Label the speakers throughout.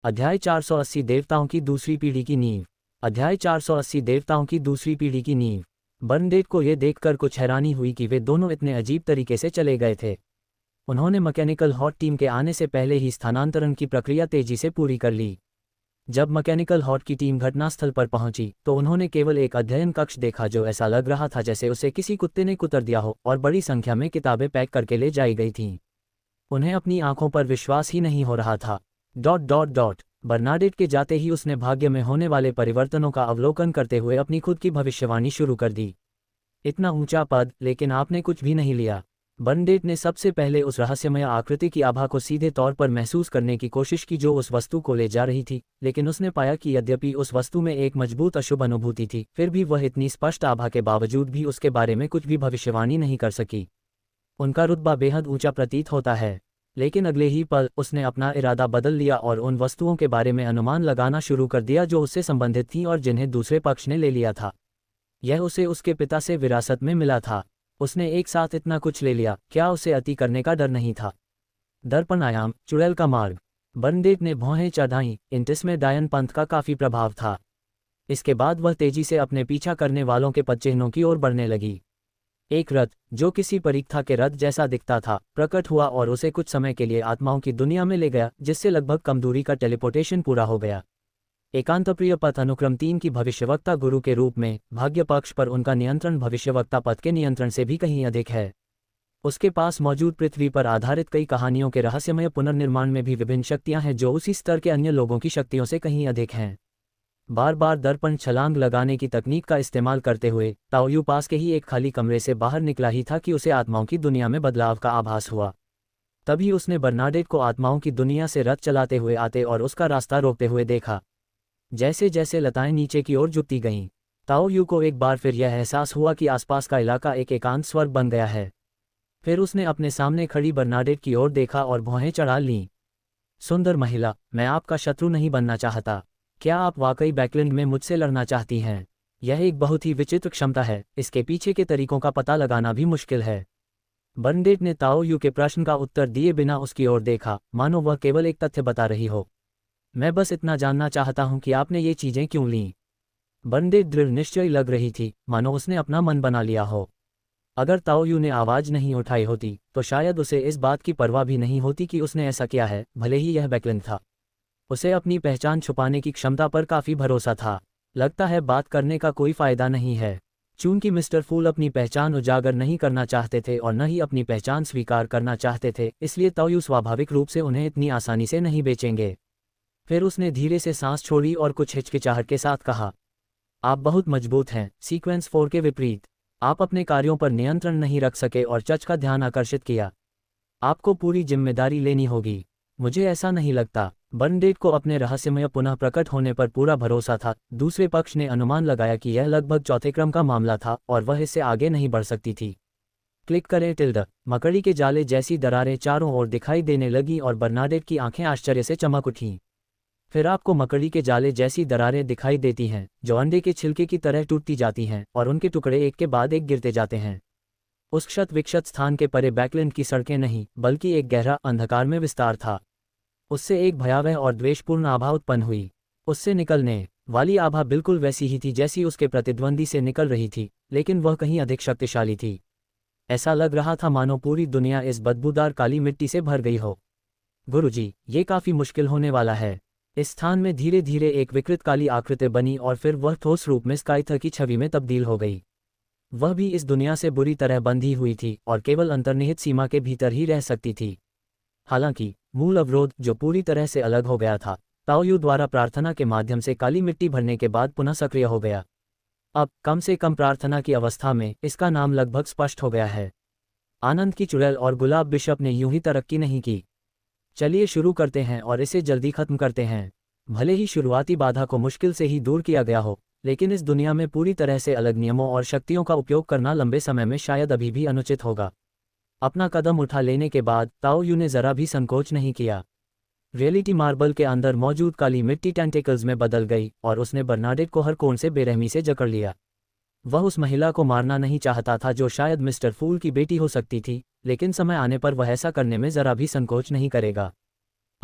Speaker 1: अध्याय 480 देवताओं की दूसरी पीढ़ी की नींव। अध्याय 480 देवताओं की दूसरी पीढ़ी की नींव। बर्नडेट को यह देखकर कुछ हैरानी हुई कि वे दोनों इतने अजीब तरीके से चले गए थे। उन्होंने मैकेनिकल हॉट टीम के आने से पहले ही स्थानांतरण की प्रक्रिया तेजी से पूरी कर ली। जब मैकेनिकल हॉट की टीम घटनास्थल पर पहुंची तो उन्होंने केवल एक अध्ययन कक्ष देखा जो ऐसा लग रहा था जैसे उसे किसी कुत्ते ने कुतर दिया हो, और बड़ी संख्या में किताबें पैक करके ले जाई गई थीं। उन्हें अपनी आंखों पर विश्वास ही नहीं हो रहा था। ... बर्नाडेट के जाते ही उसने भाग्य में होने वाले परिवर्तनों का अवलोकन करते हुए अपनी खुद की भविष्यवाणी शुरू कर दी। इतना ऊंचा पद, लेकिन आपने कुछ भी नहीं लिया। बर्नाडेट ने सबसे पहले उस रहस्यमय आकृति की आभा को सीधे तौर पर महसूस करने की कोशिश की जो उस वस्तु को ले जा रही थी, लेकिन उसने पाया कि यद्यपि उस वस्तु में एक मजबूत अशुभ अनुभूति थी, फिर भी वह इतनी स्पष्ट आभा के बावजूद भी उसके बारे में कुछ भी भविष्यवाणी नहीं कर सकी। उनका रुतबा बेहद ऊंचा प्रतीत होता है। लेकिन अगले ही पल उसने अपना इरादा बदल लिया और उन वस्तुओं के बारे में अनुमान लगाना शुरू कर दिया जो उससे संबंधित थीं और जिन्हें दूसरे पक्ष ने ले लिया था। यह उसे उसके पिता से विरासत में मिला था। उसने एक साथ इतना कुछ ले लिया, क्या उसे अति करने का डर नहीं था? दर्पण आयाम, चुड़ैल का मार्ग। बर्नडेट ने भौहें चढ़ाईं, इसमें डायन पंथ का काफी प्रभाव था। इसके बाद वह तेजी से अपने पीछा करने वालों के पदचिह्नों की ओर बढ़ने लगी। एक रथ, जो किसी परीक्षा के रथ जैसा दिखता था, प्रकट हुआ और उसे कुछ समय के लिए आत्माओं की दुनिया में ले गया, जिससे लगभग कम दूरी का टेलीपोर्टेशन पूरा हो गया। एकांतप्रिय पथ अनुक्रम 3 की भविष्यवक्ता गुरु के रूप में भाग्य पक्ष पर उनका नियंत्रण भविष्यवक्ता पथ के नियंत्रण से भी कहीं अधिक है। उसके पास मौजूद पृथ्वी पर आधारित कई कहानियों के रहस्यमय पुनर्निर्माण में भी विभिन्न शक्तियां हैं जो उसी स्तर के अन्य लोगों की शक्तियों से कहीं अधिक हैं। बार बार दर्पण छलांग लगाने की तकनीक का इस्तेमाल करते हुए ताओयू पास के ही एक खाली कमरे से बाहर निकला ही था कि उसे आत्माओं की दुनिया में बदलाव का आभास हुआ। तभी उसने बर्नाडेट को आत्माओं की दुनिया से रथ चलाते हुए आते और उसका रास्ता रोकते हुए देखा। जैसे जैसे लताएं नीचे की ओर झुकती गईं, ताओयू को एक बार फिर यह एहसास हुआ कि आसपास का इलाका एक एकांत स्वर्ग बन गया है। फिर उसने अपने सामने खड़ी बर्नाडेट की ओर देखा और भौहें चढ़ा लीं। सुंदर महिला, मैं आपका शत्रु नहीं बनना चाहता। क्या आप वाकई बैकलैंड में मुझसे लड़ना चाहती हैं? यह एक बहुत ही विचित्र क्षमता है, इसके पीछे के तरीकों का पता लगाना भी मुश्किल है। बर्नडेट ने ताओयू के प्रश्न का उत्तर दिए बिना उसकी ओर देखा, मानो वह केवल एक तथ्य बता रही हो। मैं बस इतना जानना चाहता हूं कि आपने ये चीजें क्यों लीं। बर्नडेट दृढ़ निश्चयी लग रही थी, मानो उसने अपना मन बना लिया हो। अगर ताओयू ने आवाज नहीं उठाई होती तो शायद उसे इस बात की परवाह भी नहीं होती कि उसने ऐसा किया है, भले ही यह बैकलैंड था। उसे अपनी पहचान छुपाने की क्षमता पर काफी भरोसा था। लगता है बात करने का कोई फायदा नहीं है। चूंकि मिस्टर फूल अपनी पहचान उजागर नहीं करना चाहते थे और न ही अपनी पहचान स्वीकार करना चाहते थे, इसलिए ताओयू स्वाभाविक रूप से उन्हें इतनी आसानी से नहीं बेचेंगे। फिर उसने धीरे से सांस छोड़ी और कुछ हिचकिचाहट के साथ कहा, आप बहुत मजबूत हैं। सीक्वेंस 4 के विपरीत, आप अपने कार्यों पर नियंत्रण नहीं रख सके और चर्च का ध्यान आकर्षित किया। आपको पूरी जिम्मेदारी लेनी होगी। मुझे ऐसा नहीं लगता। बर्नडेट को अपने रहस्यमय पुनः प्रकट होने पर पूरा भरोसा था। दूसरे पक्ष ने अनुमान लगाया कि यह लगभग चौथे क्रम का मामला था और वह इससे आगे नहीं बढ़ सकती थी। क्लिक करें टिल्ड। मकड़ी के जाले जैसी दरारें चारों ओर दिखाई देने लगी और बर्नाडेट की आंखें आश्चर्य से चमक उठीं। फिर आपको मकड़ी के जाले जैसी दरारें दिखाई देती हैं जो अंडे के छिलके की तरह टूटती जाती हैं और उनके टुकड़े एक के बाद एक गिरते जाते हैं। उस क्षत विक्षत स्थान के परे बैकलैंड की सड़कें नहीं बल्कि एक गहरा अंधकार में विस्तार था। उससे एक भयावह और द्वेषपूर्ण आभा उत्पन्न हुई। उससे निकलने वाली आभा बिल्कुल वैसी ही थी जैसी उसके प्रतिद्वंदी से निकल रही थी, लेकिन वह कहीं अधिक शक्तिशाली थी। ऐसा लग रहा था मानो पूरी दुनिया इस बदबूदार काली मिट्टी से भर गई हो। गुरुजी, ये काफी मुश्किल होने वाला है। इस स्थान में धीरे धीरे एक विकृत काली आकृति बनी और फिर वह ठोस रूप में स्काइथर की छवि में तब्दील हो गई। वह भी इस दुनिया से बुरी तरह बंधी हुई थी और केवल अंतर्निहित सीमा के भीतर ही रह सकती थी। हालांकि मूल अवरोध, जो पूरी तरह से अलग हो गया था, ताओयू द्वारा प्रार्थना के माध्यम से काली मिट्टी भरने के बाद पुनः सक्रिय हो गया। अब कम से कम प्रार्थना की अवस्था में इसका नाम लगभग स्पष्ट हो गया है। आनंद की चुड़ैल और गुलाब बिशप ने यूं ही तरक्की नहीं की। चलिए शुरू करते हैं और इसे जल्दी खत्म करते हैं। भले ही शुरुआती बाधा को मुश्किल से ही दूर किया गया हो, लेकिन इस दुनिया में पूरी तरह से अलग नियमों और शक्तियों का उपयोग करना लंबे समय में शायद अभी भी अनुचित होगा। अपना कदम उठा लेने के बाद ताओयू ने जरा भी संकोच नहीं किया। रियलिटी मार्बल के अंदर मौजूद काली मिट्टी टेंटेकल्स में बदल गई और उसने बर्नाडेट को हर कोण से बेरहमी से जकड़ लिया। वह उस महिला को मारना नहीं चाहता था जो शायद मिस्टर फूल की बेटी हो सकती थी, लेकिन समय आने पर वह ऐसा करने में जरा भी संकोच नहीं करेगा।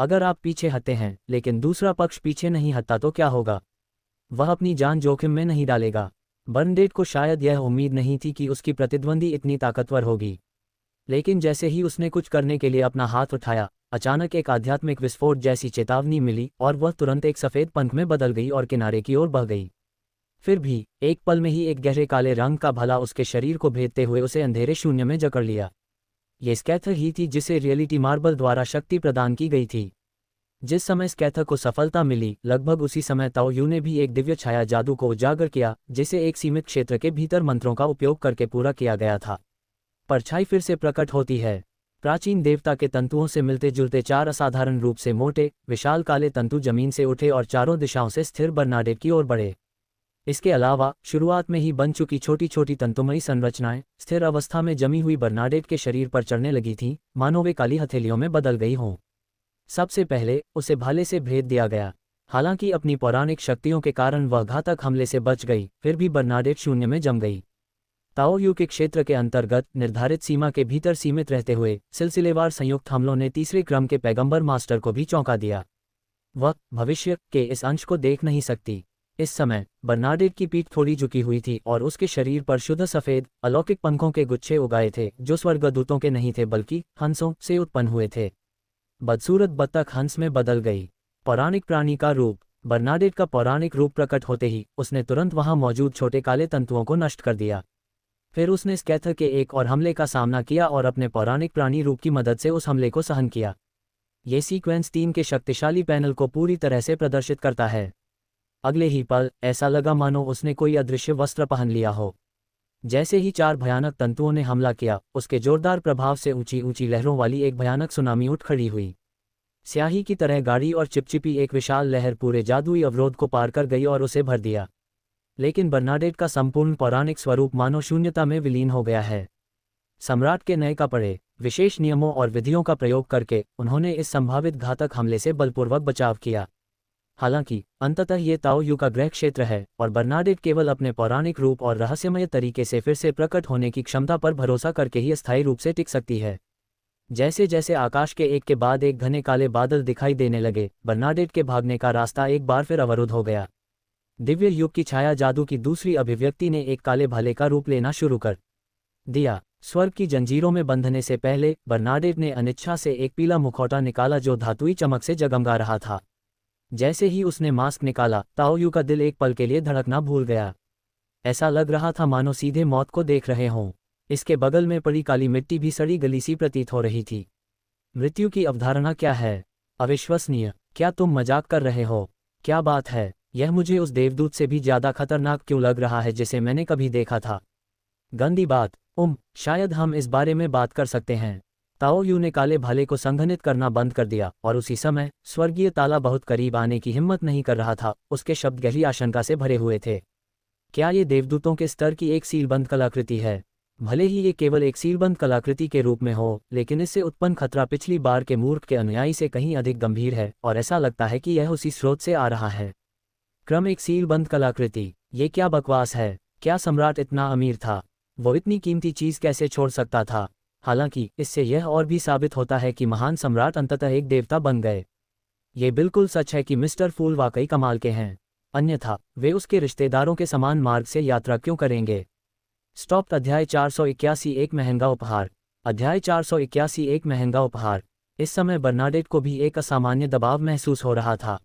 Speaker 1: अगर आप पीछे हटते हैं लेकिन दूसरा पक्ष पीछे नहीं हटता तो क्या होगा? वह अपनी जान जोखिम में नहीं डालेगा। बर्नडेट को शायद यह उम्मीद नहीं थी कि उसकी प्रतिद्वंदी इतनी ताकतवर होगी, लेकिन जैसे ही उसने कुछ करने के लिए अपना हाथ उठाया, अचानक एक आध्यात्मिक विस्फोट जैसी चेतावनी मिली और वह तुरंत एक सफ़ेद पंख में बदल गई और किनारे की ओर बह गई। फिर भी एक पल में ही एक गहरे काले रंग का भला उसके शरीर को भेदते हुए उसे अंधेरे शून्य में जकड़ लिया। ये स्कैथर ही थी जिसे रियलिटी मार्बल द्वारा शक्ति प्रदान की गई थी। जिस समय स्कैथर को सफलता मिली, लगभग उसी समय ताओ यू ने भी एक दिव्य छाया जादू को उजागर किया, जिसे एक सीमित क्षेत्र के भीतर मंत्रों का उपयोग करके पूरा किया गया था। परछाई फिर से प्रकट होती है। प्राचीन देवता के तंतुओं से मिलते जुलते 4 असाधारण रूप से मोटे, विशाल काले तंतु जमीन से उठे और चारों दिशाओं से स्थिर बर्नाडेट की ओर बढ़े। इसके अलावा शुरुआत में ही बन चुकी छोटी छोटी तंतुमयी संरचनाएं स्थिर अवस्था में जमी हुई बर्नाडेट के शरीर पर चढ़ने लगी थीं, मानो वे काली हथेलियों में बदल गई हों। सबसे पहले उसे भाले से भेद दिया गया। हालांकि अपनी पौराणिक शक्तियों के कारण वह घातक हमले से बच गई, फिर भी बर्नाडेट शून्य में जम गई। ताओ यू के क्षेत्र के अंतर्गत निर्धारित सीमा के भीतर सीमित रहते हुए सिलसिलेवार संयुक्त हमलों ने तीसरे क्रम के पैगंबर मास्टर को भी चौंका दिया। वह भविष्य के इस अंश को देख नहीं सकती। इस समय बर्नाडेट की पीठ थोड़ी झुकी हुई थी और उसके शरीर पर शुद्ध सफ़ेद अलौकिक पंखों के गुच्छे उगाए थे, जो स्वर्गदूतों के नहीं थे बल्कि हंसों से उत्पन्न हुए थे। बदसूरत बत्तख हंस में बदल गई। पौराणिक प्राणी का रूप। बर्नाडेट का पौराणिक रूप प्रकट होते ही उसने तुरंत वहां मौजूद छोटे काले तंतुओं को नष्ट कर दिया। फिर उसने स्कैथर के एक और हमले का सामना किया और अपने पौराणिक प्राणी रूप की मदद से उस हमले को सहन किया। ये सीक्वेंस 3 के शक्तिशाली पैनल को पूरी तरह से प्रदर्शित करता है। अगले ही पल ऐसा लगा मानो उसने कोई अदृश्य वस्त्र पहन लिया हो। जैसे ही 4 भयानक तंतुओं ने हमला किया, उसके जोरदार प्रभाव से ऊंची ऊंची लहरों वाली एक भयानक सुनामी उठ खड़ी हुई। स्याही की तरह गाढ़ी और चिपचिपी एक विशाल लहर पूरे जादुई अवरोध को पार कर गई और उसे भर दिया। लेकिन बर्नाडेट का संपूर्ण पौराणिक स्वरूप मानो शून्यता में विलीन हो गया है। सम्राट के नए कपड़े, विशेष नियमों और विधियों का प्रयोग करके उन्होंने इस संभावित घातक हमले से बलपूर्वक बचाव किया। हालांकि अंततः ये ताओ यू का गृह क्षेत्र है और बर्नाडेट केवल अपने पौराणिक रूप और रहस्यमय तरीके से फिर से प्रकट होने की क्षमता पर भरोसा करके ही अस्थायी रूप से टिक सकती है। जैसे जैसे आकाश के एक के बाद एक घने काले बादल दिखाई देने लगे, बर्नाडेट के भागने का रास्ता एक बार फिर अवरुद्ध हो गया। दिव्य युग की छाया जादू की दूसरी अभिव्यक्ति ने एक काले भाले का रूप लेना शुरू कर दिया। स्वर्ग की जंजीरों में बंधने से पहले बर्नाडेट ने अनिच्छा से एक पीला मुखौटा निकाला जो धातुई चमक से जगमगा रहा था। जैसे ही उसने मास्क निकाला, ताओ यू का दिल एक पल के लिए धड़कना भूल गया। ऐसा लग रहा था मानो सीधे मौत को देख रहे हों। इसके बगल में पड़ी काली मिट्टी भी सड़ी गली सी प्रतीत हो रही थी। मृत्यु की अवधारणा क्या है? अविश्वसनीय। क्या तुम मजाक कर रहे हो? क्या बात है? यह मुझे उस देवदूत से भी ज्यादा खतरनाक क्यों लग रहा है जिसे मैंने कभी देखा था? गंदी बात। शायद हम इस बारे में बात कर सकते हैं। ताओ यू ने काले भाले को संघनित करना बंद कर दिया और उसी समय स्वर्गीय ताला बहुत करीब आने की हिम्मत नहीं कर रहा था। उसके शब्द गहरी आशंका से भरे हुए थे। क्या ये देवदूतों के स्तर की एक सीलबंद कलाकृति है? भले ही ये केवल एक सीलबंद कलाकृति के रूप में हो, लेकिन इससे उत्पन्न खतरा पिछली बार के मूर्ख के अनुयायी से कहीं अधिक गंभीर है और ऐसा लगता है कि यह उसी स्रोत से आ रहा है। क्रम एक सीलबंद कलाकृति। ये क्या बकवास है? क्या सम्राट इतना अमीर था? वो इतनी कीमती चीज कैसे छोड़ सकता था? हालांकि इससे यह और भी साबित होता है कि महान सम्राट अंततः एक देवता बन गए। ये बिल्कुल सच है कि मिस्टर फूल वाकई कमाल के हैं, अन्यथा वे उसके रिश्तेदारों के समान मार्ग से यात्रा क्यों करेंगे? स्टॉप। अध्याय 481 एक महंगा उपहार। अध्याय 481 एक महंगा उपहार। इस समय बर्नाडेट को भी एक असामान्य दबाव महसूस हो रहा था।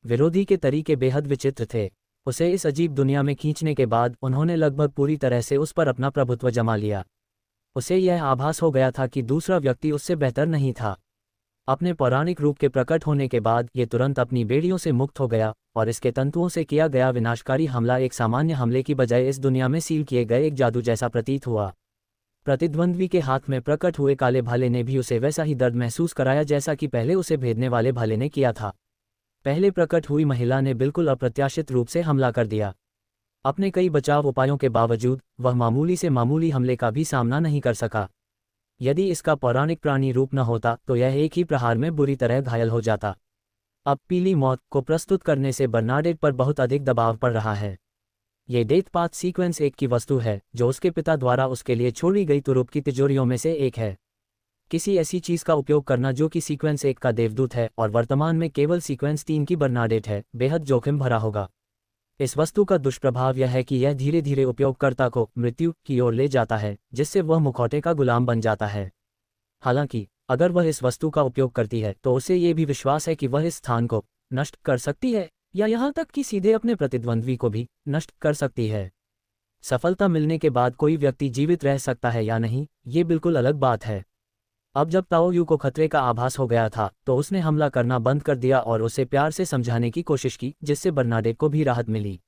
Speaker 1: विरोधी के तरीके बेहद विचित्र थे। उसे इस अजीब दुनिया में खींचने के बाद उन्होंने लगभग पूरी तरह से उस पर अपना प्रभुत्व जमा लिया। उसे यह आभास हो गया था कि दूसरा व्यक्ति उससे बेहतर नहीं था। अपने पौराणिक रूप के प्रकट होने के बाद ये तुरंत अपनी बेड़ियों से मुक्त हो गया और इसके तंतुओं से किया गया विनाशकारी हमला एक सामान्य हमले की बजाय इस दुनिया में सील किए गए एक जादू जैसा प्रतीत हुआ। प्रतिद्वंद्वी के हाथ में प्रकट हुए काले भाले ने भी उसे वैसा ही दर्द महसूस कराया जैसा कि पहले उसे भेदने वाले भाले ने किया था। पहले प्रकट हुई महिला ने बिल्कुल अप्रत्याशित रूप से हमला कर दिया। अपने कई बचाव उपायों के बावजूद वह मामूली से मामूली हमले का भी सामना नहीं कर सका। यदि इसका पौराणिक प्राणी रूप न होता तो यह एक ही प्रहार में बुरी तरह घायल हो जाता। अब पीली मौत को प्रस्तुत करने से बर्नाडेट पर बहुत अधिक दबाव पड़ रहा है। ये डेथ पाथ सीक्वेंस 1 की वस्तु है जो उसके पिता द्वारा उसके लिए छोड़ी गई तुरुप की तिजोरियों में से एक है। किसी ऐसी चीज़ का उपयोग करना जो कि सीक्वेंस 1 का देवदूत है और वर्तमान में केवल सीक्वेंस 3 की बर्नाडेट है, बेहद जोखिम भरा होगा। इस वस्तु का दुष्प्रभाव यह है कि यह धीरे धीरे उपयोगकर्ता को मृत्यु की ओर ले जाता है, जिससे वह मुखौटे का गुलाम बन जाता है। हालांकि अगर वह इस वस्तु का उपयोग करती है तो उसे ये भी विश्वास है कि वह इस स्थान को नष्ट कर सकती है या यहाँ तक कि सीधे अपने प्रतिद्वंद्वी को भी नष्ट कर सकती है। सफलता मिलने के बाद कोई व्यक्ति जीवित रह सकता है या नहीं, ये बिल्कुल अलग बात है। अब जब ताओ यू को खतरे का आभास हो गया था तो उसने हमला करना बंद कर दिया और उसे प्यार से समझाने की कोशिश की, जिससे बर्नाडेट को भी राहत मिली।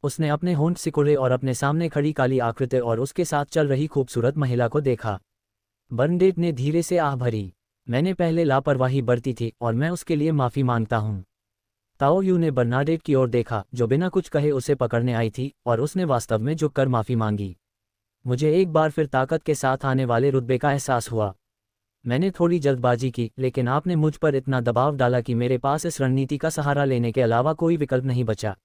Speaker 1: उसने अपने होंठ सिकुड़े और अपने सामने खड़ी काली आकृति और उसके साथ चल रही खूबसूरत महिला को देखा। बर्नाडेट ने धीरे से आह भरी। मैंने पहले लापरवाही बरती थी और मैं उसके लिए माफ़ी मांगता हूँ। ताओ यू ने बर्नाडेट की ओर देखा जो बिना कुछ कहे उसे पकड़ने आई थी, और उसने वास्तव में झुककर माफ़ी मांगी। मुझे एक बार फिर ताकत के साथ आने वाले रुतबे का एहसास हुआ। मैंने थोड़ी जल्दबाजी की, लेकिन आपने मुझ पर इतना दबाव डाला कि मेरे पास इस रणनीति का सहारा लेने के अलावा कोई विकल्प नहीं बचा।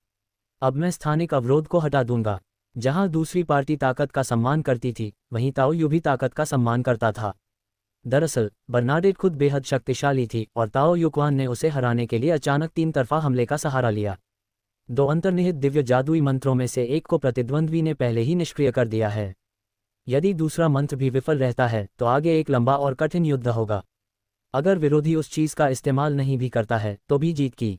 Speaker 1: अब मैं स्थानिक अवरोध को हटा दूंगा। जहां दूसरी पार्टी ताकत का सम्मान करती थी, वहीं ताओ यू भी ताकत का सम्मान करता था। दरअसल बर्नाडेट खुद बेहद शक्तिशाली थी और ताओ युक्वान ने उसे हराने के लिए अचानक 3 तरफा हमले का सहारा लिया। 2 अंतर्निहित दिव्य जादुई मंत्रों में से एक को प्रतिद्वंद्वी ने पहले ही निष्क्रिय कर दिया है। यदि दूसरा मंत्र भी विफल रहता है तो आगे एक लंबा और कठिन युद्ध होगा। अगर विरोधी उस चीज़ का इस्तेमाल नहीं भी करता है तो भी जीत की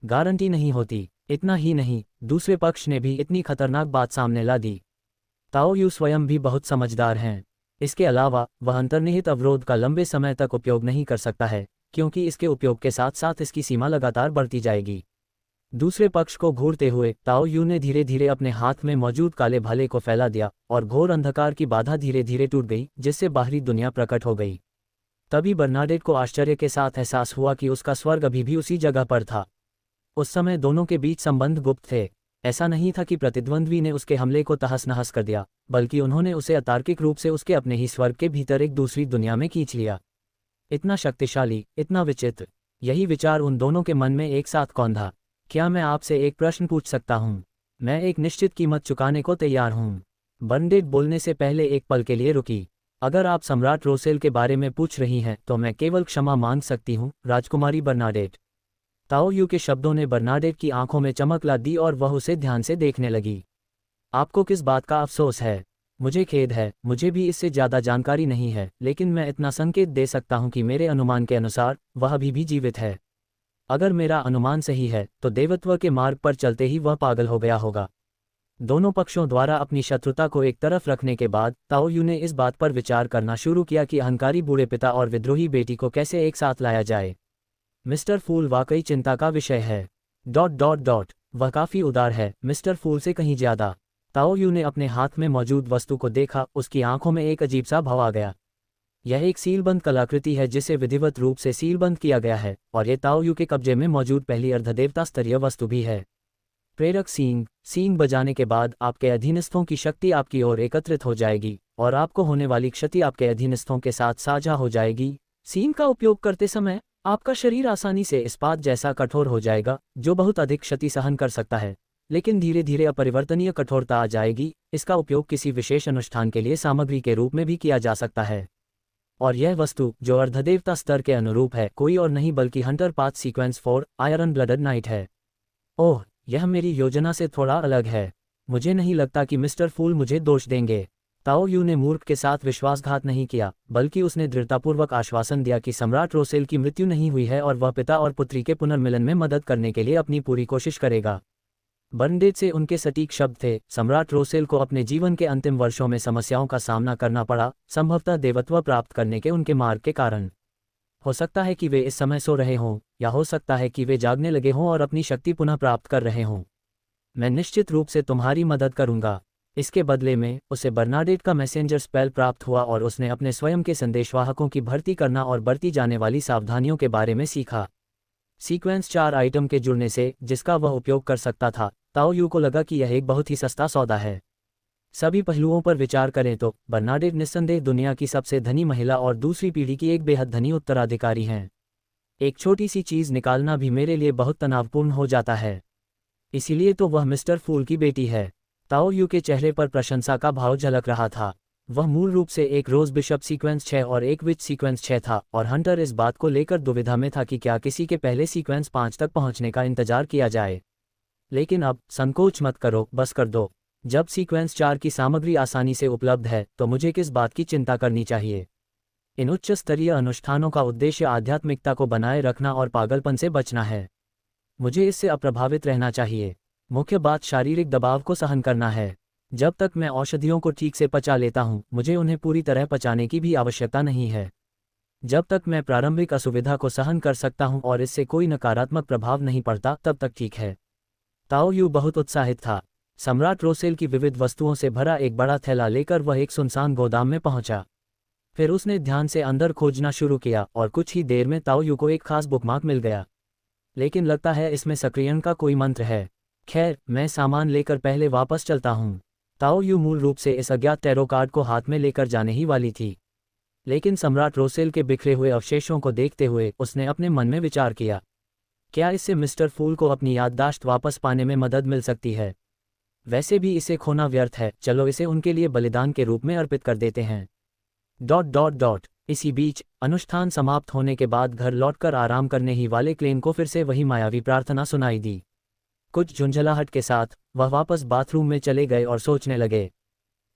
Speaker 1: गारंटी नहीं होती। इतना ही नहीं, दूसरे पक्ष ने भी इतनी खतरनाक बात सामने ला दी। ताओ यू स्वयं भी बहुत समझदार हैं। इसके अलावा वह अंतर्निहित अवरोध का लंबे समय तक उपयोग नहीं कर सकता है, क्योंकि इसके उपयोग के साथ साथ इसकी सीमा लगातार बढ़ती जाएगी। दूसरे पक्ष को घूरते हुए ताओ यू ने धीरे धीरे अपने हाथ में मौजूद काले भाले को फैला दिया और घोर अंधकार की बाधा धीरे धीरे टूट गई, जिससे बाहरी दुनिया प्रकट हो गई। तभी बर्नाडेट को आश्चर्य के साथ एहसास हुआ कि उसका स्वर्ग अभी भी उसी जगह पर था। उस समय दोनों के बीच संबंध गुप्त थे। ऐसा नहीं था कि प्रतिद्वंद्वी ने उसके हमले को तहस नहस कर दिया, बल्कि उन्होंने उसे अतार्किक रूप से उसके अपने ही स्वर्ग के भीतर एक दूसरी दुनिया में खींच लिया। इतना शक्तिशाली, इतना विचित्र, यही विचार उन दोनों के मन में एक साथ कौंधा। क्या मैं आपसे एक प्रश्न पूछ सकता हूँ? मैं एक निश्चित कीमत चुकाने को तैयार हूँ। बर्नाडेट बोलने से पहले एक पल के लिए रुकी। अगर आप सम्राट रोसेल के बारे में पूछ रही हैं तो मैं केवल क्षमा मांग सकती हूँ, राजकुमारी बर्नाडेट। ताओ यू के शब्दों ने बर्नाडेट की आंखों में चमक ला दी और वह उसे ध्यान से देखने लगी। आपको किस बात का अफसोस है? मुझे खेद है, मुझे भी इससे ज़्यादा जानकारी नहीं है, लेकिन मैं इतना संकेत दे सकता हूँ कि मेरे अनुमान के अनुसार वह अभी भी जीवित है। अगर मेरा अनुमान सही है तो देवत्व के मार्ग पर चलते ही वह पागल हो गया होगा। दोनों पक्षों द्वारा अपनी शत्रुता को एक तरफ रखने के बाद ताओ यू ने इस बात पर विचार करना शुरू किया कि अहंकारी बूढ़े पिता और विद्रोही बेटी को कैसे एक साथ लाया जाए। मिस्टर फूल वाकई चिंता का विषय है। ... वह काफ़ी उदार है, मिस्टर फूल से कहीं ज़्यादा। ताओ यू ने अपने हाथ में मौजूद वस्तु को देखा, उसकी आंखों में एक अजीब सा भाव आ गया। यह एक सीलबंद कलाकृति है जिसे विधिवत रूप से सीलबंद किया गया है, और ये ताओ यू के कब्जे में मौजूद पहली अर्धदेवता स्तरीय वस्तु भी है। प्रेरक सींग बजाने के बाद आपके अधीनस्थों की शक्ति आपकी ओर एकत्रित हो जाएगी और आपको होने वाली क्षति आपके अधीनस्थों के साथ साझा हो जाएगी। सींग का उपयोग करते समय आपका शरीर आसानी से इस्पात जैसा कठोर हो जाएगा, जो बहुत अधिक क्षति सहन कर सकता है, लेकिन धीरे धीरे अपरिवर्तनीय कठोरता आ जाएगी। इसका उपयोग किसी विशेष अनुष्ठान के लिए सामग्री के रूप में भी किया जा सकता है। और यह वस्तु जो अर्धदेवता स्तर के अनुरूप है, कोई और नहीं बल्कि hunter path sequence 4 iron blooded knight है। ओह, यह मेरी योजना से थोड़ा अलग है। मुझे नहीं लगता कि मिस्टर फूल मुझे दोष देंगे। ताओ यू ने मूर्ख के साथ विश्वासघात नहीं किया, बल्कि उसने दृढ़तापूर्वक आश्वासन दिया कि सम्राट रोसेल की मृत्यु नहीं हुई है और वह पिता और पुत्री के पुनर्मिलन में मदद करने के लिए अपनी पूरी कोशिश करेगा। बर्नाडेट से उनके सटीक शब्द थे। सम्राट रोसेल को अपने जीवन के अंतिम वर्षों में समस्याओं का सामना करना पड़ा, संभवतः देवत्व प्राप्त करने के उनके मार्ग के कारण। हो सकता है कि वे इस समय सो रहे हों, या हो सकता है कि वे जागने लगे हों और अपनी शक्ति पुनः प्राप्त कर रहे हों। मैं निश्चित रूप से तुम्हारी मदद करूंगा। इसके बदले में उसे बर्नाडेट का मैसेंजर स्पेल प्राप्त हुआ और उसने अपने स्वयं के संदेशवाहकों की भर्ती करना और बरती जाने वाली सावधानियों के बारे में सीखा। सीक्वेंस 4 आइटम के जुड़ने से, जिसका वह उपयोग कर सकता था, ताओ यू को लगा कि यह एक बहुत ही सस्ता सौदा है। सभी पहलुओं पर विचार करें तो बर्नाडेट निस्संदेह दुनिया की सबसे धनी महिला और दूसरी पीढ़ी की एक बेहद धनी उत्तराधिकारी हैं। एक छोटी सी चीज़ निकालना भी मेरे लिए बहुत तनावपूर्ण हो जाता है। इसीलिए तो वह मिस्टर फूल की बेटी है। ताओ यू के चेहरे पर प्रशंसा का भाव झलक रहा था। वह मूल रूप से एक रोज बिशप सीक्वेंस 6 और एक विच सीक्वेंस 6 था, और हंटर इस बात को लेकर दुविधा में था कि क्या किसी के पहले सीक्वेंस 5 तक पहुंचने का इंतजार किया जाए। लेकिन अब संकोच मत करो, बस कर दो। जब सीक्वेंस 4 की सामग्री आसानी से उपलब्ध है तो मुझे किस बात की चिंता करनी चाहिए। इन उच्च स्तरीय अनुष्ठानों का उद्देश्य आध्यात्मिकता को बनाए रखना और पागलपन से बचना है। मुझे इससे अप्रभावित रहना चाहिए। मुख्य बात शारीरिक दबाव को सहन करना है। जब तक मैं औषधियों को ठीक से पचा लेता हूं, मुझे उन्हें पूरी तरह पचाने की भी आवश्यकता नहीं है। जब तक मैं प्रारंभिक असुविधा को सहन कर सकता हूं और इससे कोई नकारात्मक प्रभाव नहीं पड़ता, तब तक ठीक है। ताओ यू बहुत उत्साहित था। सम्राट रोसेल की विविध वस्तुओं से भरा एक बड़ा थैला लेकर वह एक सुनसान गोदाम में पहुंचा। फिर उसने ध्यान से अंदर खोजना शुरू किया और कुछ ही देर में ताओ यू को एक खास बुकमार्क मिल गया। लेकिन लगता है इसमें सक्रियण का कोई मंत्र है। खैर, मैं सामान लेकर पहले वापस चलता हूँ। ताओ यू मूल रूप से इस अज्ञात टैरो कार्ड को हाथ में लेकर जाने ही वाली थी, लेकिन सम्राट रोसेल के बिखरे हुए अवशेषों को देखते हुए उसने अपने मन में विचार किया, क्या इससे मिस्टर फूल को अपनी याददाश्त वापस पाने में मदद मिल सकती है। वैसे भी इसे खोना व्यर्थ है, चलो इसे उनके लिए बलिदान के रूप में अर्पित कर देते हैं। ... इसी बीच अनुष्ठान समाप्त होने के बाद घर लौटकर आराम करने ही वाले क्लेन को फिर से वही मायावी प्रार्थना सुनाई दी। कुछ झुंझलाहट के साथ वह वापस बाथरूम में चले गए और सोचने लगे।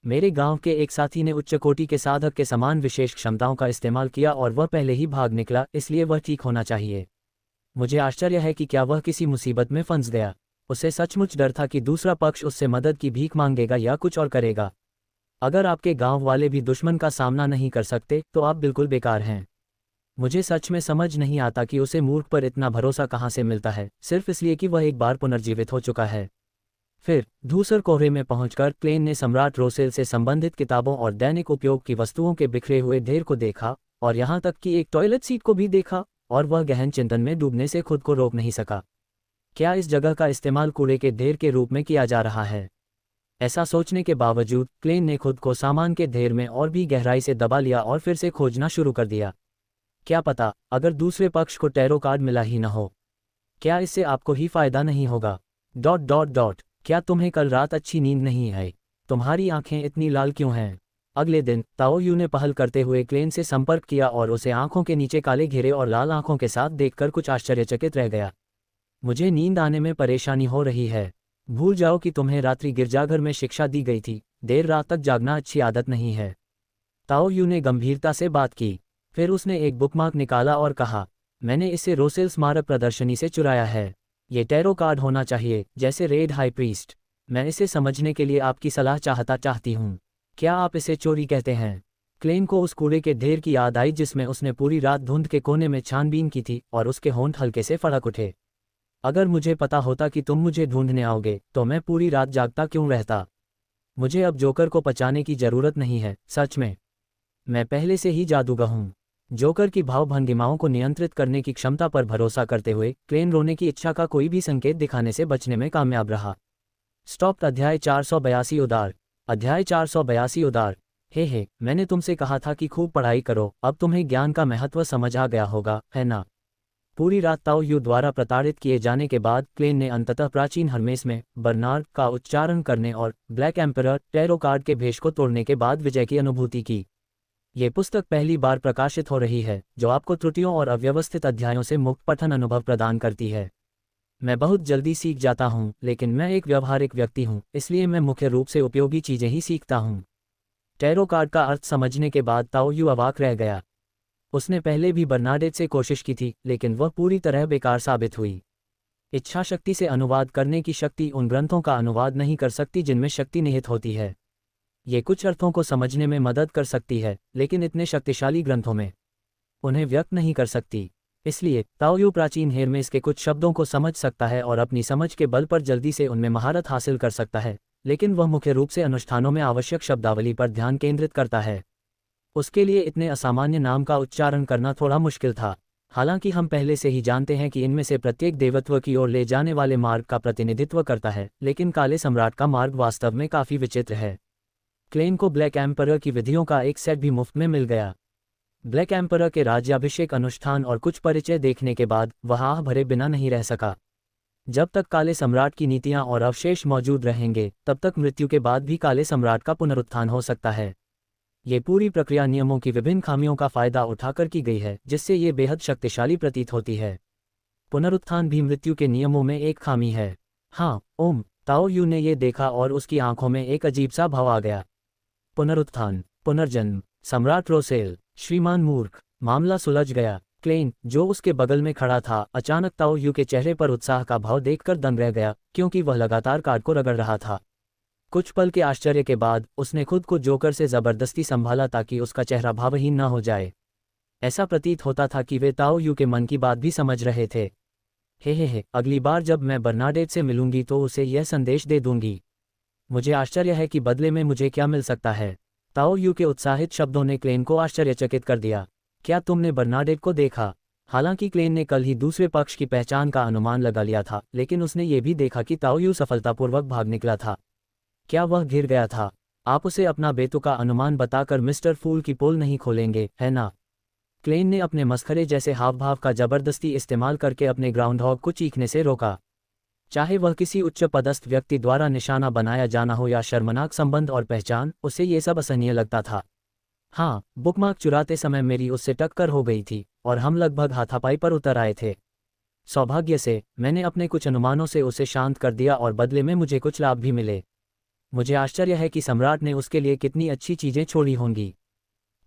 Speaker 1: मेरे गांव के एक साथी ने उच्च कोटि के साधक के समान विशेष क्षमताओं का इस्तेमाल किया और वह पहले ही भाग निकला, इसलिए वह ठीक होना चाहिए। मुझे आश्चर्य है कि क्या वह किसी मुसीबत में फंस गया। उसे सचमुच डर था कि दूसरा पक्ष उससे मदद की भीख मांगेगा या कुछ और करेगा। अगर आपके गांव वाले भी दुश्मन का सामना नहीं कर सकते तो आप बिल्कुल बेकार हैं। मुझे सच में समझ नहीं आता कि उसे मूर्ख पर इतना भरोसा कहां से मिलता है, सिर्फ इसलिए कि वह एक बार पुनर्जीवित हो चुका है। फिर धूसर कोहरे में पहुंचकर क्लेन ने सम्राट रोसेल से संबंधित किताबों और दैनिक उपयोग की वस्तुओं के बिखरे हुए ढेर को देखा, और यहां तक कि एक टॉयलेट सीट को भी देखा, और वह गहन चिंतन में डूबने से खुद को रोक नहीं सका। क्या इस जगह का इस्तेमाल कूड़े के ढेर के रूप में किया जा रहा है? ऐसा सोचने के बावजूद क्लेन ने खुद को सामान के ढेर में और भी गहराई से दबा लिया और फिर से खोजना शुरू कर दिया। क्या पता, अगर दूसरे पक्ष को टैरो कार्ड मिला ही न हो, क्या इससे आपको ही फायदा नहीं होगा? ... क्या तुम्हें कल रात अच्छी नींद नहीं आई? तुम्हारी आंखें इतनी लाल क्यों हैं? अगले दिन ताओ यू ने पहल करते हुए क्लेन से संपर्क किया और उसे आंखों के नीचे काले घेरे और लाल आंखों के साथ देखकर कुछ आश्चर्यचकित रह गया। मुझे नींद आने में परेशानी हो रही है। भूल जाओ कि तुम्हें रात्रि गिरजाघर में शिक्षा दी गई थी, देर रात तक जागना अच्छी आदत नहीं है। ताओ यू ने गंभीरता से बात की। फिर उसने एक बुकमार्क निकाला और कहा, मैंने इसे रोसेल स्मारक प्रदर्शनी से चुराया है। ये टैरो कार्ड होना चाहिए, जैसे रेड हाई प्रीस्ट। मैं इसे समझने के लिए आपकी सलाह चाहती हूँ। क्या आप इसे चोरी कहते हैं? क्लेन को उस कूड़े के ढेर की याद आई जिसमें उसने पूरी रात धुंध के कोने में छानबीन की थी, और उसके होंठ हल्के से फड़क उठे। अगर मुझे पता होता कि तुम मुझे ढूंढने आओगे तो मैं पूरी रात जागता क्यों रहता। मुझे अब जोकर को पचाने की जरूरत नहीं है, सच में। मैं पहले से ही जादूगर हूँ। जोकर की भाव भंगिमाओं को नियंत्रित करने की क्षमता पर भरोसा करते हुए क्लेन रोने की इच्छा का कोई भी संकेत दिखाने से बचने में कामयाब रहा। स्टॉप। अध्याय 482 उदार। अध्याय 482 उदार। हे, मैंने तुमसे कहा था कि खूब पढ़ाई करो, अब तुम्हें ज्ञान का महत्व समझ आ गया होगा, है ना? पूरी रात ताओ यू द्वारा प्रताड़ित किए जाने के बाद क्लेन ने अंततः प्राचीन हर्मेस में बर्नार्ड का उच्चारण करने और ब्लैक एम्परर टैरो कार्ड के भेष को तोड़ने के बाद विजय की अनुभूति की। ये पुस्तक पहली बार प्रकाशित हो रही है, जो आपको त्रुटियों और अव्यवस्थित अध्यायों से मुक्त पठन अनुभव प्रदान करती है। मैं बहुत जल्दी सीख जाता हूँ, लेकिन मैं एक व्यावहारिक व्यक्ति हूँ, इसलिए मैं मुख्य रूप से उपयोगी चीजें ही सीखता हूँ। टैरो कार्ड का अर्थ समझने के बाद ताओ यू अवाक रह गया। उसने पहले भी बर्नाडेट से कोशिश की थी, लेकिन वह पूरी तरह बेकार साबित हुई। इच्छा शक्ति से अनुवाद करने की शक्ति उन ग्रंथों का अनुवाद नहीं कर सकती जिनमें शक्ति निहित होती है। ये कुछ अर्थों को समझने में मदद कर सकती है, लेकिन इतने शक्तिशाली ग्रंथों में उन्हें व्यक्त नहीं कर सकती। इसलिए ताओ यू प्राचीन हेरमेस के कुछ शब्दों को समझ सकता है और अपनी समझ के बल पर जल्दी से उनमें महारत हासिल कर सकता है, लेकिन वह मुख्य रूप से अनुष्ठानों में आवश्यक शब्दावली पर ध्यान केंद्रित करता है। उसके लिए इतने असामान्य नाम का उच्चारण करना थोड़ा मुश्किल था। हालांकि हम पहले से ही जानते हैं कि इनमें से प्रत्येक देवत्व की ओर ले जाने वाले मार्ग का प्रतिनिधित्व करता है, लेकिन काले सम्राट का मार्ग वास्तव में काफी विचित्र है। क्लेन को ब्लैक एम्परर की विधियों का एक सेट भी मुफ्त में मिल गया। ब्लैक एम्परर के राज्याभिषेक अनुष्ठान और कुछ परिचय देखने के बाद वह आह भरे बिना नहीं रह सका। जब तक काले सम्राट की नीतियां और अवशेष मौजूद रहेंगे, तब तक मृत्यु के बाद भी काले सम्राट का पुनरुत्थान हो सकता है। ये पूरी प्रक्रिया नियमों की विभिन्न खामियों का फायदा उठाकर की गई है, जिससे ये बेहद शक्तिशाली प्रतीत होती है। पुनरुत्थान भी मृत्यु के नियमों में एक खामी है। हाँ, ओम। ताओ यू ने ये देखा और उसकी आंखों में एक अजीब सा भाव आ गया। पुनरुत्थान, पुनर्जन्म, सम्राट रोसेल, श्रीमान मूर्ख। मामला सुलझ गया। क्लेन, जो उसके बगल में खड़ा था, अचानक ताओ यू के चेहरे पर उत्साह का भाव देखकर दंग रह गया, क्योंकि वह लगातार कार्ड को रगड़ रहा था। कुछ पल के आश्चर्य के बाद उसने खुद को जोकर से जबरदस्ती संभाला ताकि उसका चेहरा भावहीन न हो जाए। ऐसा प्रतीत होता था कि वे ताओ यू के मन की बात भी समझ रहे थे। हे, अगली बार जब मैं बर्नाडेट से मिलूंगी तो उसे यह संदेश दे दूंगी। मुझे आश्चर्य है कि बदले में मुझे क्या मिल सकता है। ताओ यू के उत्साहित शब्दों ने क्लेन को आश्चर्यचकित कर दिया। क्या तुमने बर्नाडेट को देखा? हालांकि क्लेन ने कल ही दूसरे पक्ष की पहचान का अनुमान लगा लिया था, लेकिन उसने ये भी देखा कि ताओ यू सफलतापूर्वक भाग निकला था। क्या वह गिर गया था? आप उसे अपना बेतुका अनुमान बताकर मिस्टर फूल की पोल नहीं खोलेंगे, है ना? क्लेन ने अपने मस्खरे जैसे हाव भाव का जबरदस्ती इस्तेमाल करके अपने ग्राउंड हॉग को चीखने से रोका। चाहे वह किसी उच्च पदस्थ व्यक्ति द्वारा निशाना बनाया जाना हो या शर्मनाक संबंध और पहचान, उसे ये सब असहनीय लगता था। हाँ, बुकमार्क चुराते समय मेरी उससे टक्कर हो गई थी और हम लगभग हाथापाई पर उतर आए थे। सौभाग्य से मैंने अपने कुछ अनुमानों से उसे शांत कर दिया और बदले में मुझे कुछ लाभ भी मिले। मुझे आश्चर्य है कि सम्राट ने उसके लिए कितनी अच्छी चीजें छोड़ी होंगी।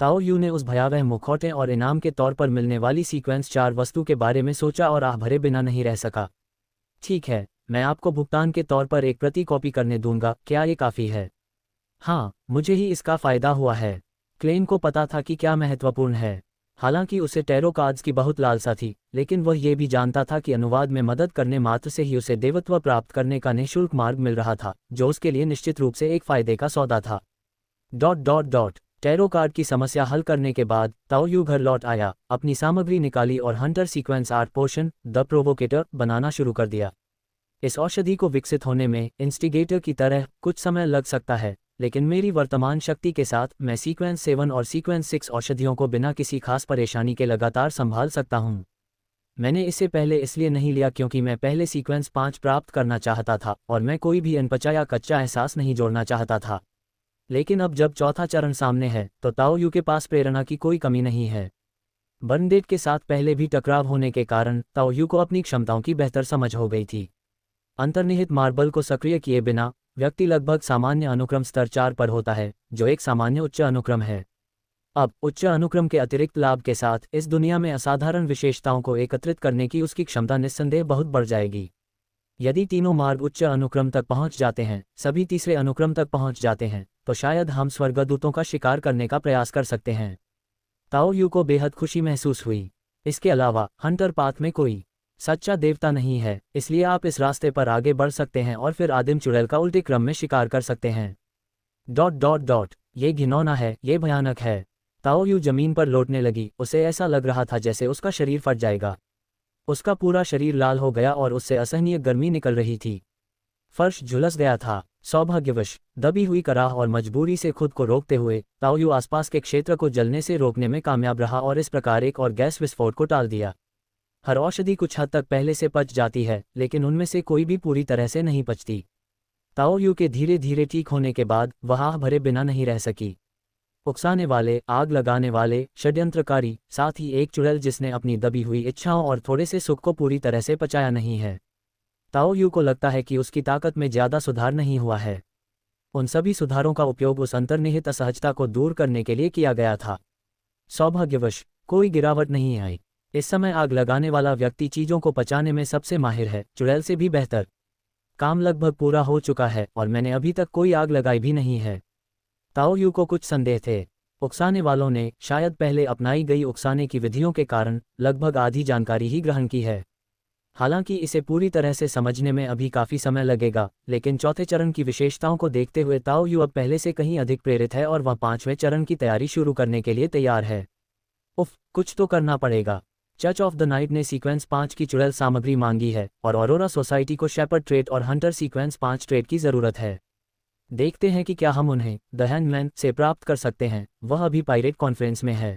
Speaker 1: ताओ यू ने उस भयावह मुखौटे और इनाम के तौर पर मिलने वाली सीक्वेंस 4 वस्तु के बारे में सोचा और आह भरे बिना नहीं रह सका। ठीक है, मैं आपको भुगतान के तौर पर एक प्रति कॉपी करने दूंगा, क्या ये काफ़ी है? हाँ, मुझे ही इसका फ़ायदा हुआ है। क्लेन को पता था कि क्या महत्वपूर्ण है। हालांकि उसे टैरो कार्ड्स की बहुत लालसा थी, लेकिन वह ये भी जानता था कि अनुवाद में मदद करने मात्र से ही उसे देवत्व प्राप्त करने का निःशुल्क मार्ग मिल रहा था, जो उसके लिए निश्चित रूप से एक फ़ायदे का सौदा था। ... टैरो कार्ड की समस्या हल करने के बाद ताओ यू घर लौट आया, अपनी सामग्री निकाली और hunter sequence art potion the provocateur बनाना शुरू कर दिया। इस औषधि को विकसित होने में इंस्टिगेटर की तरह कुछ समय लग सकता है, लेकिन मेरी वर्तमान शक्ति के साथ मैं सीक्वेंस 7 और सीक्वेंस 6 औषधियों को बिना किसी खास परेशानी के लगातार संभाल सकता हूँ। मैंने इसे पहले इसलिए नहीं लिया क्योंकि मैं पहले सीक्वेंस 5 प्राप्त करना चाहता था और मैं कोई भी अनपचा या कच्चा एहसास नहीं जोड़ना चाहता था। लेकिन अब जब चौथा चरण सामने है तो ताओ यू के पास प्रेरणा की कोई कमी नहीं है। बर्नडेट के साथ पहले भी टकराव होने के कारण ताओ यू को अपनी क्षमताओं की बेहतर समझ हो गई थी। अंतर्निहित मार्बल को सक्रिय किए बिना व्यक्ति लगभग सामान्य अनुक्रम स्तर 4 पर होता है, जो एक सामान्य उच्च अनुक्रम है। अब उच्च अनुक्रम के अतिरिक्त लाभ के साथ इस दुनिया में असाधारण विशेषताओं को एकत्रित करने की उसकी क्षमता निस्संदेह बहुत बढ़ जाएगी। यदि तीनों मार्ग उच्च अनुक्रम तक पहुंच जाते हैं, सभी तीसरे अनुक्रम तक पहुंच जाते हैं, तो शायद हम स्वर्गदूतों का शिकार करने का प्रयास कर सकते हैं। ताओ यू को बेहद खुशी महसूस हुई। इसके अलावा हंटर पाथ में कोई सच्चा देवता नहीं है, इसलिए आप इस रास्ते पर आगे बढ़ सकते हैं और फिर आदिम चुड़ैल का उल्टे क्रम में शिकार कर सकते हैं। ... ये घिनौना है, ये भयानक है। ताओ यू जमीन पर लौटने लगी, उसे ऐसा लग रहा था जैसे उसका शरीर फट जाएगा। उसका पूरा शरीर लाल हो गया और उससे असहनीय गर्मी निकल रही थी। फर्श झुलस गया था। सौभाग्यवश दबी हुई कराह और मजबूरी से खुद को रोकते हुए ताओ यू आसपास के क्षेत्र को जलने से रोकने में कामयाब रहा और इस प्रकार एक और गैस विस्फोट को टाल दिया। हर औषधि कुछ हद तक पहले से पच जाती है, लेकिन उनमें से कोई भी पूरी तरह से नहीं पचती। ताओ यू के धीरे धीरे ठीक होने के बाद वह आह भरे बिना नहीं रह सकी। उकसाने वाले, आग लगाने वाले, षड्यंत्रकारी, साथ ही एक चुड़ैल जिसने अपनी दबी हुई इच्छाओं और थोड़े से सुख को पूरी तरह से पचाया नहीं है। ताओ यू को लगता है कि उसकी ताकत में ज़्यादा सुधार नहीं हुआ है। उन सभी सुधारों का उपयोग उस अंतर्निहित असहजता को दूर करने के लिए किया गया था। सौभाग्यवश कोई गिरावट नहीं आई। इस समय आग लगाने वाला व्यक्ति चीज़ों को पचाने में सबसे माहिर है, चुड़ैल से भी बेहतर। काम लगभग पूरा हो चुका है और मैंने अभी तक कोई आग लगाई भी नहीं है। ताओ यू को कुछ संदेह थे। उकसाने वालों ने शायद पहले अपनाई गई उकसाने की विधियों के कारण लगभग आधी जानकारी ही ग्रहण की है। हालांकि इसे पूरी तरह से समझने में अभी काफ़ी समय लगेगा, लेकिन चौथे चरण की विशेषताओं को देखते हुए ताओ यू अब पहले से कहीं अधिक प्रेरित है और वह 5वें चरण की तैयारी शुरू करने के लिए तैयार है। उफ, कुछ तो करना पड़ेगा। चर्च ऑफ द नाइट ने सीक्वेंस 5 की चुड़ैल सामग्री मांगी है और ऑरोरा सोसाइटी को शेपर्ड ट्रेट और हंटर सीक्वेंस 5 ट्रेट की ज़रूरत है। देखते हैं कि क्या हम उन्हें द हैंगमैन से प्राप्त कर सकते हैं। वह अभी पायरेट कॉन्फ्रेंस में है।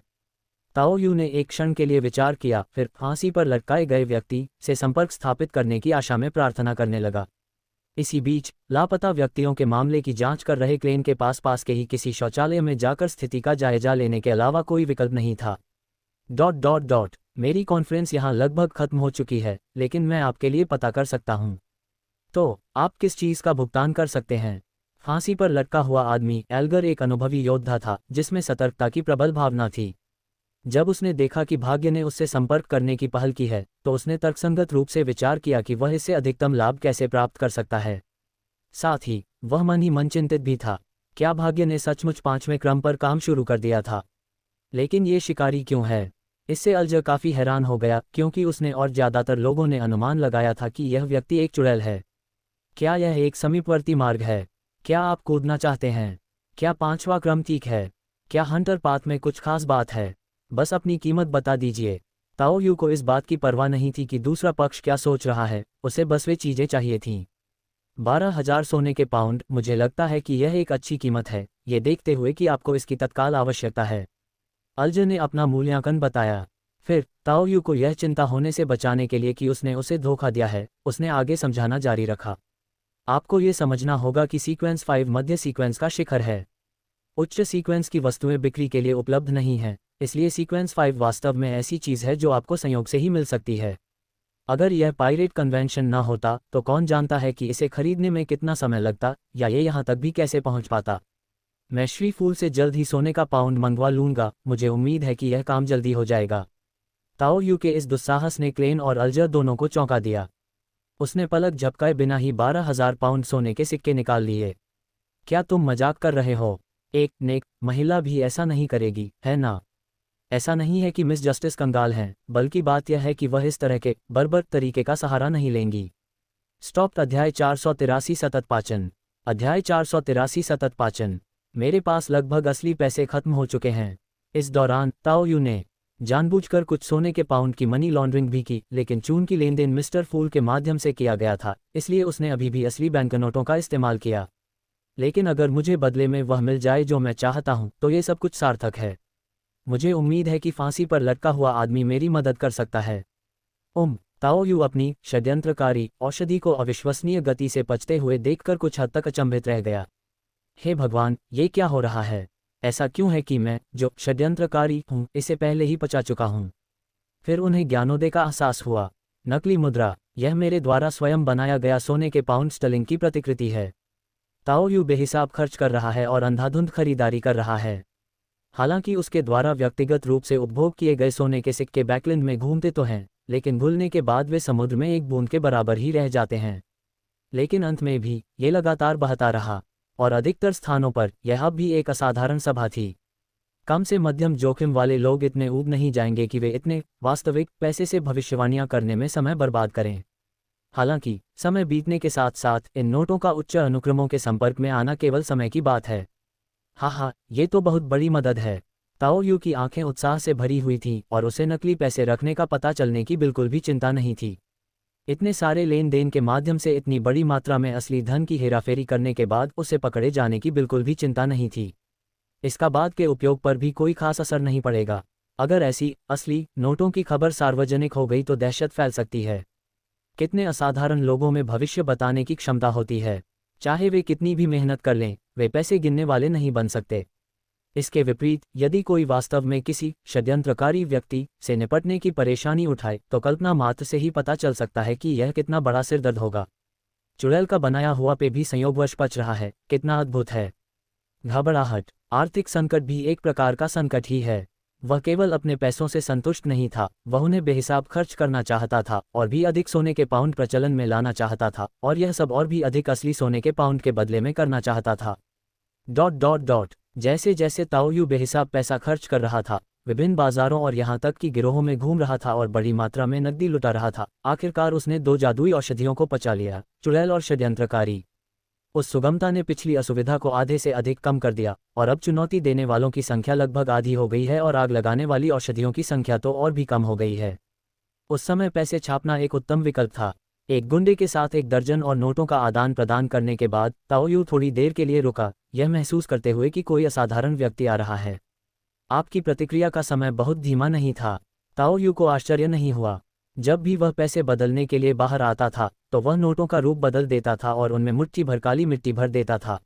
Speaker 1: ताओ यू ने एक क्षण के लिए विचार किया, फिर फांसी पर लटकाए गए व्यक्ति से संपर्क स्थापित करने की आशा में प्रार्थना करने लगा। इसी बीच लापता व्यक्तियों के मामले की जांच कर रहे क्रेन के पास के ही किसी शौचालय में जाकर स्थिति का जायजा लेने के अलावा कोई विकल्प नहीं था। मेरी कॉन्फ्रेंस यहाँ लगभग खत्म हो चुकी है, लेकिन मैं आपके लिए पता कर सकता हूँ। तो आप किस चीज़ का भुगतान कर सकते हैं? फांसी पर लटका हुआ आदमी एल्गर एक अनुभवी योद्धा था जिसमें सतर्कता की प्रबल भावना थी। जब उसने देखा कि भाग्य ने उससे संपर्क करने की पहल की है, तो उसने तर्कसंगत रूप से विचार किया कि वह इससे अधिकतम लाभ कैसे प्राप्त कर सकता है। साथ ही वह मन ही मन चिंतित भी था, क्या भाग्य ने सचमुच 5वें क्रम पर काम शुरू कर दिया था? लेकिन ये शिकारी क्यों है? इससे अल्जर काफ़ी हैरान हो गया, क्योंकि उसने और ज़्यादातर लोगों ने अनुमान लगाया था कि यह व्यक्ति एक चुड़ैल है। क्या यह एक समीपवर्ती मार्ग है? क्या आप कूदना चाहते हैं? क्या 5वां क्रम ठीक है? क्या हंटर पाथ में कुछ खास बात है? बस अपनी कीमत बता दीजिए। ताओ यू को इस बात की परवाह नहीं थी कि दूसरा पक्ष क्या सोच रहा है, उसे बस वे चीज़ें चाहिए थीं। 12,000 सोने के पाउंड, मुझे लगता है कि यह एक अच्छी कीमत है, ये देखते हुए कि आपको इसकी तत्काल आवश्यकता है। अल्जर ने अपना मूल्यांकन बताया। फिर ताओ यू को यह चिंता होने से बचाने के लिए कि उसने उसे धोखा दिया है, उसने आगे समझाना जारी रखा। आपको ये समझना होगा कि सीक्वेंस 5 मध्य सीक्वेंस का शिखर है। उच्च सीक्वेंस की वस्तुएं बिक्री के लिए उपलब्ध नहीं हैं, इसलिए सीक्वेंस 5 वास्तव में ऐसी चीज़ है जो आपको संयोग से ही मिल सकती है। अगर यह पायरेट कन्वेंशन न होता तो कौन जानता है कि इसे खरीदने में कितना समय लगता, या ये यहाँ तक भी कैसे पहुँच पाता। मैं श्री फूल से जल्द ही सोने का पाउंड मंगवा लूँगा, मुझे उम्मीद है कि यह काम जल्दी हो जाएगा। ताओ यू के इस दुस्साहस ने क्लेन और अल्जर दोनों को चौंका दिया। उसने पलक झपकाए बिना ही 12,000 पाउंड सोने के सिक्के निकाल लिए। क्या तुम मजाक कर रहे हो? एक नेक महिला भी ऐसा नहीं करेगी, है ना? ऐसा नहीं है कि मिस जस्टिस कंगाल हैं, बल्कि बात यह है कि वह इस तरह के बर्बर तरीके का सहारा नहीं लेंगी। स्टॉप। अध्याय 483 सतत पाचन। अध्याय 483 सतत पाचन। मेरे पास लगभग असली पैसे खत्म हो चुके हैं। इस दौरान ताओ यू ने जानबूझकर कुछ सोने के पाउंड की मनी लॉन्ड्रिंग भी की, लेकिन चून की लेनदेन मिस्टर फूल के माध्यम से किया गया था, इसलिए उसने अभी भी असली बैंक नोटों का इस्तेमाल किया। लेकिन अगर मुझे बदले में वह मिल जाए जो मैं चाहता हूं, तो ये सब कुछ सार्थक है। मुझे उम्मीद है कि फांसी पर लटका हुआ आदमी मेरी मदद कर सकता है। ताओ यू अपनी षड्यंत्रकारी औषधि को अविश्वसनीय गति से पचते हुए देखकर कुछ हद तक अचंभित रह गया। हे भगवान, ये क्या हो रहा है? ऐसा क्यों है कि मैं जो षड्यंत्रकारी हूँ इसे पहले ही पचा चुका हूँ? फिर उन्हें ज्ञानोदय का एहसास हुआ। नकली मुद्रा, यह मेरे द्वारा स्वयं बनाया गया सोने के पाउंड स्टर्लिंग की प्रतिकृति है। ताओ यू बेहिसाब खर्च कर रहा है और अंधाधुंध खरीदारी कर रहा है। हालांकि उसके द्वारा व्यक्तिगत रूप से उपभोग किए गए सोने के सिक्के बैकलैंड में घूमते तो हैं, लेकिन घुलने के बाद वे समुद्र में एक बूंद के बराबर ही रह जाते हैं। लेकिन अंत में भी ये लगातार बहता रहा, और अधिकतर स्थानों पर यह अब भी एक असाधारण सभा थी। कम से मध्यम जोखिम वाले लोग इतने ऊब नहीं जाएंगे कि वे इतने वास्तविक पैसे से भविष्यवाणियां करने में समय बर्बाद करें। हालांकि समय बीतने के साथ साथ इन नोटों का उच्च अनुक्रमों के संपर्क में आना केवल समय की बात है। हाँ, ये तो बहुत बड़ी मदद है। ताओ यू की आंखें उत्साह से भरी हुई थीं और उसे नकली पैसे रखने का पता चलने की बिल्कुल भी चिंता नहीं थी। इतने सारे लेन देन के माध्यम से इतनी बड़ी मात्रा में असली धन की हेराफेरी करने के बाद उसे पकड़े जाने की बिल्कुल भी चिंता नहीं थी। इसका बाद के उपयोग पर भी कोई खास असर नहीं पड़ेगा। अगर ऐसी असली नोटों की खबर सार्वजनिक हो गई तो दहशत फैल सकती है। कितने असाधारण लोगों में भविष्य बताने की क्षमता होती है। चाहे वे कितनी भी मेहनत कर लें, वे पैसे गिनने वाले नहीं बन सकते। इसके विपरीत यदि कोई वास्तव में किसी षड्यंत्रकारी व्यक्ति से निपटने की परेशानी उठाए तो कल्पना मात्र से ही पता चल सकता है कि यह कितना बड़ा सिरदर्द होगा। चुड़ैल का बनाया हुआ पे भी संयोगवश पच रहा है, कितना अद्भुत है। घबराहट। आर्थिक संकट भी एक प्रकार का संकट ही है। वह केवल अपने पैसों से संतुष्ट नहीं था, वह उन्हें बेहिसाब खर्च करना चाहता था और भी अधिक सोने के पाउंड प्रचलन में लाना चाहता था, और यह सब और भी अधिक असली सोने के पाउंड के बदले में करना चाहता था। जैसे जैसे ताओ यू बेहिसाब पैसा खर्च कर रहा था, विभिन्न बाजारों और यहाँ तक कि गिरोहों में घूम रहा था और बड़ी मात्रा में नकदी लुटा रहा था, आखिरकार उसने 2 जादुई औषधियों को पचा लिया, चुड़ैल और षड्यंत्रकारी। उस सुगमता ने पिछली असुविधा को आधे से अधिक कम कर दिया, और अब चुनौती देने वालों की संख्या लगभग आधी हो गई है और आग लगाने वाली औषधियों की संख्या तो और भी कम हो गई है। उस समय पैसे छापना एक उत्तम विकल्प था। एक गुंडे के साथ 1 दर्जन और नोटों का आदान प्रदान करने के बाद ताओ यू थोड़ी देर के लिए रुका, यह महसूस करते हुए कि कोई असाधारण व्यक्ति आ रहा है। आपकी प्रतिक्रिया का समय बहुत धीमा नहीं था। ताओ यू को आश्चर्य नहीं हुआ। जब भी वह पैसे बदलने के लिए बाहर आता था तो वह नोटों का रूप बदल देता था और उनमें मुट्ठी भर काली मिट्टी भर देता था।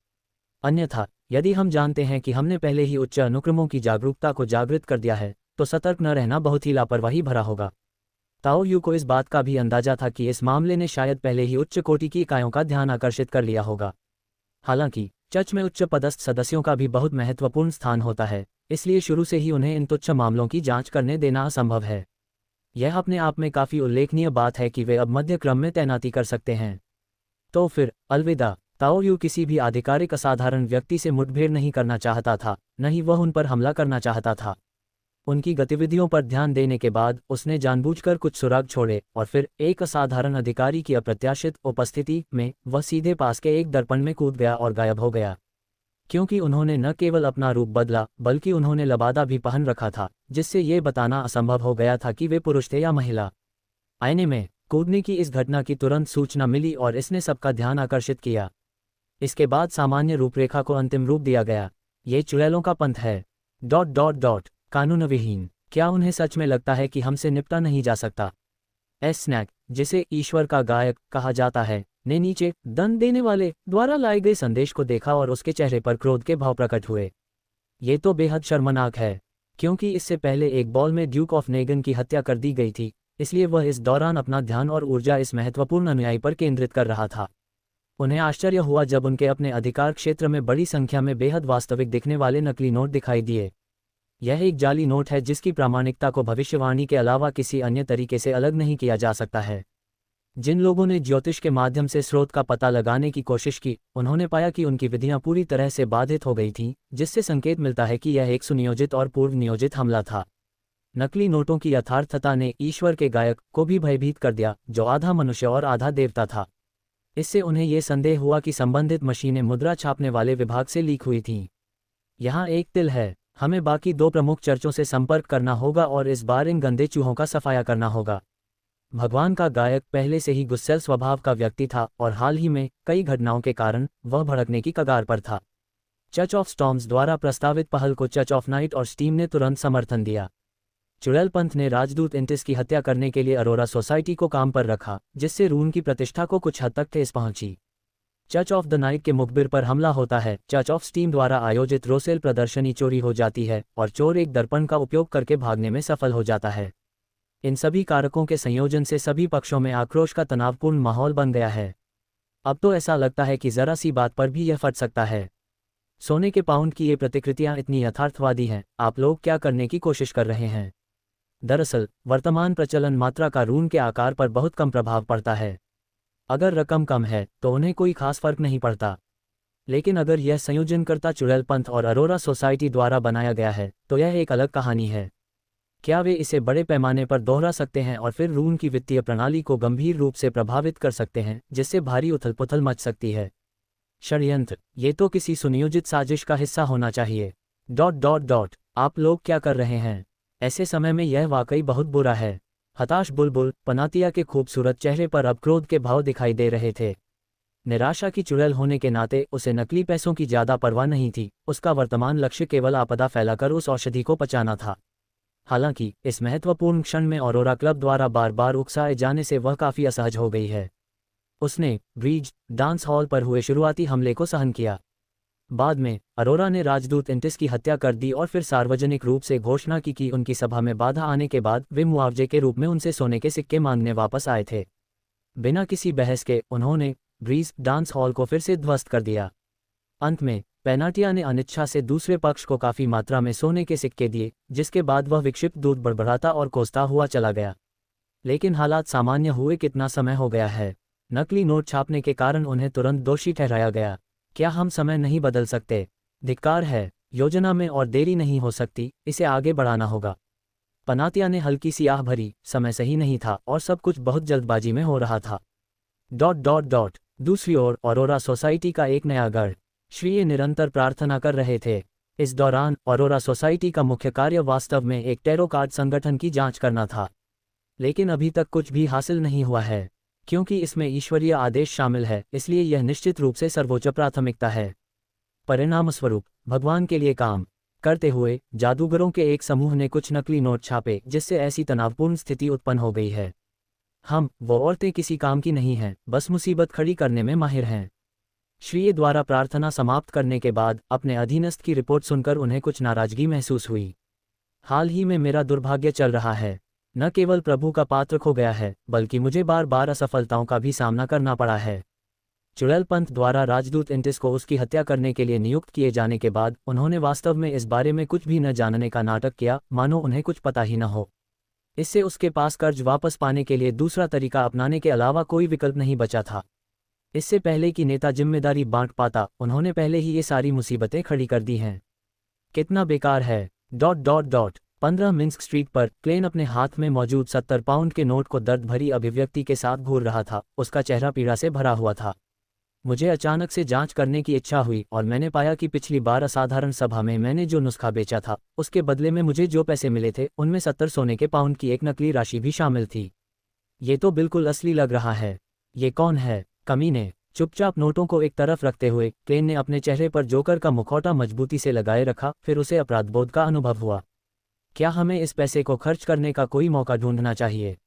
Speaker 1: अन्यथा यदि हम जानते हैं कि हमने पहले ही उच्च अनुक्रमों की जागरूकता को जागृत कर दिया है तो सतर्क न रहना बहुत ही लापरवाही भरा होगा। ताओ यू को इस बात का भी अंदाजा था कि इस मामले ने शायद पहले ही उच्च कोटि की इकाइयों का ध्यान आकर्षित कर लिया होगा। हालांकि चर्च में उच्च पदस्थ सदस्यों का भी बहुत महत्वपूर्ण स्थान होता है, इसलिए शुरू से ही उन्हें इन तुच्छ मामलों की जांच करने देना असंभव है। यह अपने आप में काफ़ी उल्लेखनीय बात है कि वे अब मध्य क्रम में तैनाती कर सकते हैं। तो फिर अलविदा। ताओ यू किसी भी आधिकारिक असाधारण व्यक्ति से मुठभेड़ नहीं करना चाहता था, न ही वह उन पर हमला करना चाहता था। उनकी गतिविधियों पर ध्यान देने के बाद उसने जानबूझकर कुछ सुराग छोड़े और फिर एक असाधारण अधिकारी की अप्रत्याशित उपस्थिति में वह सीधे पास के एक दर्पण में कूद गया और गायब हो गया। क्योंकि उन्होंने न केवल अपना रूप बदला बल्कि उन्होंने लबादा भी पहन रखा था, जिससे ये बताना असंभव हो गया था कि वे पुरुष थे या महिला। आईने में कूदने की इस घटना की तुरंत सूचना मिली और इसने सबका ध्यान आकर्षित किया। इसके बाद सामान्य रूपरेखा को अंतिम रूप दिया गया। ये चुड़ैलों का पंथ है। ... कानून विहीन। क्या उन्हें सच में लगता है कि हमसे निपटा नहीं जा सकता? स्नैक, जिसे ईश्वर का गायक कहा जाता है, ने नीचे दंड देने वाले द्वारा लाए गए संदेश को देखा और उसके चेहरे पर क्रोध के भाव प्रकट हुए। ये तो बेहद शर्मनाक है, क्योंकि इससे पहले एक बॉल में ड्यूक ऑफ नेगन की हत्या कर दी गई थी, इसलिए वह इस दौरान अपना ध्यान और ऊर्जा इस महत्वपूर्ण अनुयायी पर केंद्रित कर रहा था। उन्हें आश्चर्य हुआ जब उनके अपने अधिकार क्षेत्र में बड़ी संख्या में बेहद वास्तविक दिखने वाले नकली नोट दिखाई दिए। यह एक जाली नोट है जिसकी प्रामाणिकता को भविष्यवाणी के अलावा किसी अन्य तरीके से अलग नहीं किया जा सकता है। जिन लोगों ने ज्योतिष के माध्यम से स्रोत का पता लगाने की कोशिश की, उन्होंने पाया कि उनकी विधियां पूरी तरह से बाधित हो गई थीं, जिससे संकेत मिलता है कि यह एक सुनियोजित और पूर्व नियोजित हमला था। नकली नोटों की यथार्थता ने ईश्वर के गायक को भी भयभीत कर दिया, जो आधा मनुष्य और आधा देवता था। इससे उन्हें यह संदेह हुआ कि संबंधित मशीनें मुद्रा छापने वाले विभाग से लीक हुई थीं। यहाँ एक तिल है, हमें बाकी दो प्रमुख चर्चों से संपर्क करना होगा और इस बार इन गंदे चूहों का सफाया करना होगा। भगवान का गायक पहले से ही गुस्सैल स्वभाव का व्यक्ति था और हाल ही में कई घटनाओं के कारण वह भड़कने की कगार पर था। चर्च ऑफ स्टॉर्म्स द्वारा प्रस्तावित पहल को चर्च ऑफ नाइट और स्टीम ने तुरंत समर्थन दिया। चुड़ैल पंथ ने राजदूत इंटिस की हत्या करने के लिए अरोरा सोसाइटी को काम पर रखा, जिससे रून की प्रतिष्ठा को कुछ हद तक ठेस पहुंची। चर्च ऑफ द नाइट के मुखबिर पर हमला होता है, चर्च ऑफ स्टीम द्वारा आयोजित रोसेल प्रदर्शनी चोरी हो जाती है और चोर एक दर्पण का उपयोग करके भागने में सफल हो जाता है। इन सभी कारकों के संयोजन से सभी पक्षों में आक्रोश का तनावपूर्ण माहौल बन गया है। अब तो ऐसा लगता है कि जरा सी बात पर भी यह फट सकता है। सोने के पाउंड की ये प्रतिकृतियां इतनी यथार्थवादी हैं, आप लोग क्या करने की कोशिश कर रहे हैं? दरअसल वर्तमान प्रचलन मात्रा का रून के आकार पर बहुत कम प्रभाव पड़ता है। अगर रकम कम है तो उन्हें कोई खास फर्क नहीं पड़ता, लेकिन अगर यह संयोजनकर्ता चुड़ैल पंथ और अरोरा सोसाइटी द्वारा बनाया गया है तो यह एक अलग कहानी है। क्या वे इसे बड़े पैमाने पर दोहरा सकते हैं और फिर रून की वित्तीय प्रणाली को गंभीर रूप से प्रभावित कर सकते हैं, जिससे भारी उथल पुथल मच सकती है? षड्यंत्र, ये तो किसी सुनियोजित साजिश का हिस्सा होना चाहिए। ... आप लोग क्या कर रहे हैं? ऐसे समय में यह वाकई बहुत बुरा है। हताश बुलबुल पनातिया के खूबसूरत चेहरे पर अब क्रोध के भाव दिखाई दे रहे थे। निराशा की चुड़ैल होने के नाते उसे नकली पैसों की ज्यादा परवाह नहीं थी, उसका वर्तमान लक्ष्य केवल आपदा फैलाकर उस औषधि को पचाना था। हालांकि इस महत्वपूर्ण क्षण में ऑरोरा क्लब द्वारा बार बार उकसाए जाने से वह काफ़ी असहज हो गई है। उसने ब्रिज डांस हॉल पर हुए शुरुआती हमले को सहन किया। बाद में अरोरा ने राजदूत इंटिस की हत्या कर दी और फिर सार्वजनिक रूप से घोषणा की कि उनकी सभा में बाधा आने के बाद वे मुआवजे के रूप में उनसे सोने के सिक्के मांगने वापस आए थे। बिना किसी बहस के उन्होंने ब्रीज डांस हॉल को फिर से ध्वस्त कर दिया। अंत में पेनाटिया ने अनिच्छा से दूसरे पक्ष को काफ़ी मात्रा में सोने के सिक्के दिए, जिसके बाद वह विक्षिप्त दूध बड़बड़ाता और कोसता हुआ चला गया। लेकिन हालात सामान्य हुए कितना समय हो गया है? नकली नोट छापने के कारण उन्हें तुरंत दोषी ठहराया गया। क्या हम समय नहीं बदल सकते? धिक्कार है, योजना में और देरी नहीं हो सकती, इसे आगे बढ़ाना होगा। पनातिया ने हल्की सी आह भरी, समय सही नहीं था और सब कुछ बहुत जल्दबाजी में हो रहा था। ... दूसरी ओर ऑरोरा सोसाइटी का एक नया गढ़ श्रीय निरंतर प्रार्थना कर रहे थे। इस दौरान ऑरोरा सोसाइटी का मुख्य कार्य वास्तव में एक टैरो कार्ड संगठन की जांच करना था, लेकिन अभी तक कुछ भी हासिल नहीं हुआ है। क्योंकि इसमें ईश्वरीय आदेश शामिल है, इसलिए यह निश्चित रूप से सर्वोच्च प्राथमिकता है। परिणामस्वरूप भगवान के लिए काम करते हुए जादूगरों के एक समूह ने कुछ नकली नोट छापे, जिससे ऐसी तनावपूर्ण स्थिति उत्पन्न हो गई है वो औरतें किसी काम की नहीं हैं, बस मुसीबत खड़ी करने में माहिर हैं। श्री द्वारा प्रार्थना समाप्त करने के बाद अपने अधीनस्थ की रिपोर्ट सुनकर उन्हें कुछ नाराजगी महसूस हुई। हाल ही में मेरा दुर्भाग्य चल रहा है। न केवल प्रभु का पात्र खो गया है, बल्कि मुझे बार बार असफलताओं का भी सामना करना पड़ा है। चुड़ैल पंथ द्वारा राजदूत एंटिस को उसकी हत्या करने के लिए नियुक्त किए जाने के बाद उन्होंने वास्तव में इस बारे में कुछ भी न जानने का नाटक किया, मानो उन्हें कुछ पता ही न हो। इससे उसके पास कर्ज वापस पाने के लिए दूसरा तरीका अपनाने के अलावा कोई विकल्प नहीं बचा था। इससे पहले कि नेता जिम्मेदारी बांट पाता, उन्होंने पहले ही ये सारी मुसीबतें खड़ी कर दी हैं। कितना बेकार है। 15 मिन्स्क स्ट्रीट पर क्लेन अपने हाथ में मौजूद 70 पाउंड के नोट को दर्द भरी अभिव्यक्ति के साथ घूर रहा था। उसका चेहरा पीड़ा से भरा हुआ था। मुझे अचानक से जांच करने की इच्छा हुई और मैंने पाया कि पिछली बार असाधारण सभा में मैंने जो नुस्खा बेचा था, उसके बदले में मुझे जो पैसे मिले थे उनमें 70 सोने के पाउंड की एक नकली राशि भी शामिल थी। ये तो बिल्कुल असली लग रहा है। ये कौन है? कमीने। चुपचाप नोटों को एक तरफ रखते हुए क्लेन ने अपने चेहरे पर जोकर का मुखौटा मजबूती से लगाए रखा। फिर उसे अपराधबोध का अनुभव हुआ। क्या हमें इस पैसे को खर्च करने का कोई मौका ढूंढना चाहिए?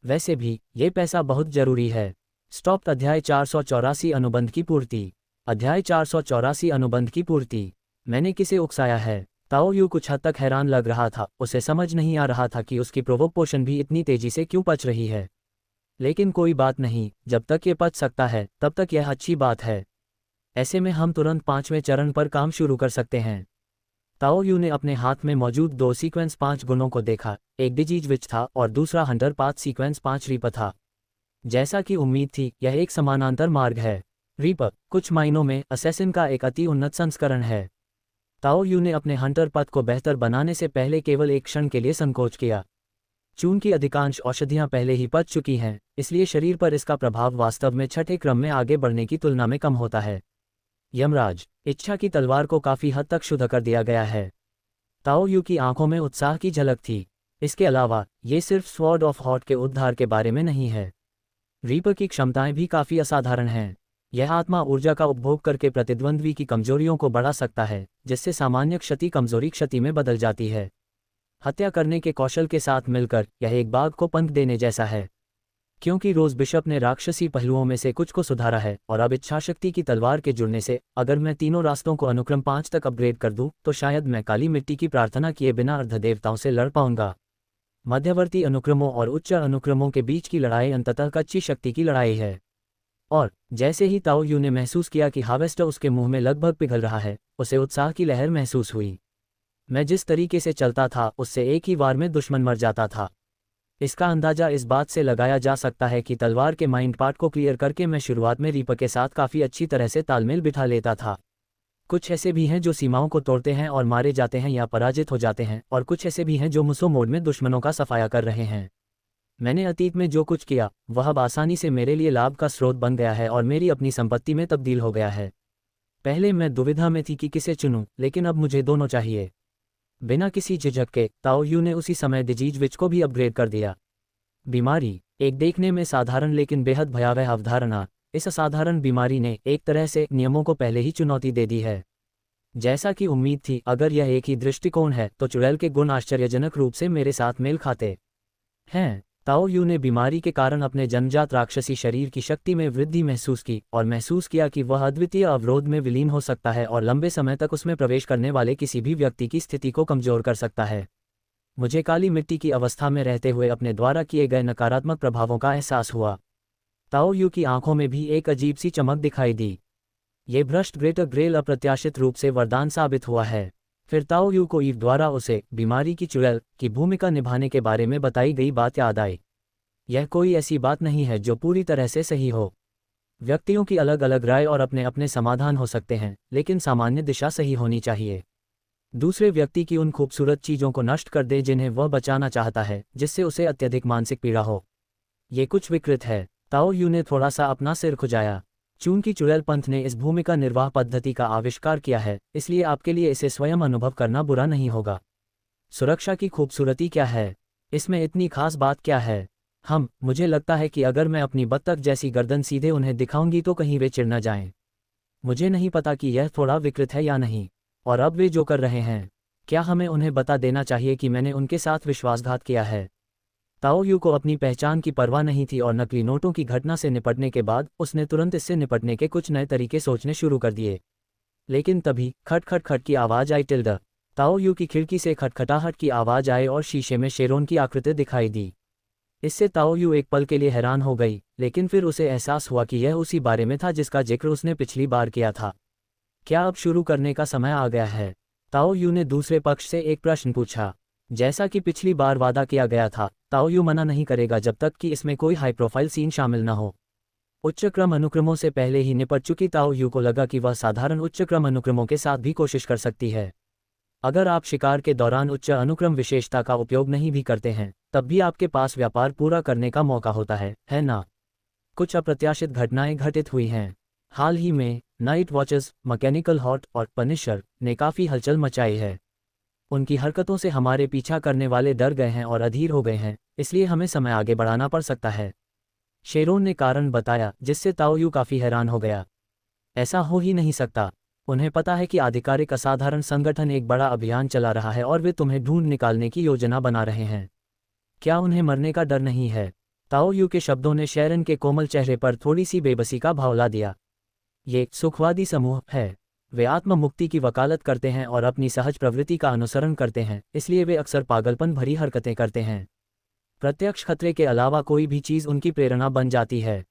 Speaker 1: वैसे भी ये पैसा बहुत जरूरी है। स्टॉप। अध्याय 484 अनुबंध की पूर्ति। अध्याय 484 अनुबंध की पूर्ति। मैंने किसे उकसाया है? ताओ यू कुछ हद तक हैरान लग रहा था। उसे समझ नहीं आ रहा था कि उसकी प्रोवोकेशन भी इतनी तेजी से क्यों पच रही है। लेकिन कोई बात नहीं, जब तक ये पच सकता है तब तक यह अच्छी बात है। ऐसे में हम तुरंत 5वें चरण पर काम शुरू कर सकते हैं। ताओ यू ने अपने हाथ में मौजूद 2 सीक्वेंस 5 गुणों को देखा। एक डिजीज विच था और दूसरा हंटर पाथ सीक्वेंस 5 रीपर था। जैसा कि उम्मीद थी, यह एक समानांतर मार्ग है। रीपर कुछ मायनों में असैसिन का एक अति उन्नत संस्करण है। ताओ यू ने अपने हंटर पथ को बेहतर बनाने से पहले केवल एक क्षण के लिए संकोच किया। चून की अधिकांश औषधियां पहले ही पच चुकी हैं, इसलिए शरीर पर इसका प्रभाव वास्तव में छठे क्रम में आगे बढ़ने की तुलना में कम होता है। यमराज, इच्छा की तलवार को काफी हद तक शुद्ध कर दिया गया है। ताओ यू की आंखों में उत्साह की झलक थी। इसके अलावा ये सिर्फ स्वॉर्ड ऑफ हॉट के उद्धार के बारे में नहीं है। रीपर की क्षमताएं भी काफी असाधारण हैं। यह आत्मा ऊर्जा का उपभोग करके प्रतिद्वंद्वी की कमजोरियों को बढ़ा सकता है, जिससे सामान्य क्षति कमजोरी क्षति में बदल जाती है। हत्या करने के कौशल के साथ मिलकर यह एक बाघ को पंख देने जैसा है। क्योंकि रोज बिशप ने राक्षसी पहलुओं में से कुछ को सुधारा है और अब इच्छाशक्ति की तलवार के जुड़ने से अगर मैं तीनों रास्तों को अनुक्रम 5 तक अपग्रेड कर दूं, तो शायद मैं काली मिट्टी की प्रार्थना किए बिना अर्धदेवताओं से लड़ पाऊंगा। मध्यवर्ती अनुक्रमों और उच्च अनुक्रमों के बीच की लड़ाई अंततः कच्ची शक्ति की लड़ाई है। और जैसे ही ताओ यू ने महसूस किया कि हार्वेस्टर उसके मुंह में लगभग पिघल रहा है, उसे उत्साह की लहर महसूस हुई। मैं जिस तरीके से चलता था उससे एक ही वार में दुश्मन मर जाता था। इसका अंदाजा इस बात से लगाया जा सकता है कि तलवार के माइंड पार्ट को क्लियर करके मैं शुरुआत में रीपर के साथ काफ़ी अच्छी तरह से तालमेल बिठा लेता था। कुछ ऐसे भी हैं जो सीमाओं को तोड़ते हैं और मारे जाते हैं या पराजित हो जाते हैं, और कुछ ऐसे भी हैं जो मुसो मोड में दुश्मनों का सफाया कर रहे हैं। मैंने अतीत में जो कुछ किया वह अब आसानी से मेरे लिए लाभ का स्रोत बन गया है और मेरी अपनी संपत्ति में तब्दील हो गया है। पहले मैं दुविधा में थी कि किसे चुनूं, लेकिन अब मुझे दोनों चाहिए। बिना किसी झिझक के ताओ यू ने उसी समय डिजीज विच को भी अपग्रेड कर दिया। बीमारी, एक देखने में साधारण लेकिन बेहद भयावह अवधारणा। इस असाधारण बीमारी ने एक तरह से नियमों को पहले ही चुनौती दे दी है। जैसा कि उम्मीद थी, अगर यह एक ही दृष्टिकोण है तो चुड़ैल के गुण आश्चर्यजनक रूप से मेरे साथ मेल खाते हैं। ताओ यू ने बीमारी के कारण अपने जन्मजात राक्षसी शरीर की शक्ति में वृद्धि महसूस की और महसूस किया कि वह अद्वितीय अवरोध में विलीन हो सकता है और लंबे समय तक उसमें प्रवेश करने वाले किसी भी व्यक्ति की स्थिति को कमजोर कर सकता है। मुझे काली मिट्टी की अवस्था में रहते हुए अपने द्वारा किए गए नकारात्मक प्रभावों का एहसास हुआ। ताओ यू की आंखों में भी एक अजीब सी चमक दिखाई दी। ये भ्रष्ट ग्रेटर ग्रेल अप्रत्याशित रूप से वरदान साबित हुआ है। फिर ताओ यू को ईव द्वारा उसे बीमारी की चुड़ैल की भूमिका निभाने के बारे में बताई गई बात याद आई। यह कोई ऐसी बात नहीं है जो पूरी तरह से सही हो। व्यक्तियों की अलग अलग राय और अपने अपने समाधान हो सकते हैं, लेकिन सामान्य दिशा सही होनी चाहिए। दूसरे व्यक्ति की उन खूबसूरत चीज़ों को नष्ट कर दे जिन्हें वह बचाना चाहता है, जिससे उसे अत्यधिक मानसिक पीड़ा हो। ये कुछ विकृत है। ताओ यू ने थोड़ा सा अपना सिर खुजाया। चूंकि चुड़ैल पंथ ने इस भूमिका निर्वाह पद्धति का आविष्कार किया है, इसलिए आपके लिए इसे स्वयं अनुभव करना बुरा नहीं होगा। सुरक्षा की खूबसूरती क्या है? इसमें इतनी खास बात क्या है? मुझे लगता है कि अगर मैं अपनी बत्तख जैसी गर्दन सीधे उन्हें दिखाऊंगी तो कहीं वे चिढ़ न जाएं। मुझे नहीं पता कि यह थोड़ा विकृत है या नहीं। और अब वे जो कर रहे हैं, क्या हमें उन्हें बता देना चाहिए कि मैंने उनके साथ विश्वासघात किया है? ताओ यू को अपनी पहचान की परवाह नहीं थी और नकली नोटों की घटना से निपटने के बाद उसने तुरंत इससे निपटने के कुछ नए तरीके सोचने शुरू कर दिए। लेकिन तभी खट खट खट की आवाज़ आई। टिल्डा ताओ यू की खिड़की से खटखटाहट की आवाज़ आई और शीशे में शेरोन की आकृति दिखाई दी। इससे ताओ यू एक पल के लिए हैरान हो गई, लेकिन फिर उसे एहसास हुआ कि यह उसी बारे में था जिसका जिक्र उसने पिछली बार किया था। क्या अब शुरू करने का समय आ गया है? ताओ यू ने दूसरे पक्ष से एक प्रश्न पूछा। जैसा कि पिछली बार वादा किया गया था, ताओ यू मना नहीं करेगा जब तक कि इसमें कोई हाई प्रोफाइल सीन शामिल न हो। उच्च क्रम अनुक्रमों से पहले ही निपट चुकी ताओ यू को लगा कि वह साधारण उच्च क्रम अनुक्रमों के साथ भी कोशिश कर सकती है। अगर आप शिकार के दौरान उच्च अनुक्रम विशेषता का उपयोग नहीं भी करते हैं, तब भी आपके पास व्यापार पूरा करने का मौका होता है ना? कुछ अप्रत्याशित घटनाएं घटित हुई हैं। हाल ही में नाइट वॉचेस, मैकेनिकल हॉर्ट और पनिशर ने काफ़ी हलचल मचाई है। उनकी हरकतों से हमारे पीछा करने वाले डर गए हैं और अधीर हो गए हैं, इसलिए हमें समय आगे बढ़ाना पड़ सकता है। शेरोन ने कारण बताया, जिससे ताओ यू काफ़ी हैरान हो गया। ऐसा हो ही नहीं सकता। उन्हें पता है कि आधिकारिक असाधारण संगठन एक बड़ा अभियान चला रहा है और वे तुम्हें ढूंढ निकालने की योजना बना रहे हैं। क्या उन्हें मरने का डर नहीं है? ताओ यू के शब्दों ने शेरन के कोमल चेहरे पर थोड़ी सी बेबसी का भाव ला दिया। ये सुखवादी समूह है। वे आत्म मुक्ति की वकालत करते हैं और अपनी सहज प्रवृत्ति का अनुसरण करते हैं, इसलिए वे अक्सर पागलपन भरी हरकतें करते हैं। प्रत्यक्ष खतरे के अलावा कोई भी चीज़ उनकी प्रेरणा बन जाती है।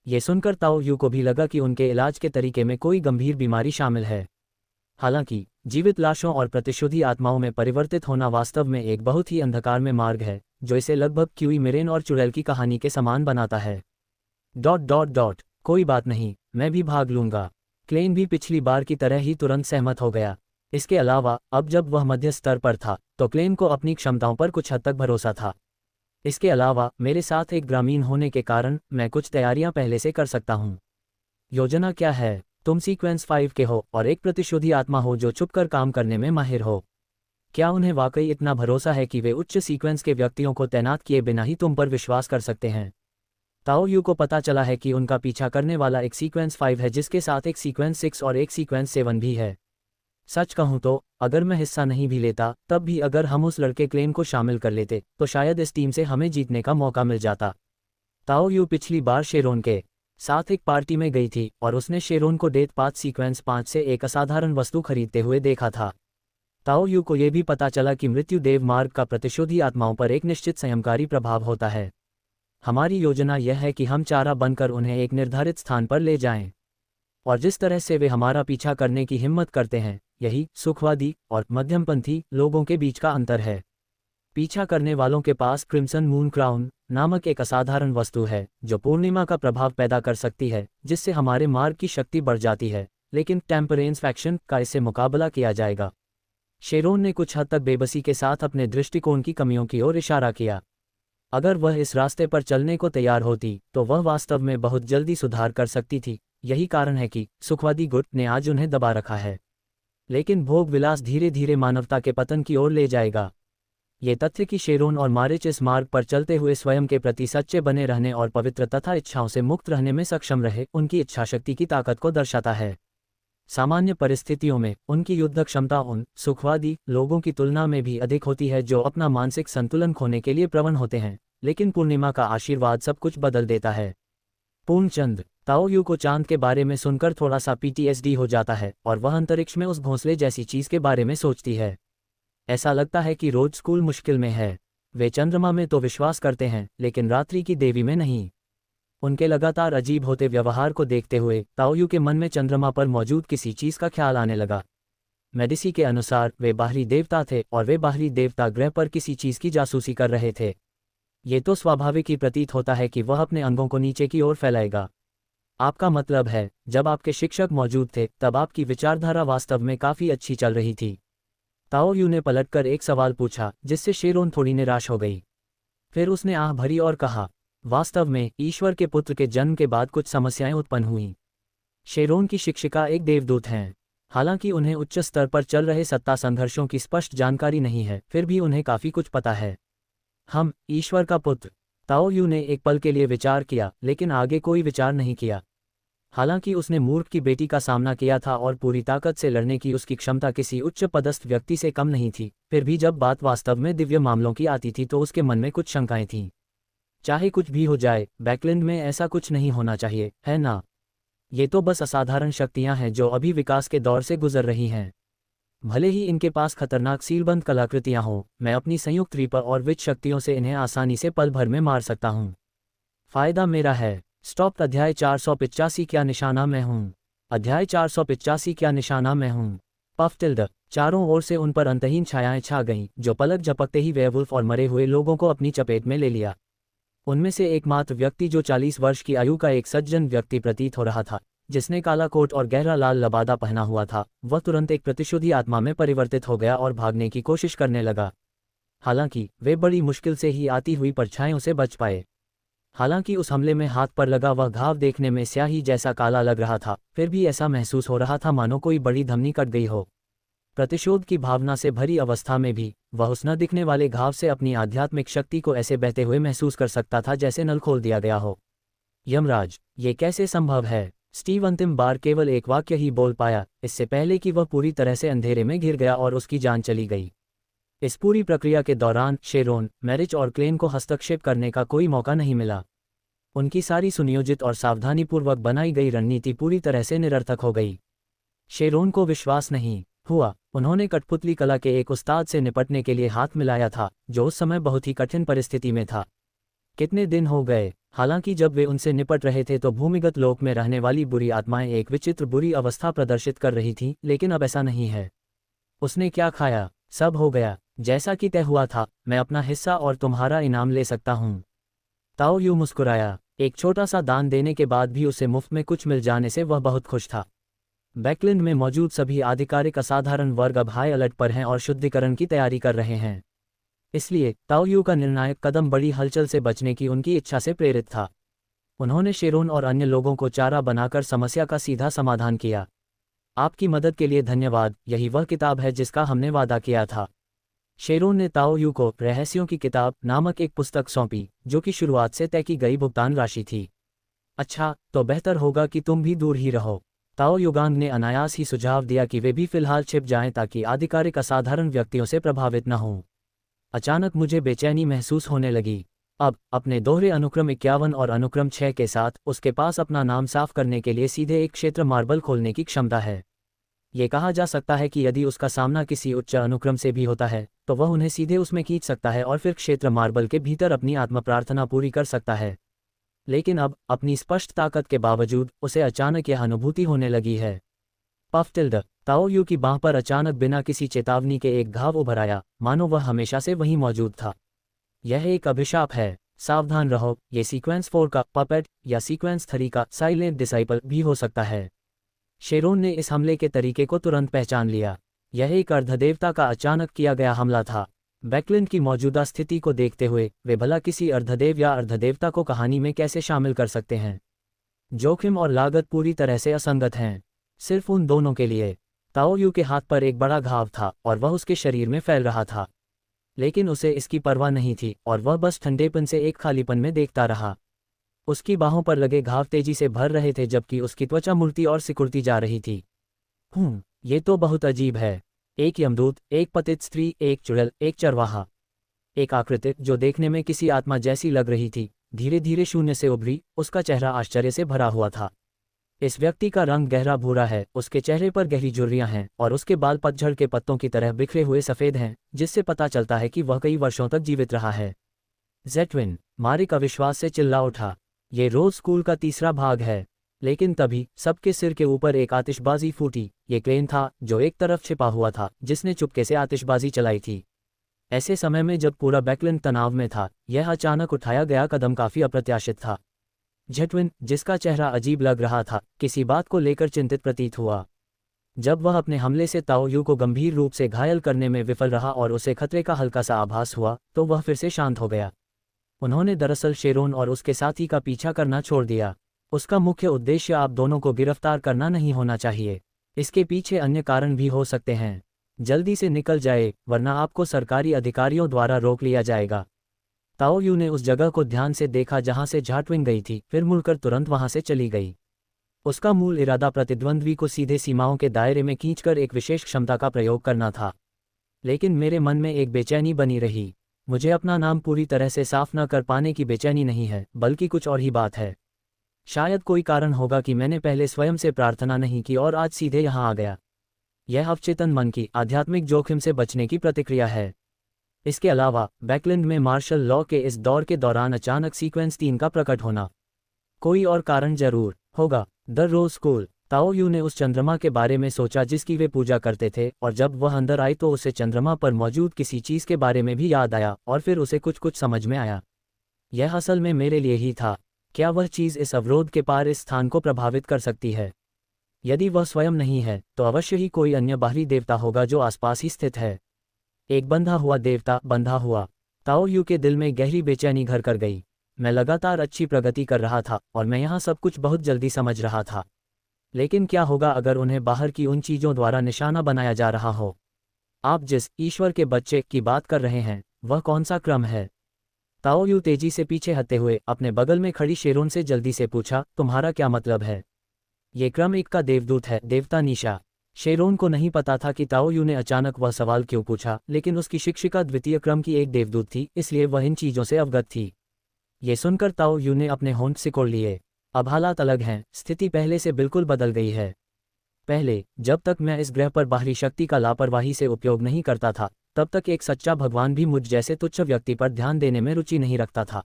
Speaker 1: ये सुनकर ताओ यू को भी लगा कि उनके इलाज के तरीके में कोई गंभीर बीमारी शामिल है। हालांकि जीवित लाशों और प्रतिशोधी आत्माओं में परिवर्तित होना वास्तव में एक बहुत ही अंधकार में मार्ग है, जो इसे लगभग क्यूई मिरेन और चुड़ैल की कहानी के समान बनाता है। ... कोई बात नहीं, मैं भी भाग लूंगा। क्लेन भी पिछली बार की तरह ही तुरंत सहमत हो गया। इसके अलावा अब जब वह मध्य स्तर पर था तो क्लेन को अपनी क्षमताओं पर कुछ हद तक भरोसा था। इसके अलावा मेरे साथ एक ग्रामीण होने के कारण मैं कुछ तैयारियां पहले से कर सकता हूं। योजना क्या है? तुम सीक्वेंस 5 के हो और एक प्रतिशोधी आत्मा हो जो छुपकर काम करने में माहिर हो। क्या उन्हें वाकई इतना भरोसा है कि वे उच्च सीक्वेंस के व्यक्तियों को तैनात किए बिना ही तुम पर विश्वास कर सकते हैं? ताओ यू को पता चला है कि उनका पीछा करने वाला एक सीक्वेंस 5 है, जिसके साथ एक सीक्वेंस 6 और एक सीक्वेंस 7 भी है। सच कहूं तो अगर मैं हिस्सा नहीं भी लेता, तब भी अगर हम उस लड़के क्लेन को शामिल कर लेते तो शायद इस टीम से हमें जीतने का मौका मिल जाता। ताओ यू पिछली बार शेरोन के साथ एक पार्टी में गई थी और उसने शेरोन को डेथ पाथ सीक्वेंस 5 से एक असाधारण वस्तु खरीदते हुए देखा था। ताओ यू को यह भी पता चला कि मृत्यु देव मार्ग का प्रतिशोधी आत्माओं पर एक निश्चित संयमकारी प्रभाव होता है। हमारी योजना यह है कि हम चारा बनकर उन्हें एक निर्धारित स्थान पर ले जाएं। और जिस तरह से वे हमारा पीछा करने की हिम्मत करते हैं, यही सुखवादी और मध्यमपंथी लोगों के बीच का अंतर है। पीछा करने वालों के पास क्रिम्सन मून क्राउन नामक एक असाधारण वस्तु है जो पूर्णिमा का प्रभाव पैदा कर सकती है, जिससे हमारे मार्ग की शक्ति बढ़ जाती है, लेकिन टेम्परेंस फैक्शन का इससे मुकाबला किया जाएगा। शेरोन ने कुछ हद तक बेबसी के साथ अपने दृष्टिकोण की कमियों की ओर इशारा किया। अगर वह इस रास्ते पर चलने को तैयार होती तो वह वास्तव में बहुत जल्दी सुधार कर सकती थी। यही कारण है कि सुखवादी गुट ने आज उन्हें दबा रखा है। लेकिन भोग विलास धीरे धीरे मानवता के पतन की ओर ले जाएगा। ये तथ्य कि शेरोन और मारिच इस मार्ग पर चलते हुए स्वयं के प्रति सच्चे बने रहने और पवित्र तथा इच्छाओं से मुक्त रहने में सक्षम रहे, उनकी इच्छाशक्ति की ताकत को दर्शाता है। सामान्य परिस्थितियों में उनकी युद्ध क्षमता उन सुखवादी लोगों की तुलना में भी अधिक होती है जो अपना मानसिक संतुलन खोने के लिए प्रवण होते हैं, लेकिन पूर्णिमा का आशीर्वाद सब कुछ बदल देता है। पूर्णचंद ताओ यू को चांद के बारे में सुनकर थोड़ा सा पीटीएसडी हो जाता है और वह अंतरिक्ष में उस भोंसले जैसी चीज के बारे में सोचती है। ऐसा लगता है कि रोज स्कूल मुश्किल में है। वे चंद्रमा में तो विश्वास करते हैं, लेकिन रात्रि की देवी में नहीं। उनके लगातार अजीब होते व्यवहार को देखते हुए ताओ यू के मन में चंद्रमा पर मौजूद किसी चीज का ख्याल आने लगा। मेडिसी के अनुसार वे बाहरी देवता थे और वे बाहरी देवता ग्रह पर किसी चीज की जासूसी कर रहे थे। ये तो स्वाभाविक ही प्रतीत होता है कि वह अपने अंगों को नीचे की ओर फैलाएगा। आपका मतलब है, जब आपके शिक्षक मौजूद थे तब आपकी विचारधारा वास्तव में काफी अच्छी चल रही थी? ताओ यू ने पलटकर एक सवाल पूछा, जिससे शेरोन थोड़ी निराश हो गई। फिर उसने आह भरी और कहा, वास्तव में ईश्वर के पुत्र के जन्म के बाद कुछ समस्याएं उत्पन्न हुईं। शेरोन की शिक्षिका एक देवदूत हैं। हालांकि उन्हें उच्च स्तर पर चल रहे सत्ता संघर्षों की स्पष्ट जानकारी नहीं है, फिर भी उन्हें काफी कुछ पता है। हम ईश्वर का पुत्र? ताओ यू ने एक पल के लिए विचार किया, लेकिन आगे कोई विचार नहीं किया। हालांकि उसने मूर्ख की बेटी का सामना किया था और पूरी ताकत से लड़ने की उसकी क्षमता किसी उच्च पदस्थ व्यक्ति से कम नहीं थी, फिर भी जब बात वास्तव में दिव्य मामलों की आती थी तो उसके मन में कुछ शंकाएं थीं। चाहे कुछ भी हो जाए, बैकलैंड में ऐसा कुछ नहीं होना चाहिए, है ना? ये तो बस असाधारण शक्तियां हैं जो अभी विकास के दौर से गुजर रही हैं। भले ही इनके पास खतरनाक सीलबंद कलाकृतियां हों, मैं अपनी संयुक्त रीपर और विच शक्तियों से इन्हें आसानी से पल भर में मार सकता हूं। फायदा मेरा है। स्टॉप। अध्याय 485 क्या निशाना मैं हूं। अध्याय 485 क्या निशाना मैं हूं। पफ्टिल्ड। चारों ओर से उन पर अंतहीन छायाएं छा गईं, जो पलक झपकते ही वेयरवुल्फ और मरे हुए लोगों को अपनी चपेट में ले लिया। उनमें से एकमात्र व्यक्ति जो 40 वर्ष की आयु का एक सज्जन व्यक्ति प्रतीत हो रहा था, जिसने काला कोट और गहरा लाल लबादा पहना हुआ था, वह तुरंत एक प्रतिशोधी आत्मा में परिवर्तित हो गया और भागने की कोशिश करने लगा। हालांकि वे बड़ी मुश्किल से ही आती हुई परछाइयों से बच पाए। हालांकि उस हमले में हाथ पर लगा वह घाव देखने में स्याही जैसा काला लग रहा था, फिर भी ऐसा महसूस हो रहा था मानो कोई बड़ी धमनी कट गई हो। प्रतिशोध की भावना से भरी अवस्था में भी वह उस न दिखने वाले घाव से अपनी आध्यात्मिक शक्ति को ऐसे बहते हुए महसूस कर सकता था जैसे नल खोल दिया गया हो। यमराज, ये कैसे संभव है? स्टीव अंतिम बार केवल एक वाक्य ही बोल पाया, इससे पहले कि वह पूरी तरह से अंधेरे में घिर गया और उसकी जान चली गई। इस पूरी प्रक्रिया के दौरान शेरोन, मैरिज और क्लेन को हस्तक्षेप करने का कोई मौका नहीं मिला। उनकी सारी सुनियोजित और सावधानीपूर्वक बनाई गई रणनीति पूरी तरह से निरर्थक हो गई। शेरोन को विश्वास नहीं हुआ। उन्होंने कठपुतली कला के एक उस्ताद से निपटने के लिए हाथ मिलाया था, जो उस समय बहुत ही कठिन परिस्थिति में था। कितने दिन हो गए? हालांकि जब वे उनसे निपट रहे थे तो भूमिगत लोक में रहने वाली बुरी आत्माएं एक विचित्र बुरी अवस्था प्रदर्शित कर रही थीं, लेकिन अब ऐसा नहीं है। उसने क्या खाया? सब हो गया जैसा कि तय हुआ था। मैं अपना हिस्सा और तुम्हारा इनाम ले सकता हूँ। ताओ यू मुस्कुराया। एक छोटा सा दान देने के बाद भी उसे मुफ्त में कुछ मिल जाने से वह बहुत खुश था। बैकलैंड में मौजूद सभी आधिकारिक असाधारण वर्ग अब हाई अलर्ट पर हैं और शुद्धिकरण की तैयारी कर रहे हैं। इसलिए ताओ यू का निर्णायक कदम बड़ी हलचल से बचने की उनकी इच्छा से प्रेरित था। उन्होंने शेरोन और अन्य लोगों को चारा बनाकर समस्या का सीधा समाधान किया। आपकी मदद के लिए धन्यवाद। यही वह किताब है जिसका हमने वादा किया था। शेरोन ने ताओ यू को रहस्यों की किताब नामक एक पुस्तक सौंपी, जो कि शुरुआत से तय की गई भुगतान राशि थी। अच्छा, तो बेहतर होगा कि तुम भी दूर ही रहो। ताओ युगांग ने अनायास ही सुझाव दिया कि वे भी फिलहाल छिप जाएं ताकि आधिकारिक असाधारण व्यक्तियों से प्रभावित न हों। अचानक मुझे बेचैनी महसूस होने लगी। अब अपने दोहरे अनुक्रम 51 और अनुक्रम 6 के साथ उसके पास अपना नाम साफ करने के लिए सीधे एक क्षेत्र मार्बल खोलने की क्षमता है। ये कहा जा सकता है कि यदि उसका सामना किसी उच्च अनुक्रम से भी होता है तो वह उन्हें सीधे उसमें खींच सकता है और फिर क्षेत्र मार्बल के भीतर अपनी आत्म प्रार्थना पूरी कर सकता है। लेकिन अब अपनी स्पष्ट ताकत के बावजूद उसे अचानक यह अनुभूति होने लगी है। पफ्टिल्ड। ताओ यू की बांह पर अचानक बिना किसी चेतावनी के एक घाव उभर आया, मानो वह हमेशा से वहीं मौजूद था। यह एक अभिशाप है। सावधान रहो, ये सीक्वेंस 4 का पपेट या सीक्वेंस 3 का साइलेंट डिसाइपल भी हो सकता है। शेरोन ने इस हमले के तरीके को तुरंत पहचान लिया। यह एक अर्धदेवता का अचानक किया गया हमला था। बैकलैंड की मौजूदा स्थिति को देखते हुए वे भला किसी अर्धदेव या अर्धदेवता को कहानी में कैसे शामिल कर सकते हैं? जोखिम और लागत पूरी तरह से असंगत हैं। सिर्फ उन दोनों के लिए। ताओ यू के हाथ पर एक बड़ा घाव था और वह उसके शरीर में फैल रहा था, लेकिन उसे इसकी परवाह नहीं थी और वह बस ठंडेपन से एक खालीपन में देखता रहा। उसकी बाहों पर लगे घाव तेजी से भर रहे थे जबकि उसकी त्वचा मुड़ती और सिकुड़ती जा रही थी। ये तो बहुत अजीब है। एक यमदूत, एक पतित स्त्री, एक चुड़ैल, एक चरवाहा। एक आकृति जो देखने में किसी आत्मा जैसी लग रही थी, धीरे धीरे शून्य से उभरी। उसका चेहरा आश्चर्य से भरा हुआ था। इस व्यक्ति का रंग गहरा भूरा है, उसके चेहरे पर गहरी झुर्रियां हैं और उसके बाल पतझड़ के पत्तों की तरह बिखरे हुए सफ़ेद हैं, जिससे पता चलता है कि वह कई वर्षों तक जीवित रहा है। ज़ेट्विन। मारिक अविश्वास से चिल्ला उठा। ये रोज स्कूल का तीसरा भाग है। लेकिन तभी सबके सिर के ऊपर एक आतिशबाजी फूटी। ये क्लेन था जो एक तरफ छिपा हुआ था, जिसने चुपके से आतिशबाजी चलाई थी। ऐसे समय में जब पूरा बैकलैंड तनाव में था, यह अचानक उठाया गया कदम काफी अप्रत्याशित था। ज़ेट्विन, जिसका चेहरा अजीब लग रहा था, किसी बात को लेकर चिंतित प्रतीत हुआ। जब वह अपने हमले से ताओ यू को गंभीर रूप से घायल करने में विफल रहा और उसे खतरे का हल्का सा आभास हुआ, तो वह फिर से शांत हो गया। उन्होंने दरअसल शेरोन और उसके साथी का पीछा करना छोड़ दिया। उसका मुख्य उद्देश्य आप दोनों को गिरफ्तार करना नहीं होना चाहिए। इसके पीछे अन्य कारण भी हो सकते हैं। जल्दी से निकल जाए, वरना आपको सरकारी अधिकारियों द्वारा रोक लिया जाएगा। ताओ यू ने उस जगह को ध्यान से देखा जहां से ज़ेट्विन गई थी, फिर मुड़कर तुरंत वहां से चली गई। उसका मूल इरादा प्रतिद्वंद्वी को सीधे सीमाओं के दायरे में खींचकर एक विशेष क्षमता का प्रयोग करना था। लेकिन मेरे मन में एक बेचैनी बनी रही। मुझे अपना नाम पूरी तरह से साफ न कर पाने की बेचैनी नहीं है, बल्कि कुछ और ही बात है। शायद कोई कारण होगा कि मैंने पहले स्वयं से प्रार्थना नहीं की और आज सीधे यहाँ आ गया। यह अवचेतन मन की आध्यात्मिक जोखिम से बचने की प्रतिक्रिया है। इसके अलावा बैकलैंड में मार्शल लॉ के इस दौर के दौरान अचानक सीक्वेंस 3 का प्रकट होना, कोई और कारण जरूर होगा। The rose school. ताओ यू ने उस चंद्रमा के बारे में सोचा जिसकी वे पूजा करते थे, और जब वह अंदर आई तो उसे चंद्रमा पर मौजूद किसी चीज़ के बारे में भी याद आया, और फिर उसे कुछ समझ में आया। यह असल में मेरे लिए ही था। क्या वह चीज़ इस अवरोध के पार इस स्थान को प्रभावित कर सकती है? यदि वह स्वयं नहीं है तो अवश्य ही कोई अन्य बाहरी देवता होगा जो आसपास ही स्थित है। एक बंधा हुआ देवता, बंधा हुआ। ताओ यू के दिल में गहरी बेचैनी घर कर गई। मैं लगातार अच्छी प्रगति कर रहा था और मैं यहाँ सब कुछ बहुत जल्दी समझ रहा था। लेकिन क्या होगा अगर उन्हें बाहर की उन चीज़ों द्वारा निशाना बनाया जा रहा हो? आप जिस ईश्वर के बच्चे की बात कर रहे हैं, वह कौन सा क्रम है? ताओ यू तेजी से पीछे हटते हुए अपने बगल में खड़ी शेरोन से जल्दी से पूछा, तुम्हारा क्या मतलब है? ये क्रम 1 का देवदूत है, देवता निशा। शेरोन को नहीं पता था कि ताओ यू ने अचानक वह सवाल क्यों पूछा, लेकिन उसकी शिक्षिका द्वितीय क्रम की एक देवदूत थी, इसलिए वह इन चीज़ों से अवगत थी। ये सुनकर ताओ यू ने अपने होंठ सिकोड़ लिए। अब हालात अलग हैं, स्थिति पहले से बिल्कुल बदल गई है। पहले जब तक मैं इस ग्रह पर बाहरी शक्ति का लापरवाही से उपयोग नहीं करता था, तब तक एक सच्चा भगवान भी मुझ जैसे तुच्छ व्यक्ति पर ध्यान देने में रुचि नहीं रखता था।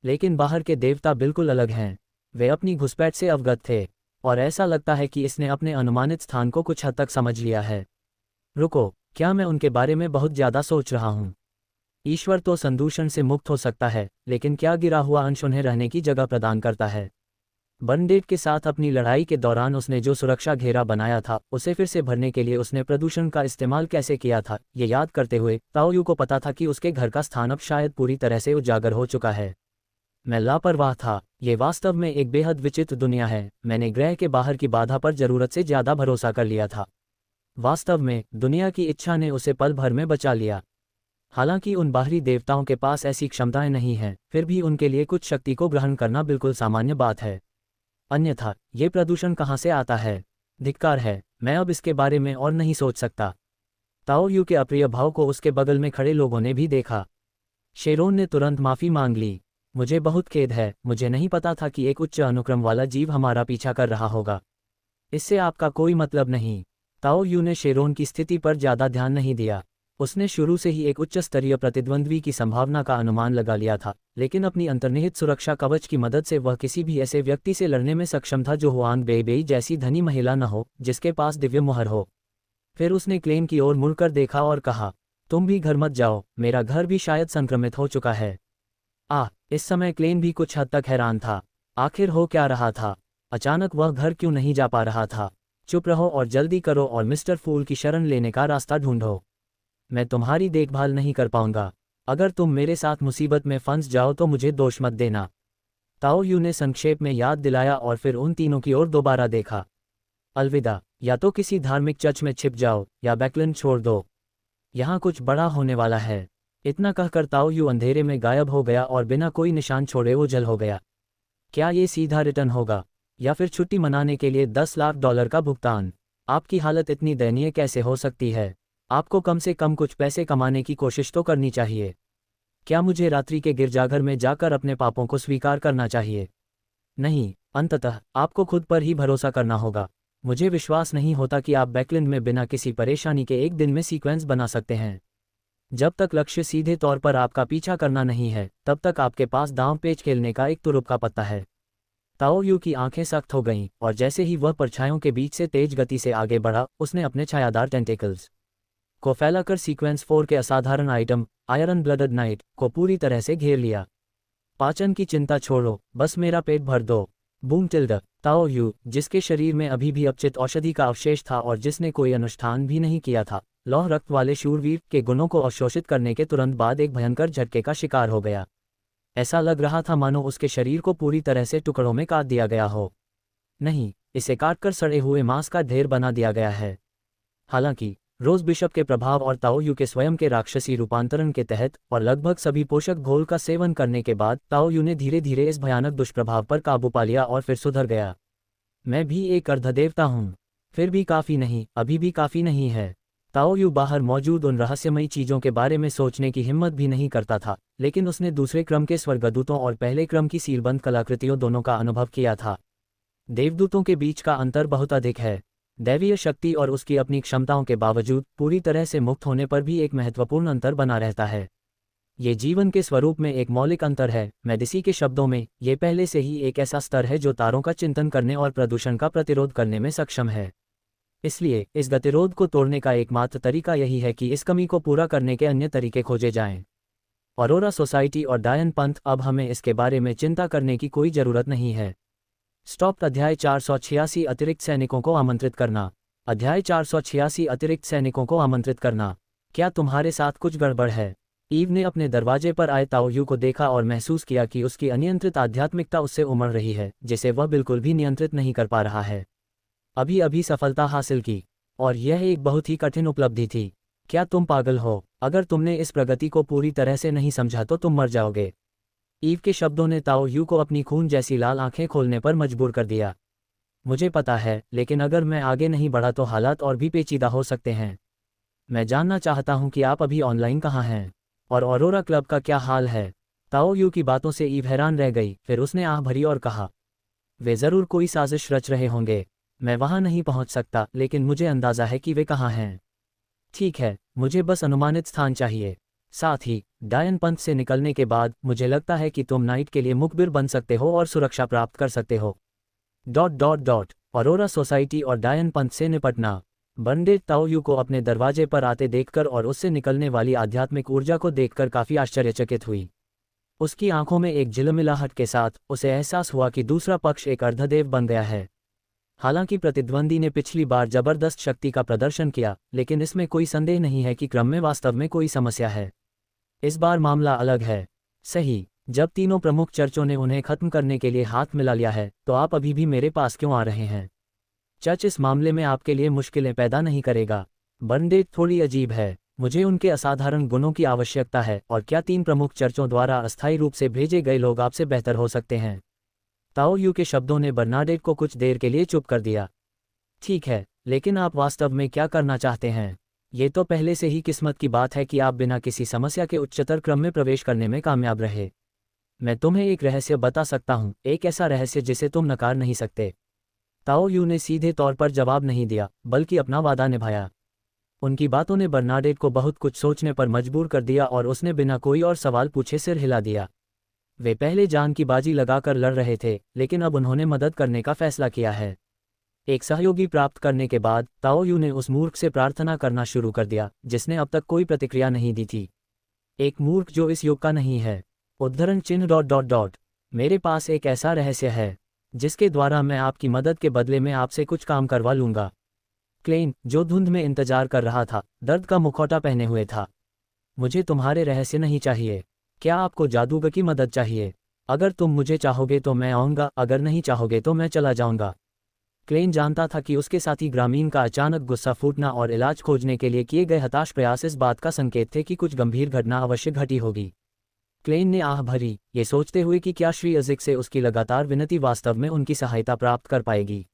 Speaker 1: लेकिन बाहर के देवता बिल्कुल अलग हैं। वे अपनी घुसपैठ से अवगत थे, और ऐसा लगता है कि इसने अपने अनुमानित स्थान को कुछ हद तक समझ लिया है। रुको, क्या मैं उनके बारे में बहुत ज़्यादा सोच रहा हूँ? ईश्वर तो संदूषण से मुक्त हो सकता है, लेकिन क्या गिरा हुआ अंश उन्हें रहने की जगह प्रदान करता है? बर्नडेट के साथ अपनी लड़ाई के दौरान उसने जो सुरक्षा घेरा बनाया था, उसे फिर से भरने के लिए उसने प्रदूषण का इस्तेमाल कैसे किया था, ये याद करते हुए ताओ यू को पता था कि उसके घर का स्थान अब शायद पूरी तरह से उजागर हो चुका है। मैं लापरवाह था। ये वास्तव में एक बेहद विचित्र दुनिया है। मैंने ग्रह के बाहर की बाधा पर जरूरत से ज़्यादा भरोसा कर लिया था। वास्तव में दुनिया की इच्छा ने उसे पल भर में बचा लिया। हालांकि उन बाहरी देवताओं के पास ऐसी क्षमताएं नहीं हैं, फिर भी उनके लिए कुछ शक्ति को ग्रहण करना बिल्कुल सामान्य बात है। अन्यथा ये प्रदूषण कहाँ से आता है? धिक्कार है, मैं अब इसके बारे में और नहीं सोच सकता। ताओ यू के अप्रिय भाव को उसके बगल में खड़े लोगों ने भी देखा। शेरोन ने तुरंत माफ़ी मांग ली। मुझे बहुत खेद है, मुझे नहीं पता था कि एक उच्च अनुक्रम वाला जीव हमारा पीछा कर रहा होगा। इससे आपका कोई मतलब नहीं। ताओ यू ने शेरोन की स्थिति पर ज़्यादा ध्यान नहीं दिया। उसने शुरू से ही एक उच्च स्तरीय प्रतिद्वंद्वी की संभावना का अनुमान लगा लिया था, लेकिन अपनी अंतर्निहित सुरक्षा कवच की मदद से वह किसी भी ऐसे व्यक्ति से लड़ने में सक्षम था जो हुआंग बेइबेई जैसी धनी महिला न हो, जिसके पास दिव्य मुहर हो। फिर उसने क्लेन की ओर मुड़कर देखा और कहा, तुम भी घर मत जाओ, मेरा घर भी शायद संक्रमित हो चुका है। इस समय क्लेन भी कुछ हद तक हैरान था। आखिर हो क्या रहा था? अचानक वह घर क्यों नहीं जा पा रहा था? चुप रहो और जल्दी करो और मिस्टर फूल की शरण लेने का रास्ता ढूंढो। मैं तुम्हारी देखभाल नहीं कर पाऊंगा। अगर तुम मेरे साथ मुसीबत में फंस जाओ तो मुझे दोष मत देना। ताओ यू ने संक्षेप में याद दिलाया और फिर उन तीनों की ओर दोबारा देखा। अलविदा। या तो किसी धार्मिक चर्च में छिप जाओ या बैकलैंड छोड़ दो। यहाँ कुछ बड़ा होने वाला है। इतना कहकर ताओ यू अंधेरे में गायब हो गया और बिना कोई निशान छोड़े ओझल हो गया। क्या ये सीधा रिटर्न होगा या फिर छुट्टी मनाने के लिए $10 लाख का भुगतान? आपकी हालत इतनी दयनीय कैसे हो सकती है? आपको कम से कम कुछ पैसे कमाने की कोशिश तो करनी चाहिए। क्या मुझे रात्रि के गिरजाघर में जाकर अपने पापों को स्वीकार करना चाहिए? नहीं, अंततः आपको खुद पर ही भरोसा करना होगा। मुझे विश्वास नहीं होता कि आप बैकलैंड में बिना किसी परेशानी के एक दिन में सीक्वेंस बना सकते हैं। जब तक लक्ष्य सीधे तौर पर आपका पीछा करना नहीं है, तब तक आपके पास दांव पेच खेलने का एक तुरुप का पत्ता है। ताओ यू की आंखें सख्त हो गईं, और जैसे ही वह परछाइयों के बीच से तेज गति से आगे बढ़ा, उसने अपने छायादार टेंटेकल्स को फैलाकर सीक्वेंस 4 के असाधारण आइटम आयरन ब्लडड नाइट को पूरी तरह से घेर लिया। पाचन की चिंता छोड़ो, बस मेरा पेट भर दो। Boom tilde. ताओ यू, जिसके शरीर में अभी भी अपचित औषधि का अवशेष था और जिसने कोई अनुष्ठान भी नहीं किया था, लौह रक्त वाले शूरवीर के गुणों को अवशोषित करने के तुरंत बाद एक भयंकर झटके का शिकार हो गया। ऐसा लग रहा था मानो उसके शरीर को पूरी तरह से टुकड़ों में काट दिया गया हो। नहीं, इसे काटकर सड़े हुए मांस का ढेर बना दिया गया है। हालांकि रोज बिशप के प्रभाव और ताओ यू के स्वयं के राक्षसी रूपांतरण के तहत और लगभग सभी पोषक घोल का सेवन करने के बाद ताओ यू ने धीरे धीरे इस भयानक दुष्प्रभाव पर काबू पा लिया और फिर सुधर गया। मैं भी एक अर्धदेवता हूँ। फिर भी काफ़ी नहीं, अभी भी काफ़ी नहीं है। ताओ यू बाहर मौजूद उन रहस्यमयी चीज़ों के बारे में सोचने की हिम्मत भी नहीं करता था, लेकिन उसने दूसरे क्रम के स्वर्गदूतों और पहले क्रम की सीलबंद कलाकृतियों दोनों का अनुभव किया था। देवदूतों के बीच का अंतर बहुत अधिक है। दैवीय शक्ति और उसकी अपनी क्षमताओं के बावजूद पूरी तरह से मुक्त होने पर भी एक महत्वपूर्ण अंतर बना रहता है। ये जीवन के स्वरूप में एक मौलिक अंतर है। मेडिसी के शब्दों में, ये पहले से ही एक ऐसा स्तर है जो तारों का चिंतन करने और प्रदूषण का प्रतिरोध करने में सक्षम है। इसलिए इस गतिरोध को तोड़ने का एकमात्र तरीका यही है कि इस कमी को पूरा करने के अन्य तरीके खोजे जाएं। ऑरोरा सोसाइटी और डायन पंथ, अब हमें इसके बारे में चिंता करने की कोई ज़रूरत नहीं है। स्टॉप। अध्याय 486 अतिरिक्त सैनिकों को आमंत्रित करना। अध्याय 486 अतिरिक्त सैनिकों को आमंत्रित करना। क्या तुम्हारे साथ कुछ गड़बड़ है? ईव ने अपने दरवाजे पर आए ताओ यू को देखा और महसूस किया कि उसकी अनियंत्रित आध्यात्मिकता उससे उमड़ रही है, जिसे वह बिल्कुल भी नियंत्रित नहीं कर पा रहा है। अभी अभी सफलता हासिल की, और यह एक बहुत ही कठिन उपलब्धि थी। क्या तुम पागल हो? अगर तुमने इस प्रगति को पूरी तरह से नहीं समझा तो तुम मर जाओगे। ईव के शब्दों ने ताओ यू को अपनी खून जैसी लाल आंखें खोलने पर मजबूर कर दिया। मुझे पता है, लेकिन अगर मैं आगे नहीं बढ़ा तो हालात और भी पेचीदा हो सकते हैं। मैं जानना चाहता हूं कि आप अभी ऑनलाइन कहाँ हैं, और ऑरोरा क्लब का क्या हाल है। ताओ यू की बातों से ईव हैरान रह गई। फिर उसने आह भरी और कहा, वे ज़रूर कोई साजिश रच रहे होंगे। मैं वहां नहीं पहुंच सकता, लेकिन मुझे अंदाज़ा है कि वे कहाँ हैं। ठीक है, मुझे बस अनुमानित स्थान चाहिए। साथ ही डायन पंथ से निकलने के बाद मुझे लगता है कि तुम नाइट के लिए मुखबिर बन सकते हो और सुरक्षा प्राप्त कर सकते हो। ... ऑरोरा सोसाइटी और डायन पंथ से निपटना। बर्नडेट ताओ यू को अपने दरवाजे पर आते देखकर और उससे निकलने वाली आध्यात्मिक ऊर्जा को देखकर काफ़ी आश्चर्यचकित हुई। उसकी आंखों में एक झिलमिलाहट के साथ उसे एहसास हुआ कि दूसरा पक्ष एक अर्धदेव बन गया है। हालांकि प्रतिद्वंदी ने पिछली बार जबरदस्त शक्ति का प्रदर्शन किया, लेकिन इसमें कोई संदेह नहीं है कि क्रम में वास्तव में कोई समस्या है। इस बार मामला अलग है। सही, जब तीनों प्रमुख चर्चों ने उन्हें खत्म करने के लिए हाथ मिला लिया है, तो आप अभी भी मेरे पास क्यों आ रहे हैं? चर्च इस मामले में आपके लिए मुश्किलें पैदा नहीं करेगा। बर्नडेट थोड़ी अजीब है। मुझे उनके असाधारण गुणों की आवश्यकता है, और क्या 3 प्रमुख चर्चों द्वारा अस्थायी रूप से भेजे गए लोग आपसे बेहतर हो सकते हैं? ताओ यू के शब्दों ने बर्नाडेट को कुछ देर के लिए चुप कर दिया। ठीक है, लेकिन आप वास्तव में क्या करना चाहते हैं? ये तो पहले से ही किस्मत की बात है कि आप बिना किसी समस्या के उच्चतर क्रम में प्रवेश करने में कामयाब रहे। मैं तुम्हें एक रहस्य बता सकता हूँ, एक ऐसा रहस्य जिसे तुम नकार नहीं सकते। ताओ यू ने सीधे तौर पर जवाब नहीं दिया, बल्कि अपना वादा निभाया। उनकी बातों ने बर्नाडेट को बहुत कुछ सोचने पर मजबूर कर दिया और उसने बिना कोई और सवाल पूछे सिर हिला दिया। वे पहले जान की बाजी लगाकर लड़ रहे थे, लेकिन अब उन्होंने मदद करने का फैसला किया है। एक सहयोगी प्राप्त करने के बाद ताओ यू ने उस मूर्ख से प्रार्थना करना शुरू कर दिया, जिसने अब तक कोई प्रतिक्रिया नहीं दी थी। एक मूर्ख जो इस युग का नहीं है। उद्धरण चिन्ह ... मेरे पास एक ऐसा रहस्य है जिसके द्वारा मैं आपकी मदद के बदले में आपसे कुछ काम करवा लूंगा। क्लेन, जो धुंध में इंतजार कर रहा था, दर्द का मुखौटा पहने हुए था। मुझे तुम्हारे रहस्य नहीं चाहिए। क्या आपको जादूगर की मदद चाहिए? अगर तुम मुझे चाहोगे तो मैं आऊँगा, अगर नहीं चाहोगे तो मैं चला जाऊँगा। क्लेन जानता था कि उसके साथी ग्रामीण का अचानक गुस्सा फूटना और इलाज खोजने के लिए किए गए हताश प्रयास इस बात का संकेत थे कि कुछ गंभीर घटना अवश्य घटी होगी। क्लेन ने आह भरी, ये सोचते हुए कि क्या श्री अजिक से उसकी लगातार विनती वास्तव में उनकी सहायता प्राप्त कर पाएगी।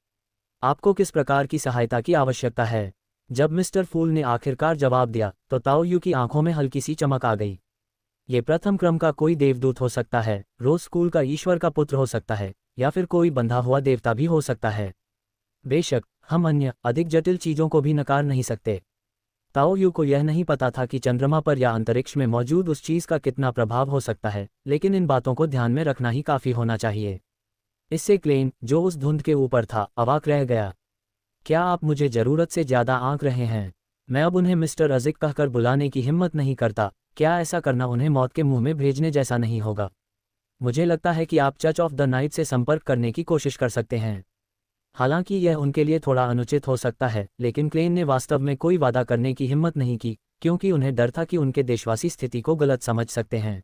Speaker 1: आपको किस प्रकार की सहायता की आवश्यकता है? जब मिस्टर फूल ने आखिरकार जवाब दिया, तो ताओ यू की आंखों में हल्की सी चमक आ गई। ये प्रथम क्रम का कोई देवदूत हो सकता है, रोज स्कूल का ईश्वर का पुत्र हो सकता है, या फिर कोई बंधा हुआ देवता भी हो सकता है। बेशक, हम अन्य अधिक जटिल चीज़ों को भी नकार नहीं सकते। ताओ यू को यह नहीं पता था कि चंद्रमा पर या अंतरिक्ष में मौजूद उस चीज़ का कितना प्रभाव हो सकता है, लेकिन इन बातों को ध्यान में रखना ही काफ़ी होना चाहिए। इससे क्लेन, जो उस धुंध के ऊपर था, अवाक रह गया। क्या आप मुझे ज़रूरत से ज़्यादा आंक रहे हैं? मैं अब उन्हें मिस्टर अजिक कहकर बुलाने की हिम्मत नहीं करता। क्या ऐसा करना उन्हें मौत के मुंह में भेजने जैसा नहीं होगा? मुझे लगता है कि आप चर्च ऑफ द नाइट से संपर्क करने की कोशिश कर सकते हैं। हालांकि यह उनके लिए थोड़ा अनुचित हो सकता है, लेकिन क्लेन ने वास्तव में कोई वादा करने की हिम्मत नहीं की, क्योंकि उन्हें डर था कि उनके देशवासी स्थिति को गलत समझ सकते हैं।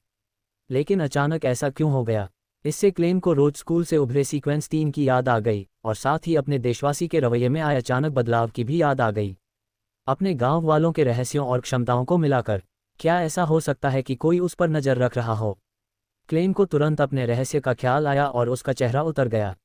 Speaker 1: लेकिन अचानक ऐसा क्यों हो गया? इससे क्लेन को रोज स्कूल से उभरे सीक्वेंस 3 की याद आ गई, और साथ ही अपने देशवासी के रवैये में आए अचानक बदलाव की भी याद आ गई। अपने गांव वालों के रहस्यों और क्षमताओं को मिलाकर, क्या ऐसा हो सकता है कि कोई उस पर नज़र रख रहा हो? क्लेन को तुरंत अपने रहस्य का ख्याल आया और उसका चेहरा उतर गया।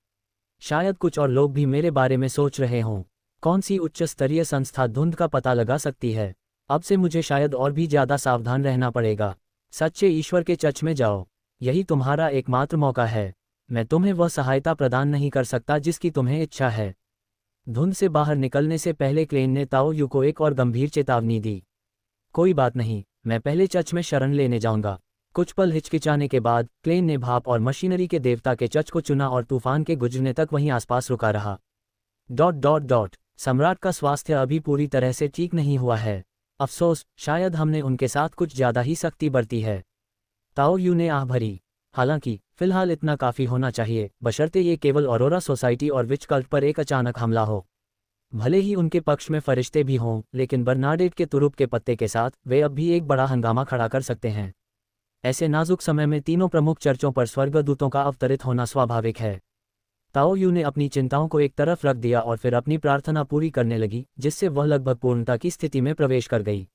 Speaker 1: शायद कुछ और लोग भी मेरे बारे में सोच रहे हों। कौन सी उच्च स्तरीय संस्था धुंध का पता लगा सकती है? अब से मुझे शायद और भी ज़्यादा सावधान रहना पड़ेगा। सच्चे ईश्वर के चर्च में जाओ, यही तुम्हारा एकमात्र मौका है। मैं तुम्हें वह सहायता प्रदान नहीं कर सकता जिसकी तुम्हें इच्छा है। धुंध से बाहर निकलने से पहले क्लेन ने ताओ यू को एक और गंभीर चेतावनी दी। कोई बात नहीं, मैं पहले चर्च में शरण लेने जाऊंगा। कुछ पल हिचकिचाने के बाद क्लेन ने भाप और मशीनरी के देवता के चर्च को चुना और तूफान के गुजरने तक वहीं आसपास रुका रहा। ... सम्राट का स्वास्थ्य अभी पूरी तरह से ठीक नहीं हुआ है। अफसोस, शायद हमने उनके साथ कुछ ज़्यादा ही सख्ती बरती है। ताओ यू ने आह भरी। हालांकि फिलहाल इतना काफ़ी होना चाहिए, बशर्ते ये केवल ऑरोरा सोसाइटी और विच कल्ट पर एक अचानक हमला हो। भले ही उनके पक्ष में फरिश्ते भी हों, लेकिन बर्नाडेट के तुरुप के पत्ते के साथ वे अब भी एक बड़ा हंगामा खड़ा कर सकते हैं। ऐसे नाजुक समय में तीनों प्रमुख चर्चों पर स्वर्गदूतों का अवतरित होना स्वाभाविक है। ताओ यू ने अपनी चिंताओं को एक तरफ रख दिया और फिर अपनी प्रार्थना पूरी करने लगी, जिससे वह लगभग पूर्णता की स्थिति में प्रवेश कर गई।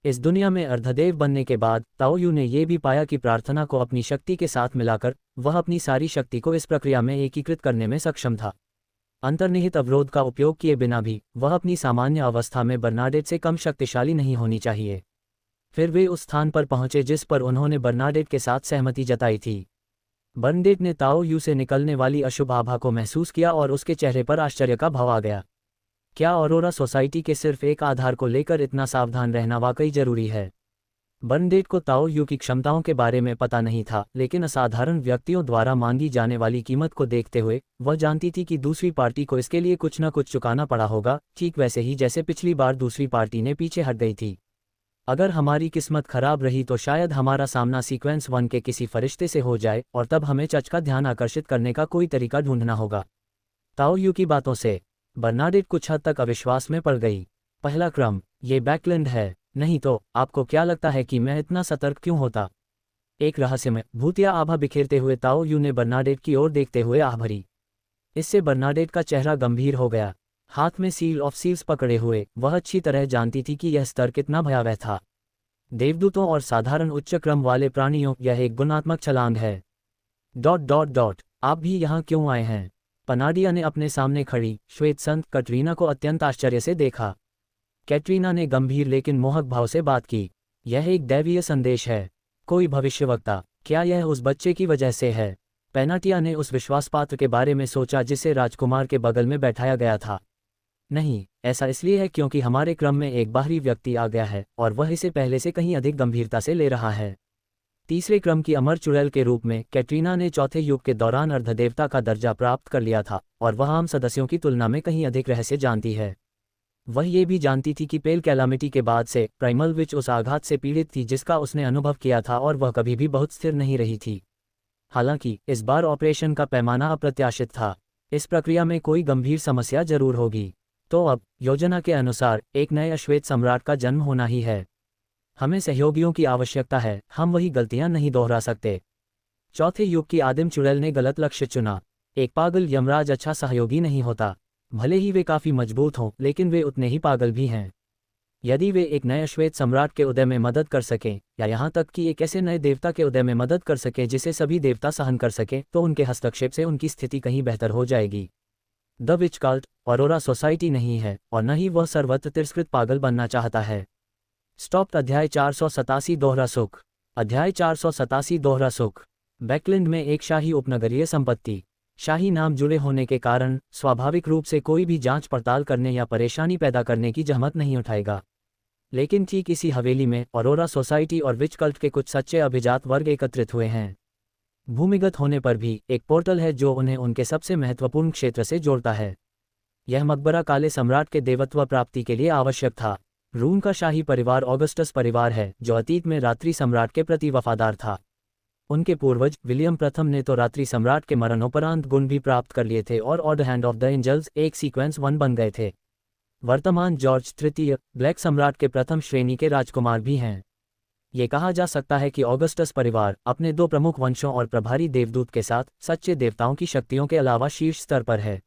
Speaker 1: इस दुनिया में अर्धदेव बनने के बाद ताओ यू ने यह भी पाया कि प्रार्थना को अपनी शक्ति के साथ मिलाकर वह अपनी सारी शक्ति को इस प्रक्रिया में एकीकृत करने में सक्षम था। अंतर्निहित अवरोध का उपयोग किए बिना भी वह अपनी सामान्य अवस्था में बर्नाडेट से कम शक्तिशाली नहीं होनी चाहिए। फिर वे उस स्थान पर पहुंचे जिस पर उन्होंने बर्नाडेट के साथ सहमति जताई थी। बर्नाडेट ने ताओ यू से निकलने वाली अशुभ आभा को महसूस किया और उसके चेहरे पर आश्चर्य का भाव आ गया। क्या ऑरोरा सोसाइटी के सिर्फ एक आधार को लेकर इतना सावधान रहना वाकई जरूरी है? बर्नाडेट को ताओ यू की क्षमताओं के बारे में पता नहीं था, लेकिन असाधारण व्यक्तियों द्वारा मांगी जाने वाली कीमत को देखते हुए वह जानती थी कि दूसरी पार्टी को इसके लिए कुछ न कुछ चुकाना पड़ा होगा, ठीक वैसे ही जैसे पिछली बार दूसरी पार्टी ने पीछे हट गई थी। अगर हमारी किस्मत खराब रही तो शायद हमारा सामना सीक्वेंस 1 के किसी फरिश्ते से हो जाए और तब हमें चर्च का ध्यान आकर्षित करने का कोई तरीका ढूंढना होगा। ताओ यू की बातों से बर्नाडेट कुछ हद तक अविश्वास में पड़ गई। पहला क्रम, ये बैकलैंड है। नहीं तो आपको क्या लगता है कि मैं इतना सतर्क क्यों होता? एक रहस्यमय भूतिया आभा बिखेरते हुए ताओ यू ने बर्नाडेट की ओर देखते हुए आह भरी। इससे बर्नाडेट का चेहरा गंभीर हो गया। हाथ में सील ऑफ सील्स पकड़े हुए वह अच्छी तरह जानती थी कि यह स्तर कितना भयावह था। देवदूतों और साधारण उच्च क्रम वाले प्राणियों, यह एक गुणात्मक छलांग है। ... आप भी यहाँ क्यों आए हैं? पनाडिया ने अपने सामने खड़ी श्वेत संत कैटरीना को अत्यंत आश्चर्य से देखा। कैटरीना ने गंभीर लेकिन मोहक भाव से बात की। यह एक दैवीय संदेश है। कोई भविष्यवक्ता? क्या यह उस बच्चे की वजह से है? पेनाटिया ने उस विश्वासपात्र के बारे में सोचा जिसे राजकुमार के बगल में बैठाया गया था। नहीं, ऐसा इसलिए है क्योंकि हमारे क्रम में एक बाहरी व्यक्ति आ गया है और वह इसे पहले से कहीं अधिक गंभीरता से ले रहा है। तीसरे क्रम की अमर चुड़ैल के रूप में कैटरीना ने चौथे युग के दौरान अर्धदेवता का दर्जा प्राप्त कर लिया था और वह आम सदस्यों की तुलना में कहीं अधिक रहस्य जानती है। वह ये भी जानती थी कि पेल कैलामिटी के बाद से प्राइमल विच उस आघात से पीड़ित थी जिसका उसने अनुभव किया था और वह कभी भी बहुत स्थिर नहीं रही थी। हालांकि इस बार ऑपरेशन का पैमाना अप्रत्याशित था। इस प्रक्रिया में कोई गंभीर समस्या जरूर होगी। तो अब योजना के अनुसार एक नए अश्वेत सम्राट का जन्म होना ही है। हमें सहयोगियों की आवश्यकता है, हम वही गलतियां नहीं दोहरा सकते। चौथे युग की आदिम चुड़ैल ने गलत लक्ष्य चुना। एक पागल यमराज अच्छा सहयोगी नहीं होता। भले ही वे काफ़ी मजबूत हों, लेकिन वे उतने ही पागल भी हैं। यदि वे एक नए अश्वेत सम्राट के उदय में मदद कर सकें, या यहाँ तक कि एक ऐसे नए देवता के उदय में मदद कर सकें जिसे सभी देवता सहन कर सकें, तो उनके हस्तक्षेप से उनकी स्थिति कहीं बेहतर हो जाएगी। The which cult aurora society नहीं है और न ही वह सर्वत्र तिरस्कृत पागल बनना चाहता है। स्टॉप। अध्याय 487 दोहरा सुख। अध्याय 487 दोहरा सुख। बैकलैंड में एक शाही उपनगरीय संपत्ति। शाही नाम जुड़े होने के कारण स्वाभाविक रूप से कोई भी जांच पड़ताल करने या परेशानी पैदा करने की जहमत नहीं उठाएगा। लेकिन ठीक इसी हवेली में ऑरोरा सोसाइटी और विच कल्ट के कुछ सच्चे अभिजात वर्ग एकत्रित हुए हैं। भूमिगत होने पर भी एक पोर्टल है जो उन्हें उनके सबसे महत्वपूर्ण क्षेत्र से जोड़ता है। यह मकबरा काले सम्राट के देवत्व प्राप्ति के लिए आवश्यक था। रून का शाही परिवार ऑगस्टस परिवार है जो अतीत में रात्रि सम्राट के प्रति वफादार था। उनके पूर्वज विलियम प्रथम ने तो रात्रि सम्राट के मरणोपरांत गुण भी प्राप्त कर लिए थे और odd hand of the angels एक सीक्वेंस 1 बन गए थे। वर्तमान जॉर्ज तृतीय ब्लैक सम्राट के प्रथम श्रेणी के राजकुमार भी हैं। ये कहा जा सकता है कि ऑगस्टस परिवार अपने 2 प्रमुख वंशों और प्रभारी देवदूत के साथ सच्चे देवताओं की शक्तियों के अलावा शीर्ष स्तर पर है।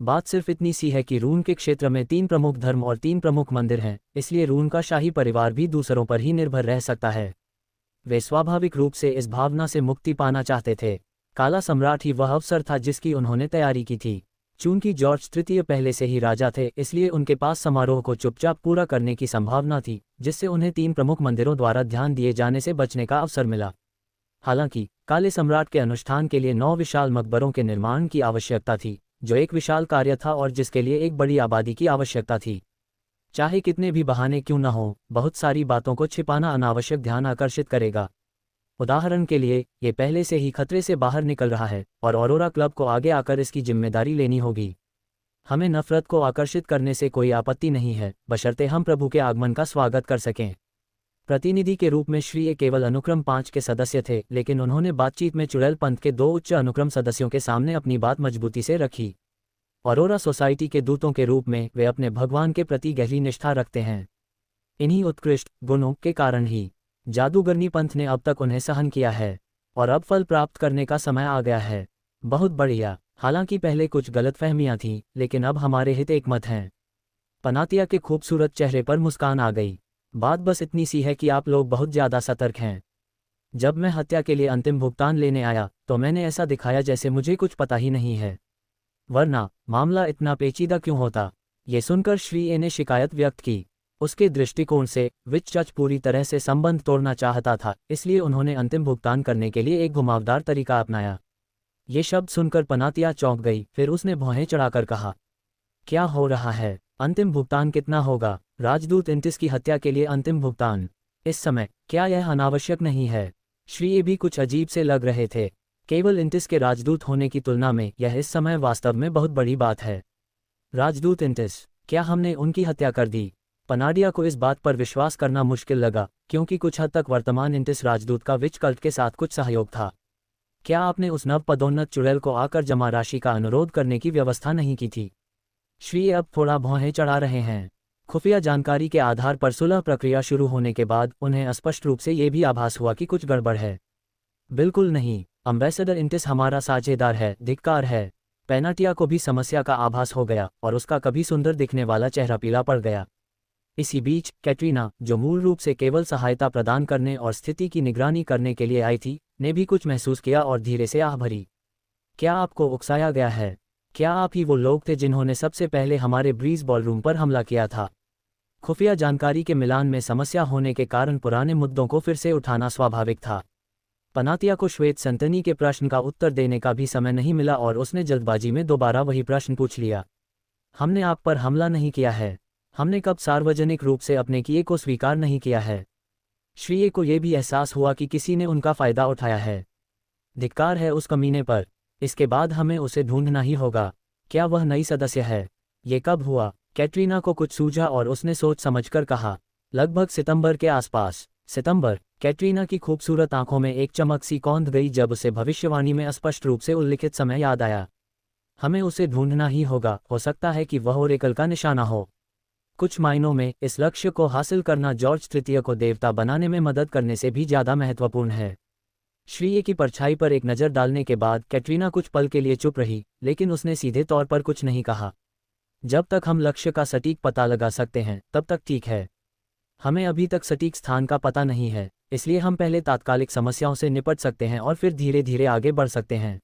Speaker 1: बात सिर्फ इतनी सी है कि रून के क्षेत्र में 3 प्रमुख धर्म और 3 प्रमुख मंदिर हैं, इसलिए रून का शाही परिवार भी दूसरों पर ही निर्भर रह सकता है। वे स्वाभाविक रूप से इस भावना से मुक्ति पाना चाहते थे। काला सम्राट ही वह अवसर था जिसकी उन्होंने तैयारी की थी। चूंकि जॉर्ज तृतीय पहले से ही राजा थे, इसलिए उनके पास समारोह को चुपचाप पूरा करने की संभावना थी, जिससे उन्हें 3 प्रमुख मंदिरों द्वारा ध्यान दिए जाने से बचने का अवसर मिला। हालांकि काले सम्राट के अनुष्ठान के लिए 9 विशाल मकबरों के निर्माण की आवश्यकता थी, जो एक विशाल कार्य था और जिसके लिए एक बड़ी आबादी की आवश्यकता थी। चाहे कितने भी बहाने क्यों न हो, बहुत सारी बातों को छिपाना अनावश्यक ध्यान आकर्षित करेगा। उदाहरण के लिए, ये पहले से ही खतरे से बाहर निकल रहा है और ऑरोरा क्लब को आगे आकर इसकी जिम्मेदारी लेनी होगी। हमें नफरत को आकर्षित करने से कोई आपत्ति नहीं है, बशर्ते हम प्रभु के आगमन का स्वागत कर सकें। प्रतिनिधि के रूप में श्री ए केवल अनुक्रम 5 के सदस्य थे, लेकिन उन्होंने बातचीत में चुड़ैल पंथ के 2 उच्च अनुक्रम सदस्यों के सामने अपनी बात मजबूती से रखी। ऑरोरा सोसाइटी के दूतों के रूप में वे अपने भगवान के प्रति गहरी निष्ठा रखते हैं। इन्हीं उत्कृष्ट गुणों के कारण ही जादूगरनी पंथ ने अब तक उन्हें सहन किया है और अब फल प्राप्त करने का समय आ गया है। बहुत बढ़िया। हालांकि पहले कुछ गलतफहमियां थीं, लेकिन अब हमारे हित एक मत हैं। पनातिया के खूबसूरत चेहरे पर मुस्कान आ गई। बात बस इतनी सी है कि आप लोग बहुत ज़्यादा सतर्क हैं। जब मैं हत्या के लिए अंतिम भुगतान लेने आया तो मैंने ऐसा दिखाया जैसे मुझे कुछ पता ही नहीं है, वरना मामला इतना पेचीदा क्यों होता। ये सुनकर श्री ए ने शिकायत व्यक्त की। उसके दृष्टिकोण से विच चर्च पूरी तरह से संबंध तोड़ना चाहता था, इसलिए उन्होंने अंतिम भुगतान करने के लिए एक घुमावदार तरीका अपनाया। ये शब्द सुनकर पनातिया चौंक गई, फिर उसने भौहें चढ़ाकर कहा, क्या हो रहा है? अंतिम भुगतान कितना होगा? राजदूत इंटिस की हत्या के लिए अंतिम भुगतान इस समय, क्या यह अनावश्यक नहीं है? श्री ए भी कुछ अजीब से लग रहे थे। केवल इंटिस के राजदूत होने की तुलना में यह इस समय वास्तव में बहुत बड़ी बात है। राजदूत इंटिस, क्या हमने उनकी हत्या कर दी? पनाडिया को इस बात पर विश्वास करना मुश्किल लगा, क्योंकि कुछ हद तक वर्तमान इंटिस राजदूत का विच कल्ट के साथ कुछ सहयोग था। क्या आपने उस नव पदोन्नत चुड़ैल को आकर जमा राशि का अनुरोध करने की व्यवस्था नहीं की थी? श्री अब थोड़ा भौहें चढ़ा रहे हैं। खुफिया जानकारी के आधार पर सुलह प्रक्रिया शुरू होने के बाद उन्हें स्पष्ट रूप से ये भी आभास हुआ कि कुछ गड़बड़ है। बिल्कुल नहीं, अम्बेसडर इंटिस हमारा साझेदार है, धिक्कार है। पेनाटिया को भी समस्या का आभास हो गया और उसका कभी सुंदर दिखने वाला चेहरा पीला पड़ गया। इसी बीच कैटरीना, जो मूल रूप से केवल सहायता प्रदान करने और स्थिति की निगरानी करने के लिए आई थी, ने भी कुछ महसूस किया और धीरे से आह भरी। क्या आपको उकसाया गया है? क्या आप ही वो लोग थे जिन्होंने सबसे पहले हमारे ब्रीज बॉलरूम पर हमला किया था? खुफिया जानकारी के मिलान में समस्या होने के कारण पुराने मुद्दों को फिर से उठाना स्वाभाविक था। पनातिया को श्वेत संतनी के प्रश्न का उत्तर देने का भी समय नहीं मिला और उसने जल्दबाजी में दोबारा वही प्रश्न पूछ लिया। हमने आप पर हमला नहीं किया है। हमने कब सार्वजनिक रूप से अपने किए को स्वीकार नहीं किया है? श्री ए को यह भी एहसास हुआ कि किसी ने उनका फायदा उठाया है। धिक्कार है उस कमीने पर। इसके बाद हमें उसे ढूंढना ही होगा। क्या वह नई सदस्य है? ये कब हुआ? कैटरीना को कुछ सूझा और उसने सोच समझकर कहा, लगभग सितंबर के आसपास। सितंबर? कैटरीना की खूबसूरत आंखों में एक चमक सी कौंध गई जब उसे भविष्यवाणी में स्पष्ट रूप से उल्लिखित समय याद आया। हमें उसे ढूंढना ही होगा। हो सकता है कि वह ओरेकल का निशाना हो। कुछ मायनों में इस लक्ष्य को हासिल करना जॉर्ज तृतीय को देवता बनाने में मदद करने से भी ज़्यादा महत्वपूर्ण है। श्री ए की परछाई पर एक नज़र डालने के बाद कैटरीना कुछ पल के लिए चुप रही, लेकिन उसने सीधे तौर पर कुछ नहीं कहा। जब तक हम लक्ष्य का सटीक पता लगा सकते हैं तब तक ठीक है। हमें अभी तक सटीक स्थान का पता नहीं है, इसलिए हम पहले तात्कालिक समस्याओं से निपट सकते हैं और फिर धीरे धीरे आगे बढ़ सकते हैं।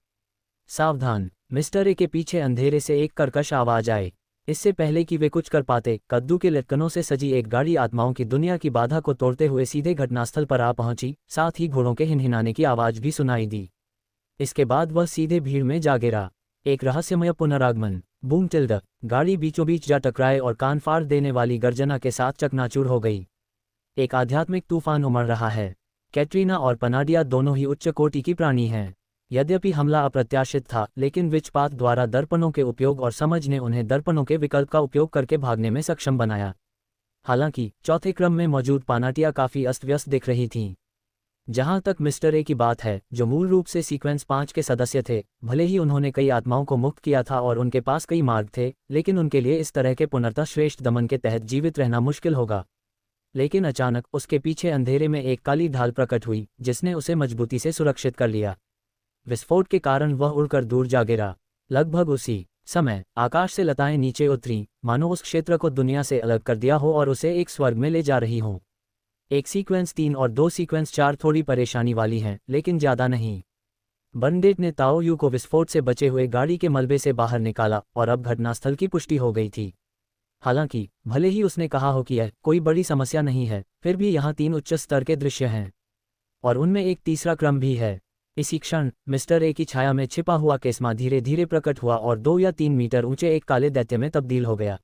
Speaker 1: सावधान! मिस्टर ए के पीछे अंधेरे से एक कर्कश आवाज आई। इससे पहले कि वे कुछ कर पाते, कद्दू के लटकनों से सजी एक गाड़ी आत्माओं की दुनिया की बाधा को तोड़ते हुए सीधे घटनास्थल पर आ पहुंची। साथ ही घोड़ों के हिनहिनाने की आवाज भी सुनाई दी। इसके बाद वह सीधे भीड़ में जा गिरा। एक रहस्यमय पुनरागमन। Boom tilde. गाड़ी बीचों बीच जा टकराए और कान फाड़ देने वाली गर्जना के साथ चकनाचूर हो गई। एक आध्यात्मिक तूफान उमड़ रहा है। कैटरीना और पनाडिया दोनों ही उच्च कोटि की प्राणी हैं। यद्यपि हमला अप्रत्याशित था, लेकिन विचपात द्वारा दर्पणों के उपयोग और समझ ने उन्हें दर्पणों के विकल्प का उपयोग करके भागने में सक्षम बनाया। हालांकि चौथे क्रम में मौजूद पानाटिया काफ़ी अस्त व्यस्त दिख रही थीं। जहां तक मिस्टर ए की बात है, जो मूल रूप से सीक्वेंस 5 के सदस्य थे, भले ही उन्होंने कई आत्माओं को मुक्त किया था और उनके पास कई मार्ग थे, लेकिन उनके लिए इस तरह के पुनर्तः श्रेष्ठ दमन के तहत जीवित रहना मुश्किल होगा। लेकिन अचानक उसके पीछे अंधेरे में एक काली ढाल प्रकट हुई, जिसने उसे मजबूती से सुरक्षित कर लिया। विस्फोट के कारण वह उड़कर दूर जा गिरा। लगभग उसी समय आकाश से लताएं नीचे उतरीं, मानो उस क्षेत्र को दुनिया से अलग कर दिया हो और उसे एक स्वर्ग में ले जा रही हों। एक सीक्वेंस 3 और 2 सीक्वेंस 4 थोड़ी परेशानी वाली हैं, लेकिन ज़्यादा नहीं। बर्नडेट ने ताओ यू को विस्फोट से बचे हुए गाड़ी के मलबे से बाहर निकाला और अब घटनास्थल की पुष्टि हो गई थी। हालांकि भले ही उसने कहा हो कि यह कोई बड़ी समस्या नहीं है, फिर भी यहाँ 3 उच्च स्तर के दृश्य हैं और उनमें एक तीसरा क्रम भी है। इसी क्षण मिस्टर ए की छाया में छिपा हुआ केस्मा धीरे धीरे प्रकट हुआ और 2 या 3 मीटर ऊंचे एक काले दैत्य में तब्दील हो गया।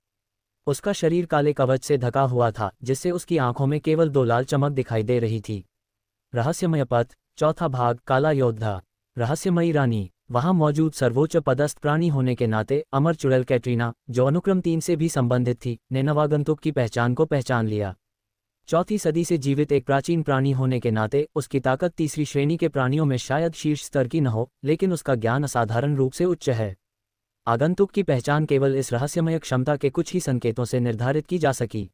Speaker 1: उसका शरीर काले कवच से ढका हुआ था, जिससे उसकी आंखों में केवल 2 लाल चमक दिखाई दे रही थी। रहस्यमय पथ, चौथा भाग, काला योद्धा। रहस्यमयी रानी। वहां मौजूद सर्वोच्च पदस्थ प्राणी होने के नाते अमर चुड़ैल कैटरीना, जो अनुक्रम 3 से भी संबंधित थी, ने नवागंतुक की पहचान को पहचान लिया। 4वीं सदी से जीवित एक प्राचीन प्राणी होने के नाते उसकी ताकत तीसरी श्रेणी के प्राणियों में शायद शीर्ष स्तर की न हो, लेकिन उसका ज्ञान असाधारण रूप से उच्च है। आगंतुक की पहचान केवल इस रहस्यमय क्षमता के कुछ ही संकेतों से निर्धारित की जा सकी।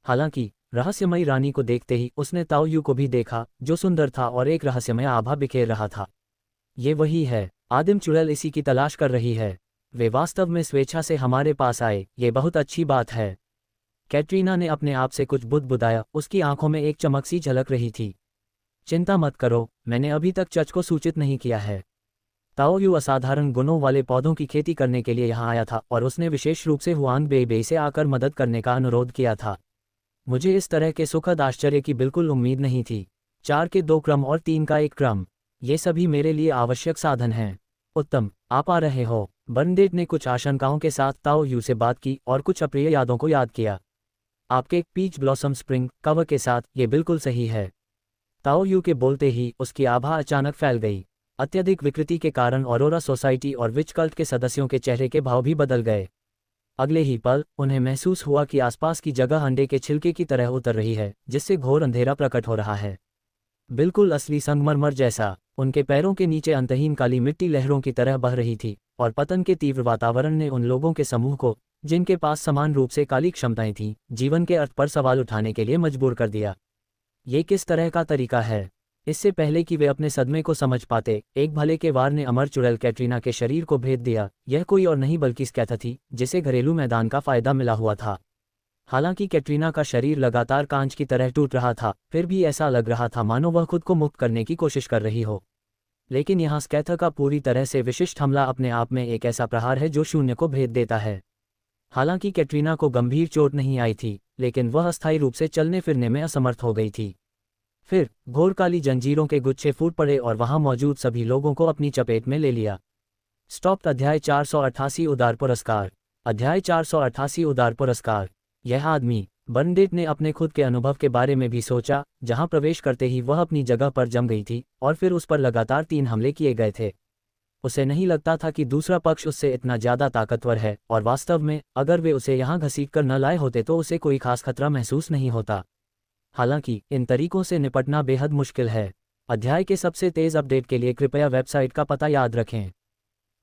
Speaker 1: हालांकि रहस्यमयी रानी को देखते ही उसने ताओ यू को भी देखा, जो सुंदर था और एक रहस्यमय आभा बिखेर रहा था। ये वही है, आदिम चुड़ैल इसी की तलाश कर रही है। वे वास्तव में स्वेच्छा से हमारे पास आए, ये बहुत अच्छी बात है। कैटरीना ने अपने आप से कुछ बुदबुदाया, उसकी आंखों में एक चमक सी झलक रही थी। चिंता मत करो, मैंने अभी तक चच को सूचित नहीं किया है। ताओ यू असाधारण गुणों वाले पौधों की खेती करने के लिए यहाँ आया था और उसने विशेष रूप से हुआंग बेबे से आकर मदद करने का अनुरोध किया था। मुझे इस तरह के सुखद आश्चर्य की बिल्कुल उम्मीद नहीं थी। 4 के 2 क्रम और 3 का 1 क्रम, ये सभी मेरे लिए आवश्यक साधन हैं। उत्तम, आप आ रहे हो। बर्नडेट ने कुछ आशंकाओं के साथ ताओ यू से बात की और कुछ अप्रिय यादों को याद किया। आपके पीच ब्लॉसम स्प्रिंग कवर के साथ ये बिल्कुल सही है। ताओ यू के बोलते ही उसकी आभा अचानक फैल गई। अत्यधिक विकृति के कारण ऑरोरा सोसाइटी और विच कल्ट के सदस्यों के चेहरे के भाव भी बदल गए। अगले ही पल उन्हें महसूस हुआ कि आसपास की जगह अंडे के छिलके की तरह उतर रही है, जिससे घोर अंधेरा प्रकट हो रहा है। बिल्कुल असली संगमरमर जैसा। उनके पैरों के नीचे अंतहीन काली मिट्टी लहरों की तरह बह रही थी और पतन के तीव्र वातावरण ने उन लोगों के समूह को, जिनके पास समान रूप से काली क्षमताएं थीं, जीवन के अर्थ पर सवाल उठाने के लिए मजबूर कर दिया। ये किस तरह का तरीका है? इससे पहले कि वे अपने सदमे को समझ पाते, एक भले के वार ने अमर चुड़ैल कैटरीना के शरीर को भेद दिया। यह कोई और नहीं बल्कि स्कैथा थी, जिसे घरेलू मैदान का फायदा मिला हुआ था। हालांकि कैटरीना का शरीर लगातार कांच की तरह टूट रहा था, फिर भी ऐसा लग रहा था मानो वह खुद को मुक्त करने की कोशिश कर रही हो। लेकिन यहाँ स्कैथा का पूरी तरह से विशिष्ट हमला अपने आप में एक ऐसा प्रहार है जो शून्य को भेद देता है। हालांकि कैटरीना को गंभीर चोट नहीं आई थी, लेकिन वह अस्थायी रूप से चलने फिरने में असमर्थ हो गई थी। फिर घोर काली जंजीरों के गुच्छे फूट पड़े और वहां मौजूद सभी लोगों को अपनी चपेट में ले लिया। स्टॉप। अध्याय 488 उदार पुरस्कार। अध्याय 488 उदार पुरस्कार। यह आदमी। बर्नडेट ने अपने खुद के अनुभव के बारे में भी सोचा, जहां प्रवेश करते ही वह अपनी जगह पर जम गई थी और फिर उस पर लगातार 3 हमले किए गए थे। उसे नहीं लगता था कि दूसरा पक्ष उससे इतना ज्यादा ताकतवर है, और वास्तव में अगर वे उसे यहाँ घसीट कर न लाए होते तो उसे कोई खास खतरा महसूस नहीं होता। हालांकि इन तरीकों से निपटना बेहद मुश्किल है। अध्याय के सबसे तेज अपडेट के लिए कृपया वेबसाइट का पता याद रखें।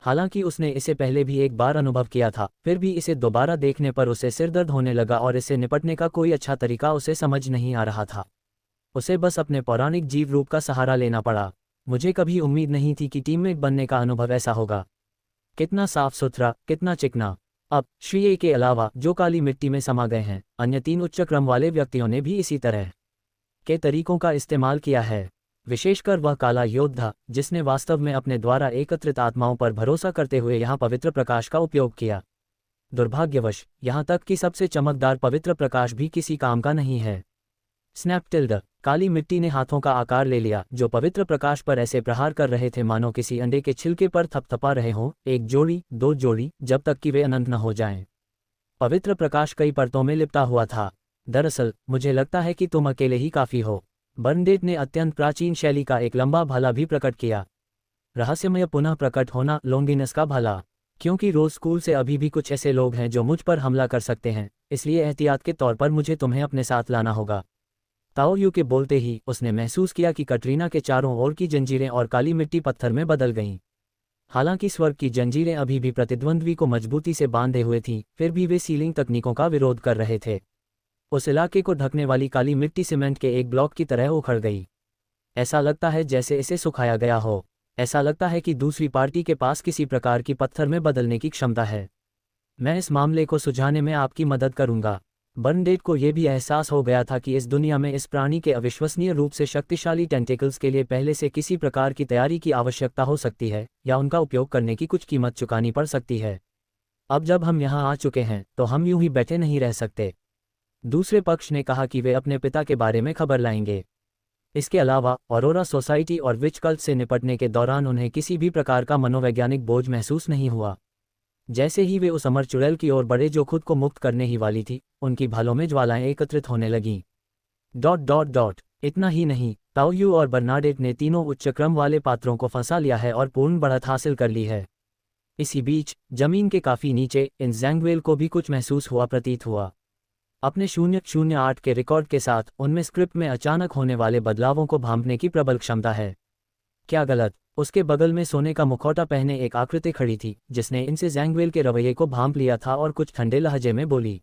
Speaker 1: हालांकि उसने इसे पहले भी एक बार अनुभव किया था, फिर भी इसे दोबारा देखने पर उसे सिरदर्द होने लगा और इससे निपटने का कोई अच्छा तरीका उसे समझ नहीं आ रहा था। उसे बस अपने पौराणिक जीव रूप का सहारा लेना पड़ा। मुझे कभी उम्मीद नहीं थी कि टीममेट बनने का अनुभव ऐसा होगा। कितना साफ सुथरा, कितना चिकना। अब श्री ए के अलावा जो काली मिट्टी में समा गए हैं, अन्य 3 उच्च क्रम वाले व्यक्तियों ने भी इसी तरह के तरीकों का इस्तेमाल किया है। विशेषकर वह काला योद्धा, जिसने वास्तव में अपने द्वारा एकत्रित आत्माओं पर भरोसा करते हुए यहाँ पवित्र प्रकाश का उपयोग किया। दुर्भाग्यवश यहाँ तक कि सबसे चमकदार पवित्र प्रकाश भी किसी काम का नहीं है। स्नैपटिल्ड। काली मिट्टी ने हाथों का आकार ले लिया, जो पवित्र प्रकाश पर ऐसे प्रहार कर रहे थे मानो किसी अंडे के छिलके पर थपथपा रहे हों, 1 जोड़ी, 2 जोड़ी, जब तक कि वे अनंत न हो जाएं। पवित्र प्रकाश कई परतों में लिपटा हुआ था। दरअसल मुझे लगता है कि तुम अकेले ही काफी हो। बर्नडेट ने अत्यंत प्राचीन शैली का एक लंबा भाला भी प्रकट किया। रहस्यमय पुनः प्रकट होना, लोंगिनस का भाला। क्योंकि रोज स्कूल से अभी भी कुछ ऐसे लोग हैं जो मुझ पर हमला कर सकते हैं, इसलिए एहतियात के तौर पर मुझे तुम्हें अपने साथ लाना होगा। ताओ यू के बोलते ही उसने महसूस किया कि कैटरीना के चारों ओर की जंजीरें और काली मिट्टी पत्थर में बदल गईं। हालांकि स्वर्ग की जंजीरें अभी भी प्रतिद्वंद्वी को मजबूती से बांधे हुए थीं, फिर भी वे सीलिंग तकनीकों का विरोध कर रहे थे। उस इलाके को ढकने वाली काली मिट्टी सीमेंट के एक ब्लॉक की तरह उखड़ गई। ऐसा लगता है जैसे इसे सुखाया गया हो। ऐसा लगता है कि दूसरी पार्टी के पास किसी प्रकार की पत्थर में बदलने की क्षमता है। मैं इस मामले को सुलझाने में आपकी मदद करूंगा। बर्नडेट को यह भी एहसास हो गया था कि इस दुनिया में इस प्राणी के अविश्वसनीय रूप से शक्तिशाली टेंटिकल्स के लिए पहले से किसी प्रकार की तैयारी की आवश्यकता हो सकती है, या उनका उपयोग करने की कुछ कीमत चुकानी पड़ सकती है। अब जब हम यहाँ आ चुके हैं तो हम यूं ही बैठे नहीं रह सकते। दूसरे पक्ष ने कहा कि वे अपने पिता के बारे में खबर लाएंगे। इसके अलावा ऑरोरा सोसाइटी और विच कल्ट से निपटने के दौरान उन्हें किसी भी प्रकार का मनोवैज्ञानिक बोझ महसूस नहीं हुआ। जैसे ही वे उस अमर चुड़ैल की ओर बढ़े जो खुद को मुक्त करने ही वाली थी, उनकी भालों में ज्वालाएं एकत्रित होने लगीं। ... इतना ही नहीं, ताओ यू और बर्नाडेट ने तीनों उच्च क्रम वाले पात्रों को फंसा लिया है और पूर्ण बढ़त हासिल कर ली है। इसी बीच जमीन के काफी नीचे इन ज़ैंगवेल को भी कुछ महसूस हुआ प्रतीत हुआ। अपने 008 के रिकॉर्ड के साथ उनमें स्क्रिप्ट में अचानक होने वाले बदलावों को भांपने की प्रबल क्षमता है। क्या गलत? उसके बगल में सोने का मुखौटा पहने एक आकृति खड़ी थी जिसने इनसे ज़ैंगवेल के रवैये को भांप लिया था और कुछ ठंडे लहजे में बोली।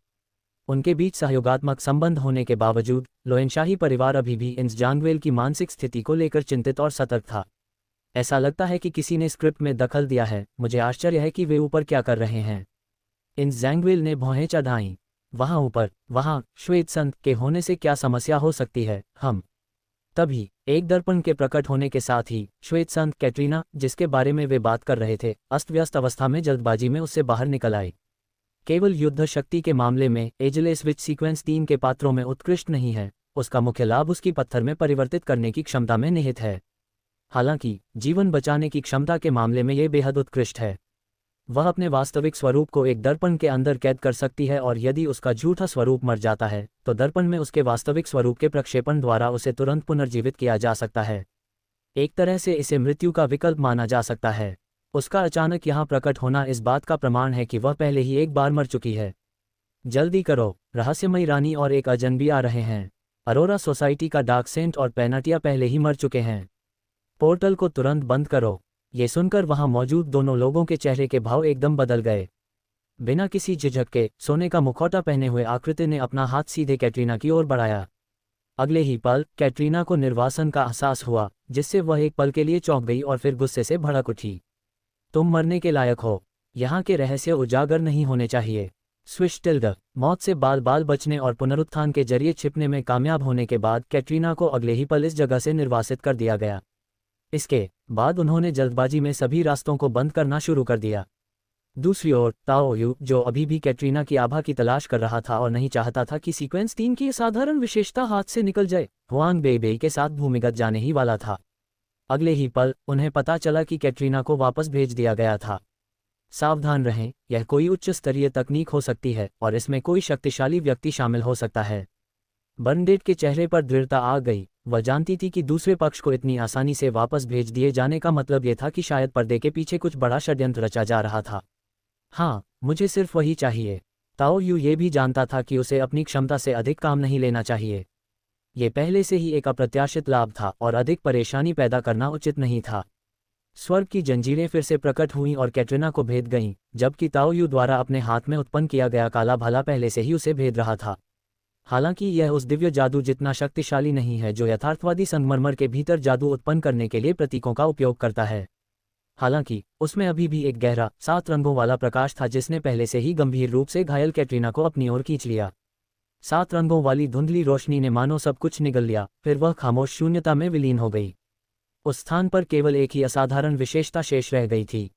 Speaker 1: उनके बीच सहयोगात्मक संबंध होने के बावजूद लोएनशाही परिवार अभी भी इन ज़ैंगवेल की मानसिक स्थिति को लेकर चिंतित और सतर्क था। ऐसा लगता है कि किसी ने स्क्रिप्ट में दखल दिया है। मुझे आश्चर्य है कि वे ऊपर क्या कर रहे हैं। इन ज़ैंगवेल ने भौहें चढ़ाईं। वहाँ ऊपर, वहाँ श्वेत संत के होने से क्या समस्या हो सकती है? हम तभी एक दर्पण के प्रकट होने के साथ ही श्वेत संत कैटरीना, जिसके बारे में वे बात कर रहे थे, अस्त व्यस्त अवस्था में जल्दबाजी में उससे बाहर निकल आई। केवल युद्ध शक्ति के मामले में एजलेस विच सीक्वेंस 3 के पात्रों में उत्कृष्ट नहीं है, उसका मुख्य लाभ उसकी पत्थर में परिवर्तित करने की क्षमता में निहित है। हालांकि जीवन बचाने की क्षमता के मामले में यह बेहद उत्कृष्ट है। वह अपने वास्तविक स्वरूप को एक दर्पण के अंदर कैद कर सकती है और यदि उसका झूठा स्वरूप मर जाता है तो दर्पण में उसके वास्तविक स्वरूप के प्रक्षेपण द्वारा उसे तुरंत पुनर्जीवित किया जा सकता है। एक तरह से इसे मृत्यु का विकल्प माना जा सकता है। उसका अचानक यहाँ प्रकट होना इस बात का प्रमाण है कि वह पहले ही एक बार मर चुकी है। जल्दी करो, रहस्यमयी रानी और एक अजनबी आ रहे हैं। अरोरा सोसाइटी का डार्क सेंट और पेनाटिया पहले ही मर चुके हैं। पोर्टल को तुरंत बंद करो। ये सुनकर वहां मौजूद दोनों लोगों के चेहरे के भाव एकदम बदल गए। बिना किसी झिझक के सोने का मुखौटा पहने हुए आकृति ने अपना हाथ सीधे कैटरीना की ओर बढ़ाया। अगले ही पल कैटरीना को निर्वासन का एहसास हुआ, जिससे वह एक पल के लिए चौंक गई और फिर गुस्से से भड़क उठी। तुम मरने के लायक हो। यहाँ के रहस्य उजागर नहीं होने चाहिए। Swish tilde. मौत से बाल बाल बचने और पुनरुत्थान के जरिए छिपने में कामयाब होने के बाद कैटरीना को अगले ही पल इस जगह से निर्वासित कर दिया गया। इसके बाद उन्होंने जल्दबाजी में सभी रास्तों को बंद करना शुरू कर दिया। दूसरी ओर ताओ यू, जो अभी भी कैटरीना की आभा की तलाश कर रहा था और नहीं चाहता था कि सीक्वेंस 3 की साधारण विशेषता हाथ से निकल जाए, हुआंग बेइबेई के साथ भूमिगत जाने ही वाला था। अगले ही पल उन्हें पता चला कि कैटरीना को वापस भेज दिया गया था। सावधान रहें, यह कोई उच्च स्तरीय तकनीक हो सकती है और इसमें कोई शक्तिशाली व्यक्ति शामिल हो सकता है। बर्नडेट के चेहरे पर दृढ़ता आ गई। वह जानती थी कि दूसरे पक्ष को इतनी आसानी से वापस भेज दिए जाने का मतलब यह था कि शायद पर्दे के पीछे कुछ बड़ा षड्यंत्र रचा जा रहा था। हाँ, मुझे सिर्फ वही चाहिए। ताओ यू ये भी जानता था कि उसे अपनी क्षमता से अधिक काम नहीं लेना चाहिए। ये पहले से ही एक अप्रत्याशित लाभ था और अधिक परेशानी पैदा करना उचित नहीं था। स्वर्ग की जंजीरें फिर से प्रकट हुईं और कैटरीना को भेद गईं, जबकि ताओ यू द्वारा अपने हाथ में उत्पन्न किया गया काला भाला पहले से ही उसे भेद रहा था। हालांकि यह उस दिव्य जादू जितना शक्तिशाली नहीं है जो यथार्थवादी संगमरमर के भीतर जादू उत्पन्न करने के लिए प्रतीकों का उपयोग करता है। हालांकि उसमें अभी भी एक गहरा 7 रंगों वाला प्रकाश था जिसने पहले से ही गंभीर रूप से घायल कैटरीना को अपनी ओर खींच लिया। 7 रंगों वाली धुंधली रोशनी ने मानो सब कुछ निगल लिया, फिर वह खामोश शून्यता में विलीन हो गई। उस स्थान पर केवल एक ही असाधारण विशेषता शेष रह गई थी।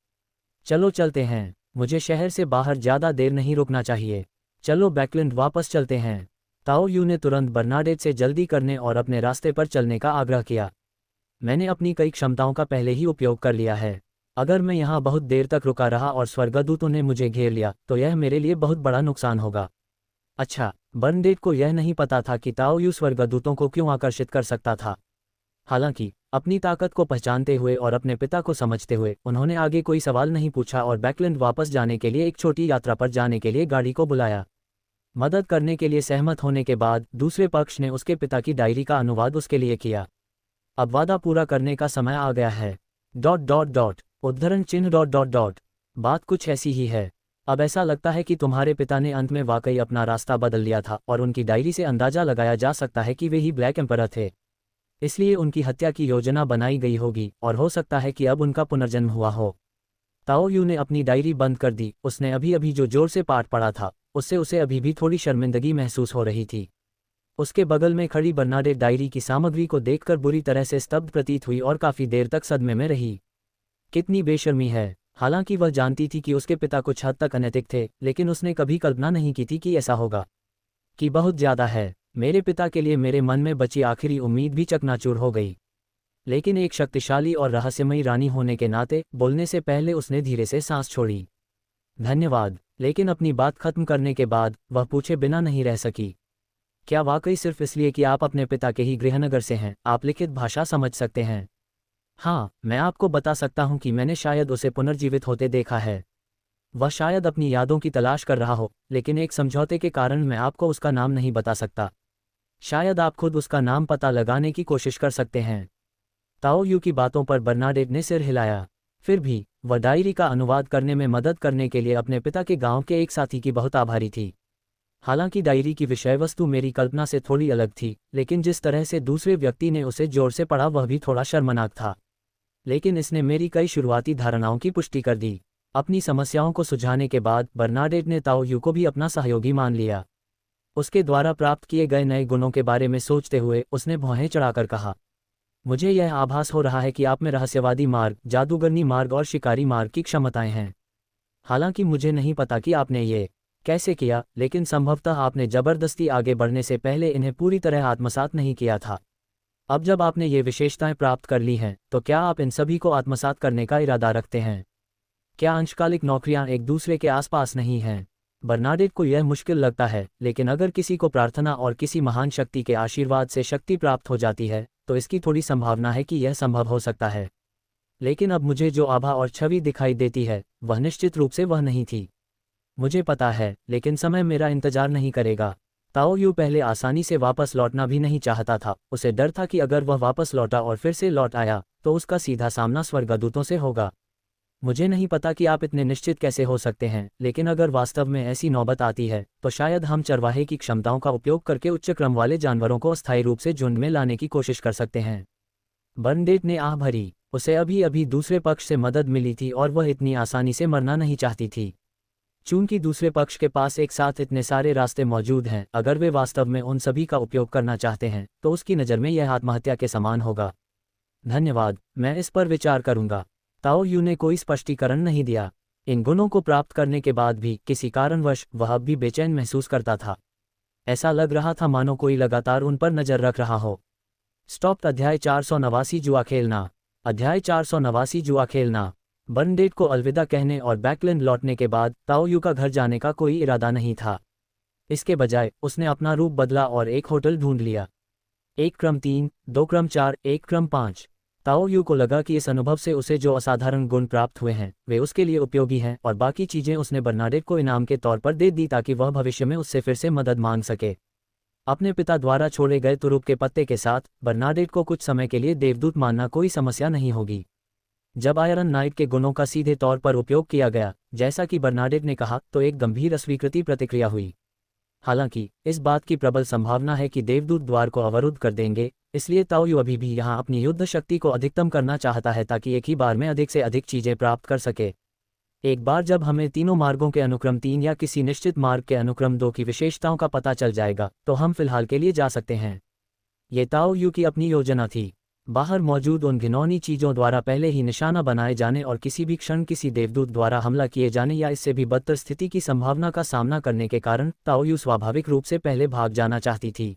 Speaker 1: चलो चलते हैं, मुझे शहर से बाहर ज्यादा देर नहीं रुकना चाहिए। चलो बैकलैंड वापस चलते हैं। ताओ यू ने तुरंत बर्नाडेट से जल्दी करने और अपने रास्ते पर चलने का आग्रह किया। मैंने अपनी कई क्षमताओं का पहले ही उपयोग कर लिया है। अगर मैं यहाँ बहुत देर तक रुका रहा और स्वर्गदूतों ने मुझे घेर लिया तो यह मेरे लिए बहुत बड़ा नुकसान होगा। अच्छा, बर्नडेट को यह नहीं पता था कि ताओ यू स्वर्गदूतों को क्यों आकर्षित कर सकता था। हालांकि अपनी ताकत को पहचानते हुए और अपने पिता को समझते हुए उन्होंने आगे कोई सवाल नहीं पूछा और बैकलैंड वापस जाने के लिए एक छोटी यात्रा पर जाने के लिए गाड़ी को बुलाया। मदद करने के लिए सहमत होने के बाद दूसरे पक्ष ने उसके पिता की डायरी का अनुवाद उसके लिए किया। अब वादा पूरा करने का समय आ गया है। ... उद्धरण चिन्ह ... बात कुछ ऐसी ही है। अब ऐसा लगता है कि तुम्हारे पिता ने अंत में वाकई अपना रास्ता बदल लिया था और उनकी डायरी से अंदाजा लगाया जा सकता है कि वे ही ब्लैक एम्परर थे। इसलिए उनकी हत्या की योजना बनाई गई होगी और हो सकता है कि अब उनका पुनर्जन्म हुआ हो। ताओ यू ने अपनी डायरी बंद कर दी। उसने अभी अभी जो जोर से पाठ पढ़ा था उससे उसे अभी भी थोड़ी शर्मिंदगी महसूस हो रही थी। उसके बगल में खड़ी बर्नाडेट डायरी की सामग्री को देखकर बुरी तरह से स्तब्ध प्रतीत हुई और काफ़ी देर तक सदमे में रही। कितनी बेशर्मी है। हालांकि वह जानती थी कि उसके पिता कुछ हद तक अनैतिक थे, लेकिन उसने कभी कल्पना नहीं की थी कि ऐसा होगा। कि बहुत ज़्यादा है। मेरे पिता के लिए मेरे मन में बची आखिरी उम्मीद भी चकनाचूर हो गई। लेकिन एक शक्तिशाली और रहस्यमयी रानी होने के नाते बोलने से पहले उसने धीरे से सांस छोड़ी। धन्यवाद। लेकिन अपनी बात खत्म करने के बाद वह पूछे बिना नहीं रह सकी, क्या वाकई सिर्फ इसलिए कि आप अपने पिता के ही गृहनगर से हैं, आप लिखित भाषा समझ सकते हैं? हाँ, मैं आपको बता सकता हूँ कि मैंने शायद उसे पुनर्जीवित होते देखा है। वह शायद अपनी यादों की तलाश कर रहा हो, लेकिन एक समझौते के कारण मैं आपको उसका नाम नहीं बता सकता। शायद आप खुद उसका नाम पता लगाने की कोशिश कर सकते हैं। ताओ यू की बातों पर बर्नाडेट ने सिर हिलाया। फिर भी वह डायरी का अनुवाद करने में मदद करने के लिए अपने पिता के गांव के एक साथी की बहुत आभारी थी। हालांकि डायरी की विषय वस्तु मेरी कल्पना से थोड़ी अलग थी, लेकिन जिस तरह से दूसरे व्यक्ति ने उसे जोर से पढ़ा वह भी थोड़ा शर्मनाक था। लेकिन इसने मेरी कई शुरुआती धारणाओं की पुष्टि कर दी। अपनी समस्याओं को सुलझाने के बाद बर्नाडेट ने ताओ यू को भी अपना सहयोगी मान लिया। उसके द्वारा प्राप्त किए गए नए गुणों के बारे में सोचते हुए उसने भौहें चढ़ाकर कहा, मुझे यह आभास हो रहा है कि आप में रहस्यवादी मार्ग, जादूगरनी मार्ग और शिकारी मार्ग की क्षमताएं हैं। हालांकि मुझे नहीं पता कि आपने ये कैसे किया, लेकिन संभवतः आपने जबरदस्ती आगे बढ़ने से पहले इन्हें पूरी तरह आत्मसात नहीं किया था। अब जब आपने ये विशेषताएं प्राप्त कर ली हैं, तो क्या आप इन सभी को आत्मसात करने का इरादा रखते हैं? क्या अंशकालिक नौकरियां एक दूसरे के आसपास नहीं हैं? बर्नाडेट को यह मुश्किल लगता है, लेकिन अगर किसी को प्रार्थना और किसी महान शक्ति के आशीर्वाद से शक्ति प्राप्त हो जाती है, तो इसकी थोड़ी संभावना है कि यह संभव हो सकता है। लेकिन अब मुझे जो आभा और छवि दिखाई देती है, वह निश्चित रूप से वह नहीं थी। मुझे पता है, लेकिन समय मेरा इंतजार नहीं करेगा। ताओ यू पहले आसानी से वापस लौटना भी नहीं चाहता था। उसे डर था कि अगर वह वापस लौटा और फिर से लौट आया, तो उसका सीधा सामना स्वर्गदूतों से होगा। मुझे नहीं पता कि आप इतने निश्चित कैसे हो सकते हैं, लेकिन अगर वास्तव में ऐसी नौबत आती है, तो शायद हम चरवाहे की क्षमताओं का उपयोग करके उच्च क्रम वाले जानवरों को अस्थायी रूप से झुंड में लाने की कोशिश कर सकते हैं। बर्नाडेट ने आह भरी। उसे अभी अभी दूसरे पक्ष से मदद मिली थी और वह इतनी आसानी से मरना नहीं चाहती थी। चूंकि दूसरे पक्ष के पास एक साथ इतने सारे रास्ते मौजूद हैं, अगर वे वास्तव में उन सभी का उपयोग करना चाहते हैं, तो उसकी नज़र में यह आत्महत्या के समान होगा। धन्यवाद, मैं इस पर विचार करूंगा। ताओ यू ने कोई स्पष्टीकरण नहीं दिया। इन गुणों को प्राप्त करने के बाद भी किसी कारणवश वह अब भी बेचैन महसूस करता था। ऐसा लग रहा था मानो कोई लगातार उन पर नजर रख रहा हो। स्टॉप। अध्याय 489 जुआ खेलना। अध्याय 489 जुआ खेलना। बर्नाडेट को अलविदा कहने और बैकलैंड लौटने के बाद ताओ यू का घर जाने का कोई इरादा नहीं था। इसके बजाय उसने अपना रूप बदला और एक होटल ढूंढ लिया। 1 क्रम 3, 2 क्रम 4, 1 क्रम 5। ताओ यू को लगा कि इस अनुभव से उसे जो असाधारण गुण प्राप्त हुए हैं, वे उसके लिए उपयोगी हैं, और बाकी चीजें उसने बर्नाडेट को इनाम के तौर पर दे दी ताकि वह भविष्य में उससे फिर से मदद मांग सके। अपने पिता द्वारा छोड़े गए तुरुप के पत्ते के साथ बर्नाडेट को कुछ समय के लिए देवदूत मानना कोई समस्या नहीं होगी। जब आयरन नाइट के गुणों का सीधे तौर पर उपयोग किया गया, जैसा कि बर्नाडेट ने कहा, तो एक गंभीर अस्वीकृति प्रतिक्रिया हुई। हालांकि इस बात की प्रबल संभावना है कि देवदूत द्वार को अवरुद्ध कर देंगे, इसलिए ताओ यू अभी भी यहाँ अपनी युद्ध शक्ति को अधिकतम करना चाहता है ताकि एक ही बार में अधिक से अधिक चीजें प्राप्त कर सके। एक बार जब हमें तीनों मार्गों के अनुक्रम 3 या किसी निश्चित मार्ग के अनुक्रम 2 की विशेषताओं का पता चल जाएगा, तो हम फिलहाल के लिए जा सकते हैं। ये ताओ यू की अपनी योजना थी। बाहर मौजूद उन घिनौनी चीजों द्वारा पहले ही निशाना बनाए जाने और किसी भी क्षण किसी देवदूत द्वारा हमला किए जाने या इससे भी बदतर स्थिति की संभावना का सामना करने के कारण ताओ यू स्वाभाविक रूप से पहले भाग जाना चाहती थी।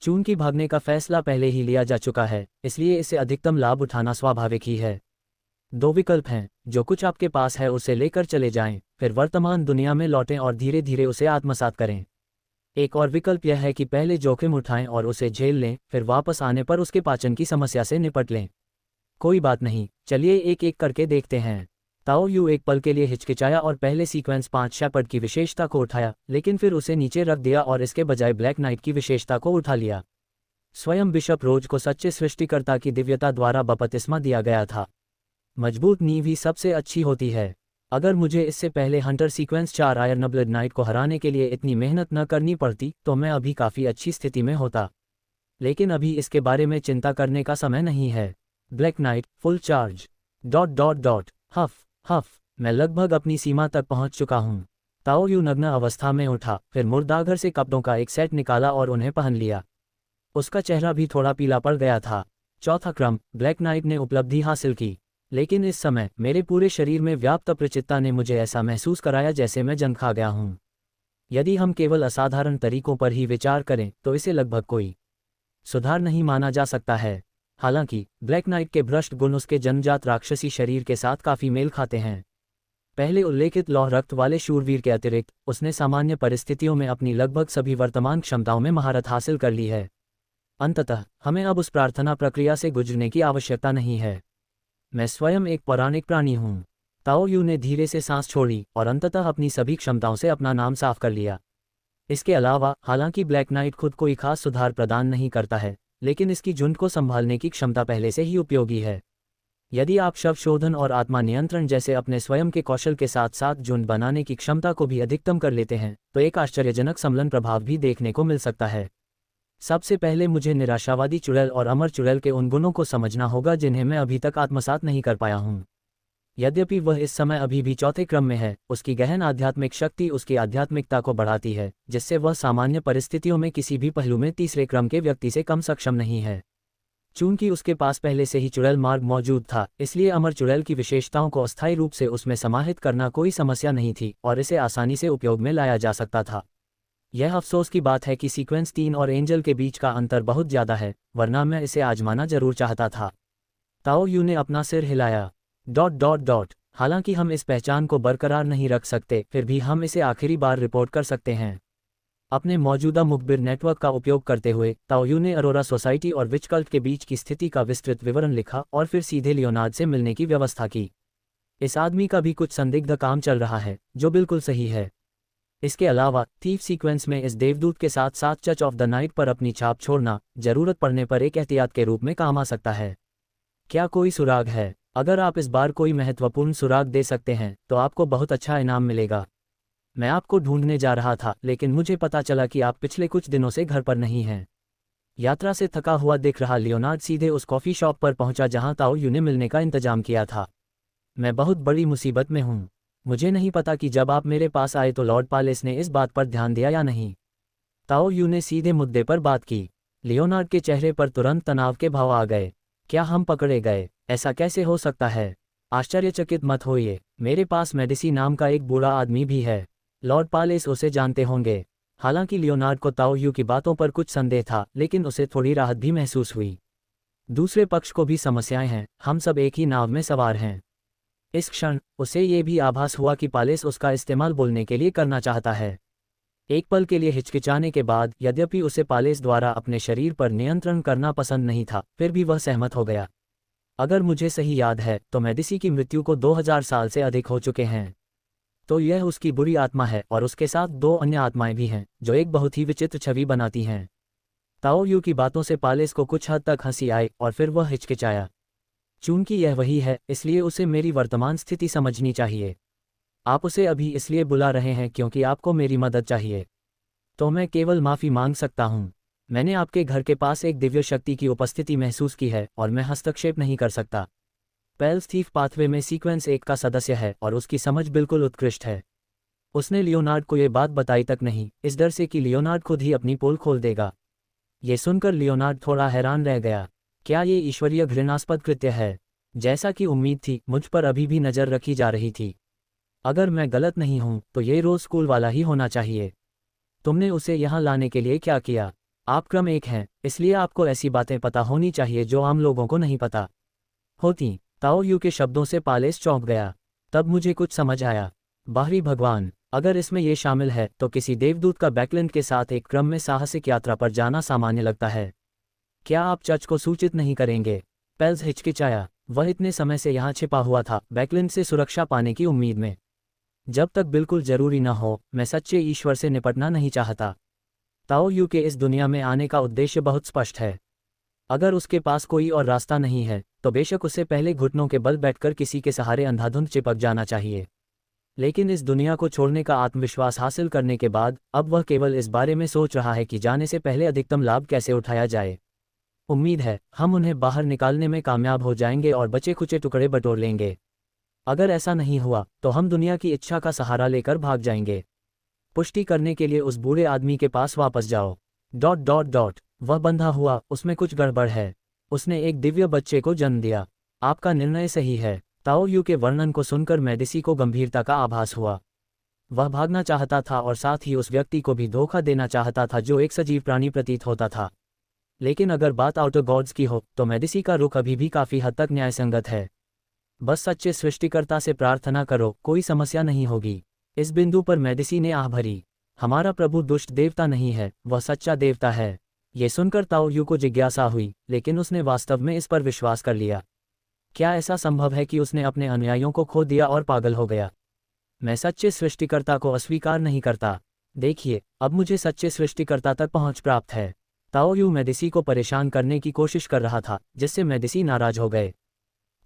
Speaker 1: चूंकि भागने का फैसला पहले ही लिया जा चुका है, इसलिए इसे अधिकतम लाभ उठाना स्वाभाविक ही है। 2 विकल्प हैं, जो कुछ आपके पास है उसे लेकर चले जाएं, फिर वर्तमान दुनिया में लौटें और धीरे धीरे उसे आत्मसात करें। एक और विकल्प यह है कि पहले जोखिम उठाएं और उसे झेल लें, फिर वापस आने पर उसके पाचन की समस्या से निपट लें। कोई बात नहीं, चलिए एक एक करके देखते हैं। ताओ यू एक पल के लिए हिचकिचाया और पहले सीक्वेंस 5 शेपर्ड की विशेषता को उठाया, लेकिन फिर उसे नीचे रख दिया और इसके बजाय ब्लैक नाइट की विशेषता को उठा लिया। स्वयं बिशप रोज को सच्चे सृष्टिकर्ता की दिव्यता द्वारा बपतिस्मा दिया गया था। मजबूत नींव ही सबसे अच्छी होती है। अगर मुझे इससे पहले Hunter sequence 4 iron blood night को हराने के लिए इतनी मेहनत न करनी पड़ती, तो मैं अभी काफ़ी अच्छी स्थिति में होता। लेकिन अभी इसके बारे में चिंता करने का समय नहीं है। Black night full charge. ... हफ हफ, मैं लगभग अपनी सीमा तक पहुंच चुका हूं। ताओ यू नग्न अवस्था में उठा, फिर मुर्दाघर से कपड़ों का एक सेट निकाला और उन्हें पहन लिया। उसका चेहरा भी थोड़ा पीला पड़ गया था। चौथा क्रम, ब्लैक नाइट ने उपलब्धि हासिल की, लेकिन इस समय मेरे पूरे शरीर में व्याप्त अप्रचितता ने मुझे ऐसा महसूस कराया जैसे मैं जंग खा गया हूँ। यदि हम केवल असाधारण तरीकों पर ही विचार करें तो इसे लगभग कोई सुधार नहीं माना जा सकता है। हालांकि ब्लैक नाइट के भ्रष्ट गुण उसके जन्मजात राक्षसी शरीर के साथ काफी मेल खाते हैं। पहले उल्लेखित लौह रक्त वाले शूरवीर के अतिरिक्त उसने सामान्य परिस्थितियों में अपनी लगभग सभी वर्तमान क्षमताओं में महारत हासिल कर ली है। अंततः हमें अब उस प्रार्थना प्रक्रिया से गुजरने की आवश्यकता नहीं है। मैं स्वयं एक पौराणिक प्राणी हूँ। ताओ यू ने धीरे से सांस छोड़ी और अंततः अपनी सभी क्षमताओं से अपना नाम साफ कर लिया। इसके अलावा हालांकि ब्लैक नाइट खुद कोई खास सुधार प्रदान नहीं करता है, लेकिन इसकी झुंड को संभालने की क्षमता पहले से ही उपयोगी है। यदि आप शव शोधन और आत्मा नियंत्रण जैसे अपने स्वयं के कौशल के साथ साथ झुंड बनाने की क्षमता को भी अधिकतम कर लेते हैं तो एक आश्चर्यजनक समलन प्रभाव भी देखने को मिल सकता है। सबसे पहले मुझे निराशावादी चुड़ैल और अमर चुड़ैल के उन गुणों को समझना होगा जिन्हें मैं अभी तक आत्मसात नहीं कर पाया हूँ। यद्यपि वह इस समय अभी भी चौथे क्रम में है, उसकी गहन आध्यात्मिक शक्ति उसकी आध्यात्मिकता को बढ़ाती है, जिससे वह सामान्य परिस्थितियों में किसी भी पहलू में तीसरे क्रम के व्यक्ति से कम सक्षम नहीं है। चूंकि उसके पास पहले से ही चुड़ैल मार्ग मौजूद था, इसलिए अमर चुड़ैल की विशेषताओं को अस्थायी रूप से उसमें समाहित करना कोई समस्या नहीं थी और इसे आसानी से उपयोग में लाया जा सकता था। यह अफसोस की बात है कि सीक्वेंस 3 और एंजल के बीच का अंतर बहुत ज़्यादा है, वरना मैं इसे आजमाना जरूर चाहता था। ताओ यू ने अपना सिर हिलाया। ... हालांकि हम इस पहचान को बरकरार नहीं रख सकते, फिर भी हम इसे आखिरी बार रिपोर्ट कर सकते हैं। अपने मौजूदा मुखबिर नेटवर्क का उपयोग करते हुए ताओ यू ने अरोरा सोसाइटी और विच कल्ट के बीच की स्थिति का विस्तृत विवरण लिखा और फिर सीधे लियोनार्ड से मिलने की व्यवस्था की। इस आदमी का भी कुछ संदिग्ध काम चल रहा है, जो बिल्कुल सही है। इसके अलावा थीफ सीक्वेंस में इस देवदूत के साथ साथ चर्च ऑफ द नाइट पर अपनी छाप छोड़ना जरूरत पड़ने पर एक एहतियात के रूप में काम आ सकता है। क्या कोई सुराग है? अगर आप इस बार कोई महत्वपूर्ण सुराग दे सकते हैं तो आपको बहुत अच्छा इनाम मिलेगा। मैं आपको ढूंढने जा रहा था, लेकिन मुझे पता चला कि आप पिछले कुछ दिनों से घर पर नहीं हैं। यात्रा से थका हुआ दिख रहा लियोनार्ड सीधे उस कॉफ़ी शॉप पर पहुंचा जहां ताओ यू ने मिलने का इंतजाम किया था। मैं बहुत बड़ी मुसीबत में हूं। मुझे नहीं पता कि जब आप मेरे पास आए तो लॉर्ड पालेस ने इस बात पर ध्यान दिया या नहीं। ताओ यू ने सीधे मुद्दे पर बात की। लियोनार्ड के चेहरे पर तुरंत तनाव के भाव आ गए। क्या हम पकड़े गए? ऐसा कैसे हो सकता है? आश्चर्यचकित मत होइए, मेरे पास मेडिसी नाम का एक बूढ़ा आदमी भी है। लॉर्ड पालेस उसे जानते होंगे। हालांकि लियोनार्ड को ताओ यू की बातों पर कुछ संदेह था, लेकिन उसे थोड़ी राहत भी महसूस हुई। दूसरे पक्ष को भी समस्याएं हैं, हम सब एक ही नाव में सवार हैं। इस क्षण उसे ये भी आभास हुआ कि पालेस उसका इस्तेमाल बोलने के लिए करना चाहता है। एक पल के लिए हिचकिचाने के बाद, यद्यपि उसे पालेस द्वारा अपने शरीर पर नियंत्रण करना पसंद नहीं था, फिर भी वह सहमत हो गया। अगर मुझे सही याद है तो मेडिसी की मृत्यु को 2000 साल से अधिक हो चुके हैं। तो यह उसकी बुरी आत्मा है और उसके साथ 2 अन्य आत्माएं भी हैं, जो एक बहुत ही विचित्र छवि बनाती हैं। ताओ यू की बातों से पालेस को कुछ हद तक हंसी आई और फिर वह हिचकिचाया। चूंकि यह वही है, इसलिए उसे मेरी वर्तमान स्थिति समझनी चाहिए। आप उसे अभी इसलिए बुला रहे हैं क्योंकि आपको मेरी मदद चाहिए। तो मैं केवल माफ़ी मांग सकता हूँ। मैंने आपके घर के पास एक दिव्य शक्ति की उपस्थिति महसूस की है और मैं हस्तक्षेप नहीं कर सकता। पेल्स थीफ पाथवे में सीक्वेंस 1 का सदस्य है और उसकी समझ बिल्कुल उत्कृष्ट है। उसने लियोनार्ड को ये बात बताई तक नहीं, इस डर से कि लियोनार्ड खुद ही अपनी पोल खोल देगा। ये सुनकर लियोनार्ड थोड़ा हैरान रह गया। क्या ये ईश्वरीय घृणास्पद कृत्य है? जैसा कि उम्मीद थी, मुझ पर अभी भी नज़र रखी जा रही थी। अगर मैं गलत नहीं हूं तो ये रोज स्कूल वाला ही होना चाहिए। तुमने उसे यहाँ लाने के लिए क्या किया? आप क्रम 1 हैं, इसलिए आपको ऐसी बातें पता होनी चाहिए जो आम लोगों को नहीं पता होती। ताओ यू के शब्दों से पालेस चौंक गया। तब मुझे कुछ समझ आया। बाहरी भगवान, अगर इसमें यह शामिल है तो किसी देवदूत का बैकलैंड के साथ एक क्रम में साहसिक यात्रा पर जाना सामान्य लगता है। क्या आप चर्च को सूचित नहीं करेंगे? पेल्स हिचकिचाया। वह इतने समय से यहाँ छिपा हुआ था, बैकलैंड से सुरक्षा पाने की उम्मीद में। जब तक बिल्कुल जरूरी न हो, मैं सच्चे ईश्वर से निपटना नहीं चाहता। ताओ यू के इस दुनिया में आने का उद्देश्य बहुत स्पष्ट है। अगर उसके पास कोई और रास्ता नहीं है तो बेशक उसे पहले घुटनों के बल बैठकर किसी के सहारे अंधाधुंध चिपक जाना चाहिए। लेकिन इस दुनिया को छोड़ने का आत्मविश्वास हासिल करने के बाद अब वह केवल इस बारे में सोच रहा है कि जाने से पहले अधिकतम लाभ कैसे उठाया जाए। उम्मीद है हम उन्हें बाहर निकालने में कामयाब हो जाएंगे और बचे खुचे टुकड़े बटोर लेंगे। अगर ऐसा नहीं हुआ तो हम दुनिया की इच्छा का सहारा लेकर भाग जाएंगे। पुष्टि करने के लिए उस बूढ़े आदमी के पास वापस जाओ। ... वह बंधा हुआ, उसमें कुछ गड़बड़ है। उसने एक दिव्य बच्चे को जन्म दिया। आपका निर्णय सही है। ताओ यू के वर्णन को सुनकर मेडिसी को गंभीरता का आभास हुआ। वह भागना चाहता था और साथ ही उस व्यक्ति को भी धोखा देना चाहता था जो एक सजीव प्राणी प्रतीत होता था। लेकिन अगर बात आउटर गॉड्स की हो तो मेडिसी का रुख अभी भी काफ़ी हद तक न्यायसंगत है। बस सच्चे सृष्टिकर्ता से प्रार्थना करो, कोई समस्या नहीं होगी। इस बिंदु पर मेडिसी ने आह भरी। हमारा प्रभु दुष्ट देवता नहीं है, वह सच्चा देवता है। ये सुनकर ताओ यू को जिज्ञासा हुई, लेकिन उसने वास्तव में इस पर विश्वास कर लिया। क्या ऐसा संभव है कि उसने अपने अनुयायियों को खो दिया और पागल हो गया? मैं सच्चे सृष्टिकर्ता को अस्वीकार नहीं करता। देखिए, अब मुझे सच्चे सृष्टिकर्ता तक पहुंच प्राप्त है। ताओ यू मेडिसी को परेशान करने की कोशिश कर रहा था, जिससे मेडिसी नाराज हो गए।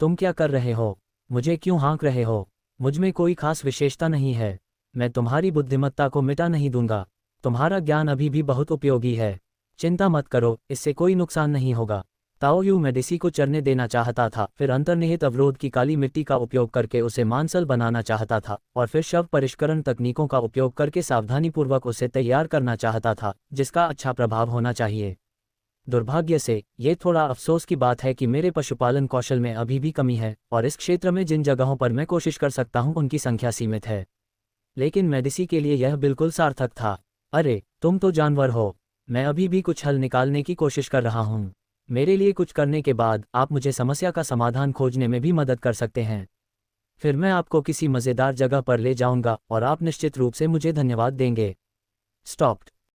Speaker 1: तुम क्या कर रहे हो? मुझे क्यों हाँक रहे हो? मुझमें कोई खास विशेषता नहीं है। मैं तुम्हारी बुद्धिमत्ता को मिटा नहीं दूंगा। तुम्हारा ज्ञान अभी भी बहुत उपयोगी है। चिंता मत करो, इससे कोई नुकसान नहीं होगा। ताओ यू मेडिसी को चरने देना चाहता था, फिर अंतर्निहित अवरोध की काली मिट्टी का उपयोग करके उसे मांसल बनाना चाहता था, और फिर शव परिष्करण तकनीकों का उपयोग करके सावधानीपूर्वक उसे तैयार करना चाहता था, जिसका अच्छा प्रभाव होना चाहिए। दुर्भाग्य से, ये थोड़ा अफसोस की बात है कि मेरे पशुपालन कौशल में अभी भी कमी है, और इस क्षेत्र में जिन जगहों पर मैं कोशिश कर सकता हूँ उनकी संख्या सीमित है। लेकिन मेडिसी के लिए यह बिल्कुल सार्थक था। अरे, तुम तो जानवर हो। मैं अभी भी कुछ हल निकालने की कोशिश कर रहा हूँ। मेरे लिए कुछ करने के बाद आप मुझे समस्या का समाधान खोजने में भी मदद कर सकते हैं। फिर मैं आपको किसी मज़ेदार जगह पर ले जाऊंगा और आप निश्चित रूप से मुझे धन्यवाद देंगे। स्टॉप्ड।